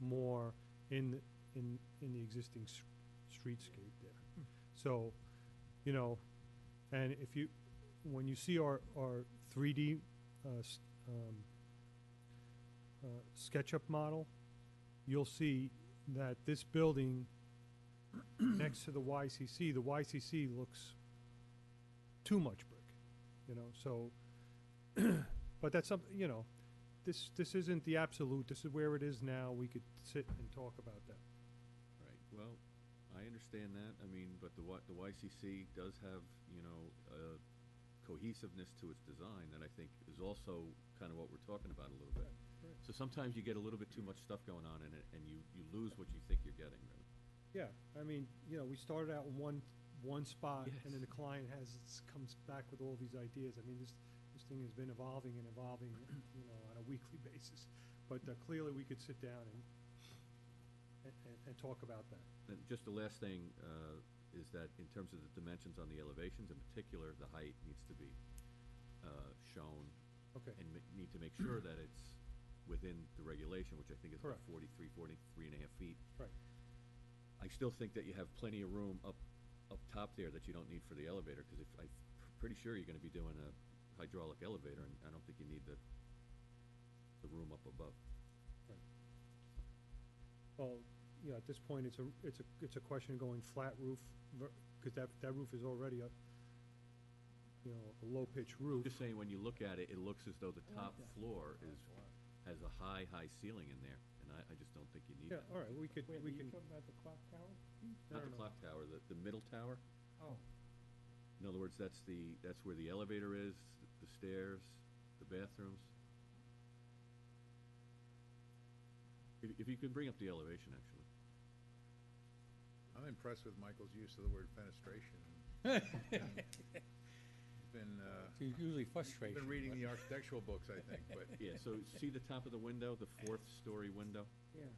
F: more in the existing streetscape there. So, and when you see our 3D SketchUp model, you'll see that this building next to the YCC looks too much brick, so, but that's something, this isn't the absolute, this is where it is now. We could sit and talk about that.
G: Right, well, I understand that, but the YCC does have, a cohesiveness to its design that I think is also kind of what we're talking about a little bit. So sometimes you get a little bit too much stuff going on in it, and you lose what you think you're getting, really.
F: Yeah, I mean, we started out in one spot,
G: Yes.
F: and then the client comes back with all these ideas. I mean, this thing has been evolving and evolving, on a weekly basis. But clearly, we could sit down and talk about that.
G: And just the last thing is that in terms of the dimensions on the elevations, in particular, the height needs to be shown.
F: Okay.
G: And need to make sure that it's within the regulation, which I think is about
F: Correct.
G: 43 and a half feet.
F: Right.
G: I still think that you have plenty of room up top there that you don't need for the elevator, because I'm pretty sure you're gonna be doing a hydraulic elevator, and I don't think you need the room up above.
F: Well, at this point, it's a question of going flat roof, because that roof is already a low-pitch roof.
G: Just saying, when you look at it, it looks as though the top floor has a high ceiling in there, and I just don't think you need
F: Yeah,
G: that.
F: all right, we can.
U: talking about the clock tower?
G: Not the clock tower, the middle tower.
U: Oh.
G: In other words, that's where the elevator is, the stairs, the bathrooms. If you could bring up the elevation, actually.
J: I'm impressed with Michael's use of the word fenestration. He's been,
U: It's usually frustration.
J: been reading the architectural books, I think, but.
G: Yeah, so see the top of the window, the fourth-story window?
U: Yeah.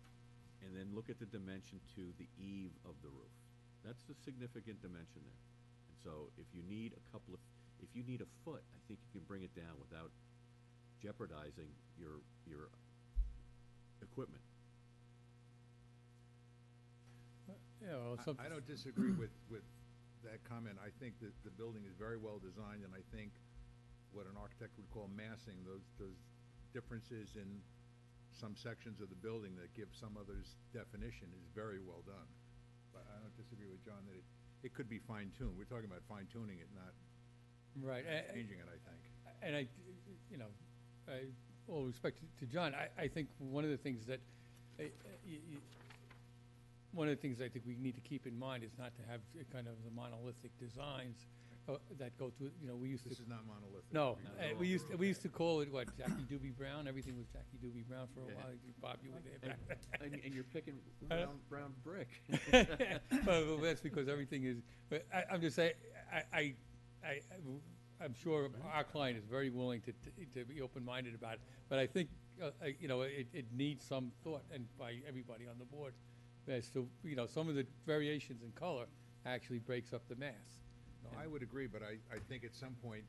G: And then look at the dimension to the eave of the roof. That's a significant dimension there. And so if you need if you need a foot, I think you can bring it down without jeopardizing your equipment.
U: Yeah, well,
J: I don't disagree with that comment. I think that the building is very well designed, and I think what an architect would call massing, those differences in some sections of the building that give some others definition is very well done. But I don't disagree with John that it could be fine-tuned. We're talking about fine-tuning it, not
U: Right.
J: changing it, I think.
U: And all respect to John, I think one of the things that, one of the things I think we need to keep in mind is not to have kind of the monolithic designs that go through, we used to.
J: This is not monolithic.
U: No, we used to call it, what, Jackie Doobie Brown? Everything was Jackie Doobie Brown for a
G: Yeah.
U: while. Bob, you were there back then.
G: And you're picking brown brick.
U: Well, that's because everything is, but I'm just saying, I'm sure our client is very willing to be open-minded about it, but I think, it needs some thought, and by everybody on the board, as to, some of the variations in color actually breaks up the mass.
J: No, I would agree, but I think at some point,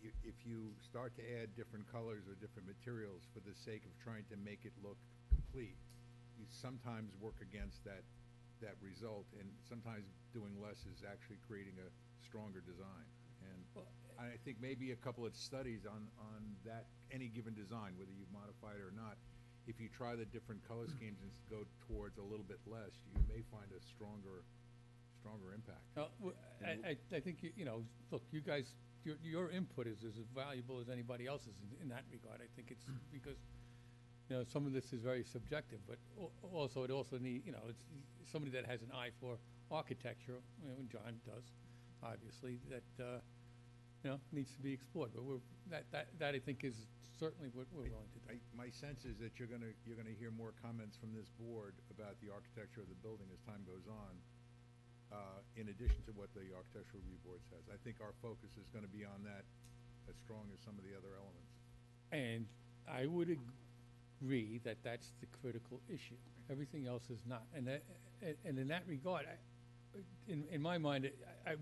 J: if you start to add different colors or different materials for the sake of trying to make it look complete, you sometimes work against that result, and sometimes doing less is actually creating a stronger design. And I think maybe a couple of studies on that, any given design, whether you've modified it or not, if you try the different color schemes and go towards a little bit less, you may find a stronger impact.
U: I think, look, you guys, your input is as valuable as anybody else's in that regard. I think it's because, some of this is very subjective, but also it also need, it's somebody that has an eye for architecture, and John does, obviously, that, needs to be explored. But that I think is certainly what we're willing to do.
J: My sense is that you're gonna hear more comments from this board about the architecture of the building as time goes on, in addition to what the Architectural Review Board says. I think our focus is gonna be on that as strong as some of the other elements.
U: And I would agree that that's the critical issue. Everything else is not. And in that regard, in my mind,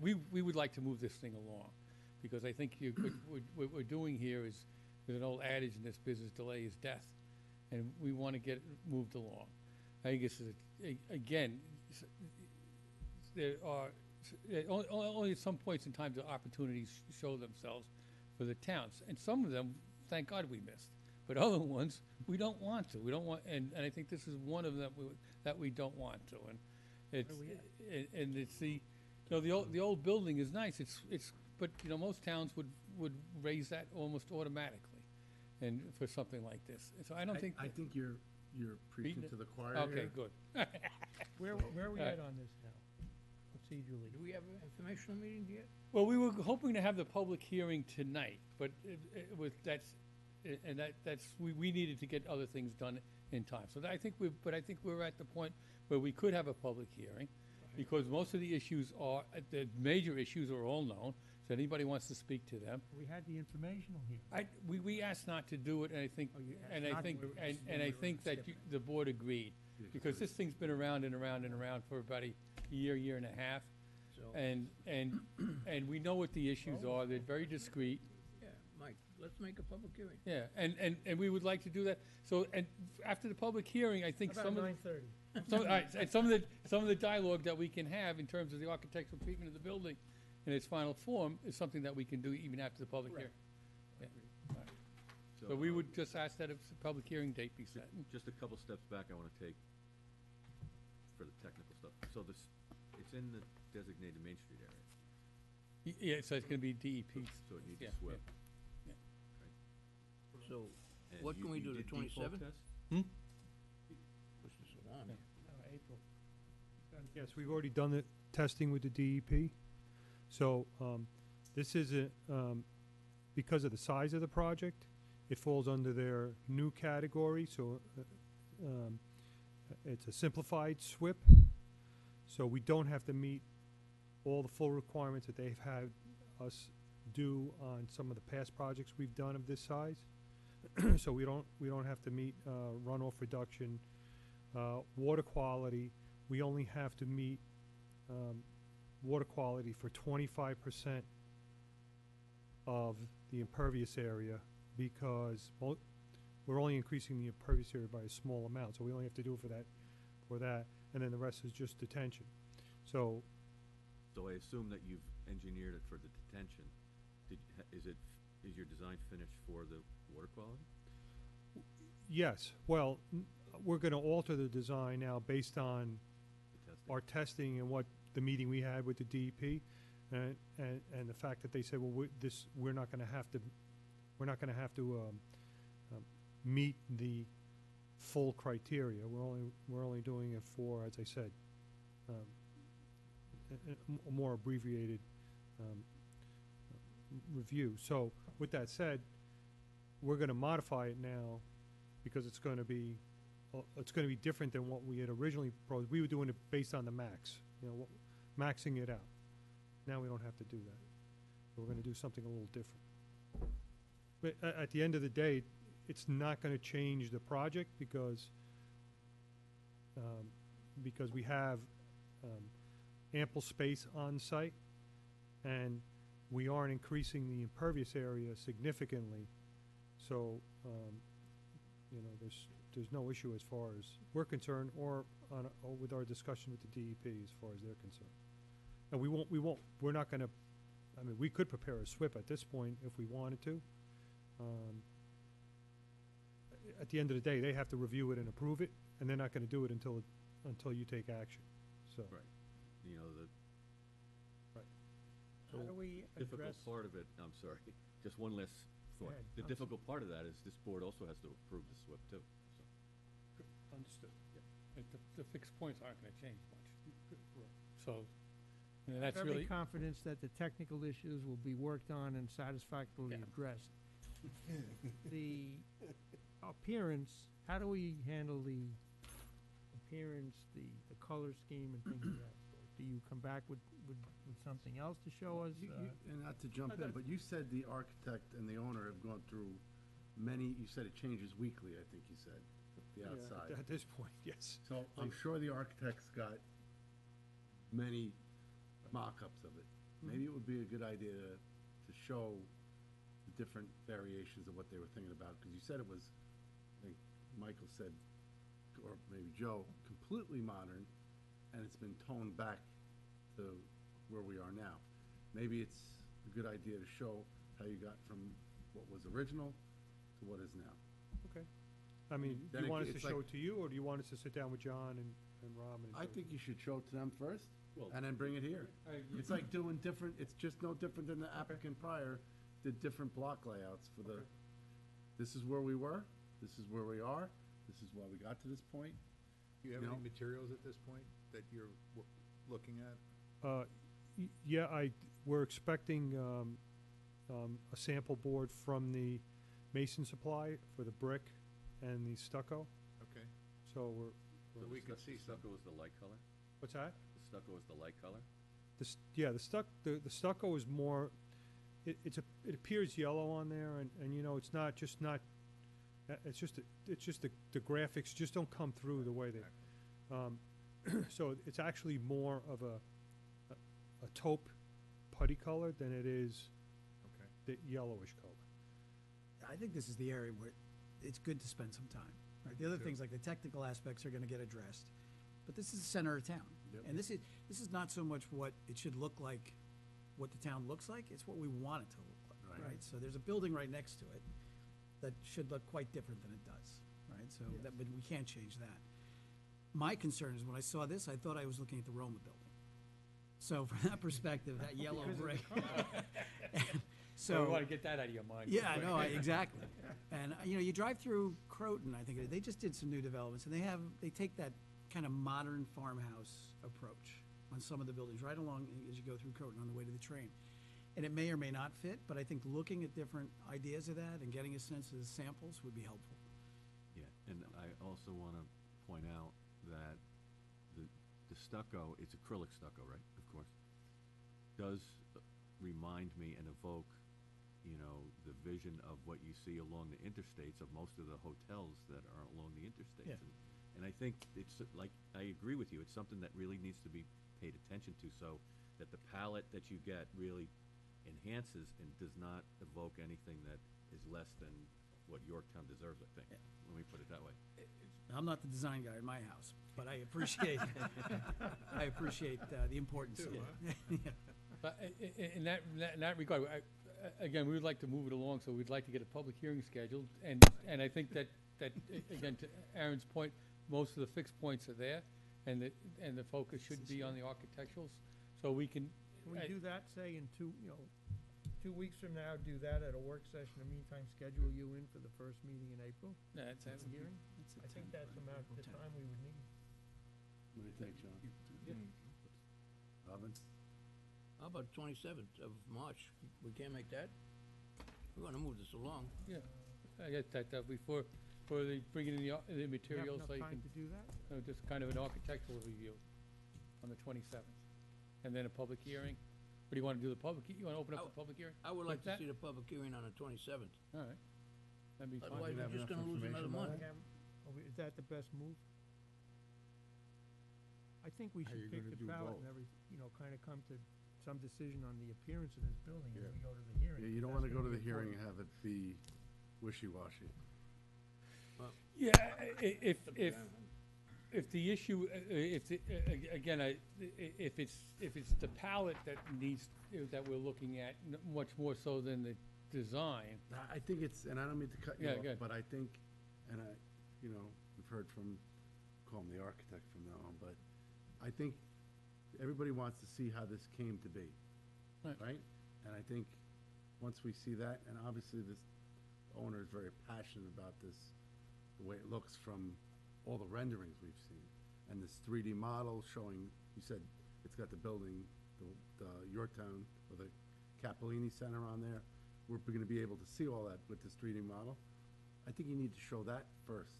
U: we would like to move this thing along, because I think what we're doing here is, there's an old adage in this business, delay is death, and we want to get it moved along. I think it's, again, there are, only at some points in time do opportunities show themselves for the towns, and some of them, thank God we missed, but other ones, we don't want to. We don't want, and I think this is one of them that we don't want to, and it's the old building is nice, but most towns would raise that almost automatically, and for something like this. So I don't think.
L: I think you're preaching to the choir.
U: Okay,
L: here.
U: good.
C: Where are we at on this now, procedurally?
U: Do we have an informational meeting yet? Well, we were hoping to have the public hearing tonight, but and that's, we needed to get other things done in time. So I think we're at the point where we could have a public hearing, because most of the issues are, the major issues are all known, so anybody wants to speak to them.
C: We had the informational here.
U: We asked not to do it, and I think,
C: Oh, you asked
U: and I
C: not
U: think,
C: to.
U: and I think that the board agreed, because this thing's been around and around and around for about a year and a half. And we know what the issues are, they're very discreet.
B: Yeah, Mike, let's make a public hearing.
U: Yeah, and we would like to do that. So, and after the public hearing, I think
C: About
U: some of,
C: 9:30.
U: all right, and some of the dialogue that we can have in terms of the architectural treatment of the building in its final form is something that we can do even after the public hearing. Yeah. All right. So we would just ask that a public hearing date be set.
G: Just a couple steps back I want to take for the technical stuff. So this, it's in the designated Main Street area.
U: Yeah, so it's gonna be DEP.
G: So it needs
U: Yeah,
G: a SWIP.
U: yeah.
B: So,
G: And
B: what can we do, the
G: did deep fault
B: 27th?
G: test?
B: Push this along.
C: April.
F: Yes, we've already done the testing with the DEP. So, this is because of the size of the project, it falls under their new category, so, it's a simplified SWIP. So we don't have to meet all the full requirements that they've had us do on some of the past projects we've done of this size. So we don't have to meet, runoff reduction, water quality. We only have to meet, water quality for 25% of the impervious area, because we're only increasing the impervious area by a small amount, so we only have to do it for that, and then the rest is just detention. So,
G: So I assume that you've engineered it for the detention. Is your design finished for the water quality?
F: yes, well, we're gonna alter the design now based on
G: The testing?
F: our testing and what the meeting we had with the DEP, and the fact that they said, well, we're not gonna have to meet the full criteria. We're only doing it for, as I said, a more abbreviated review. So with that said, we're gonna modify it now because it's gonna be different than what we had originally proposed. We were doing it based on the max, maxing it out. Now we don't have to do that. We're gonna do something a little different. But at the end of the day, it's not gonna change the project because we have ample space on site, and we aren't increasing the impervious area significantly. So, there's no issue as far as we're concerned, or with our discussion with the DEP as far as they're concerned. And we're not gonna, we could prepare a SWIP at this point if we wanted to. At the end of the day, they have to review it and approve it, and they're not gonna do it until you take action, so.
G: Right. You know, the
C: How do we
G: difficult
C: address?
G: part of it, I'm sorry, just one last
C: Go
G: thought.
C: ahead.
G: The difficult part of that is this board also has to approve the SWIP too.
U: Understood. The fixed points aren't gonna change much. So, that's
C: Every
U: really,
C: confidence that the technical issues will be worked on and satisfactorily
U: Yeah.
C: addressed. The appearance, how do we handle the appearance, the color scheme and things of that sort? Do you come back with something else to show us?
L: And not to jump in, but you said the architect and the owner have gone through you said it changes weekly, I think you said, the
F: Yeah,
L: outside.
F: at this point, yes.
L: So I'm sure the architect's got many mock-ups of it. Maybe it would be a good idea to show the different variations of what they were thinking about, because you said it was, I think Michael said, or maybe Joe, completely modern, and it's been toned back to where we are now. Maybe it's a good idea to show how you got from what was original to what is now.
F: Okay. Do
L: Then
F: you want us to
L: it's
F: show
L: like-
F: it to you, or do you want us to sit down with John and Rob?
L: I think you should show it to them first,
G: Well,
L: and then bring it here.
U: I agree.
L: It's like doing different, it's just no different than the applicant prior did different block layouts for the, this is where we were, this is where we are, this is why we got to this point.
J: Do you have
L: You
J: any
L: know?
J: materials at this point that you're looking at?
F: Yeah, we're expecting a sample board from the mason supply for the brick and the stucco.
J: Okay.
F: So we're,
G: So
J: we
G: the
J: could see
G: stucco is the light color?
F: what's that?
G: The stucco is the light color?
F: Yeah, the stucco is more, it appears yellow on there, and you know, it's not, it's just the graphics just don't come through the way they, so it's actually more of a taupe putty color than it is
J: Okay.
F: the yellowish color.
B: I think this is the area where it's good to spend some time, right? The other
J: Sure.
B: things, like the technical aspects, are gonna get addressed. But this is the center of town. And this is not so much what it should look like, what the town looks like, it's what we want it to look like, right? So there's a building right next to it that should look quite different than it does, right? So that, but we can't change that. My concern is when I saw this, I thought I was looking at the Roma building. So from that perspective, that yellow
U: Because of the
B: brick.
U: color.
B: So
U: we want to get that out of your mind.
B: yeah, I know, exactly. And, you know, you drive through Croton, I think, they just did some new developments, and they take that kind of modern farmhouse approach on some of the buildings, right along as you go through Croton on the way to the train. And it may or may not fit, but I think looking at different ideas of that and getting a sense of the samples would be helpful.
G: Yeah, and I also want to point out that the stucco, it's acrylic stucco, right, of course, does remind me and evoke, you know, the vision of what you see along the interstates of most of the hotels that are along the interstates.
B: Yeah.
G: And I think it's, like, I agree with you, it's something that really needs to be paid attention to, so that the palette that you get really enhances and does not evoke anything that is less than what Yorktown deserves, I think. Let me put it that way.
B: Now, I'm not the design guy in my house, but I appreciate, the importance of it. Yeah.
U: But in that regard, again, we would like to move it along, so we'd like to get a public hearing scheduled. And I think that, again, to Aaron's point, most of the fixed points are there, and the focus should be on the architecturals. So we can.
C: Can we do that, say, in 2 weeks from now, do that at a work session, in the meantime, schedule you in for the first meeting in April?
U: That's
C: The hearing? I think that's the amount of time we would need.
L: What do you think, John? Robin?
I: How about 27th of March? We can't make that? We're gonna move this along.
U: Yeah, I get that, before they bring in the materials, so you
C: enough
U: can.
C: time to do that?
U: Just kind of an architectural review on the 27th. And then a public hearing. What do you want to do, you want to open up the public hearing?
I: I would like
U: With
I: to
U: that?
I: see the public hearing on the 27th.
U: All right. That'd be fine.
I: Otherwise, we're just gonna lose another month.
C: Is that the best move? I think we
L: How
C: should
L: you
C: pick
L: gonna
C: the
L: do
C: ballot
L: both?
C: and kind of come to some decision on the appearance of this building, and then we go to the hearing.
L: Yeah, you don't
C: That's
L: wanna go to
C: gonna
L: the
C: be
L: hearing
C: important.
L: and have it be wishy-washy.
U: Yeah, if the issue, again, if it's the palette that needs, that we're looking at, much more so than the design.
L: I think it's, and I don't mean to cut you
U: Yeah,
L: off,
U: good.
L: but I think, and we've heard from, call him the architect from now on, but I think everybody wants to see how this came to be, right? And I think, once we see that, and obviously this owner is very passionate about this, the way it looks from all the renderings we've seen, and this 3D model showing, you said it's got the building, the Yorktown, or the Cappellini Center on there, we're gonna be able to see all that with this 3D model. I think you need to show that first,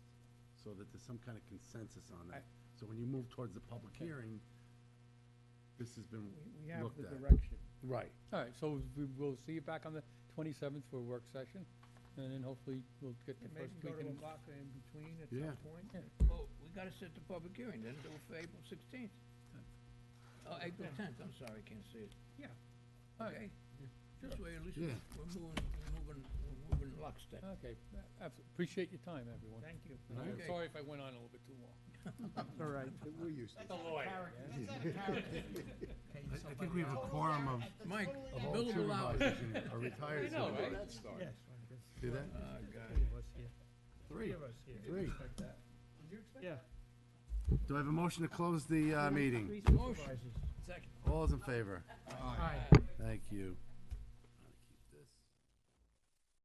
L: so that there's some kind of consensus on that. So when you move towards the public hearing, this has been
U: We have
L: looked
U: the
L: at.
U: direction.
L: Right.
U: All right, so we'll see you back on the 27th for a work session, and then hopefully we'll get the
C: And
U: first
C: maybe
U: week
C: go to
U: in.
C: a block in between at
L: Yeah.
C: some point?
I: Well, we gotta set the public hearing, then do it for April 16th. Oh, April 10th, I'm sorry, I can't see it.
U: Yeah.
I: Okay, just wait, at least
L: Yeah.
I: we're moving lockstep.
U: Okay, appreciate your time, everyone.
C: Thank you.
U: And I'm
I: Okay.
U: sorry if I went on a little bit too long.
C: All right.
D: We're used to
U: That's a lawyer.
L: I think we have a quorum of
I: Mike,
L: of all
I: billable hours.
L: supervisors in here, or retired
U: I know, right?
L: supervisors.
C: Yes.
L: See that?
C: Three of us here.
L: Three.
C: of us here.
L: Three.
C: Yeah.
L: Do I have a motion to close the meeting?
C: Three supervisors.
I: Second.
L: All those in favor?
C: Aye.
L: Thank you.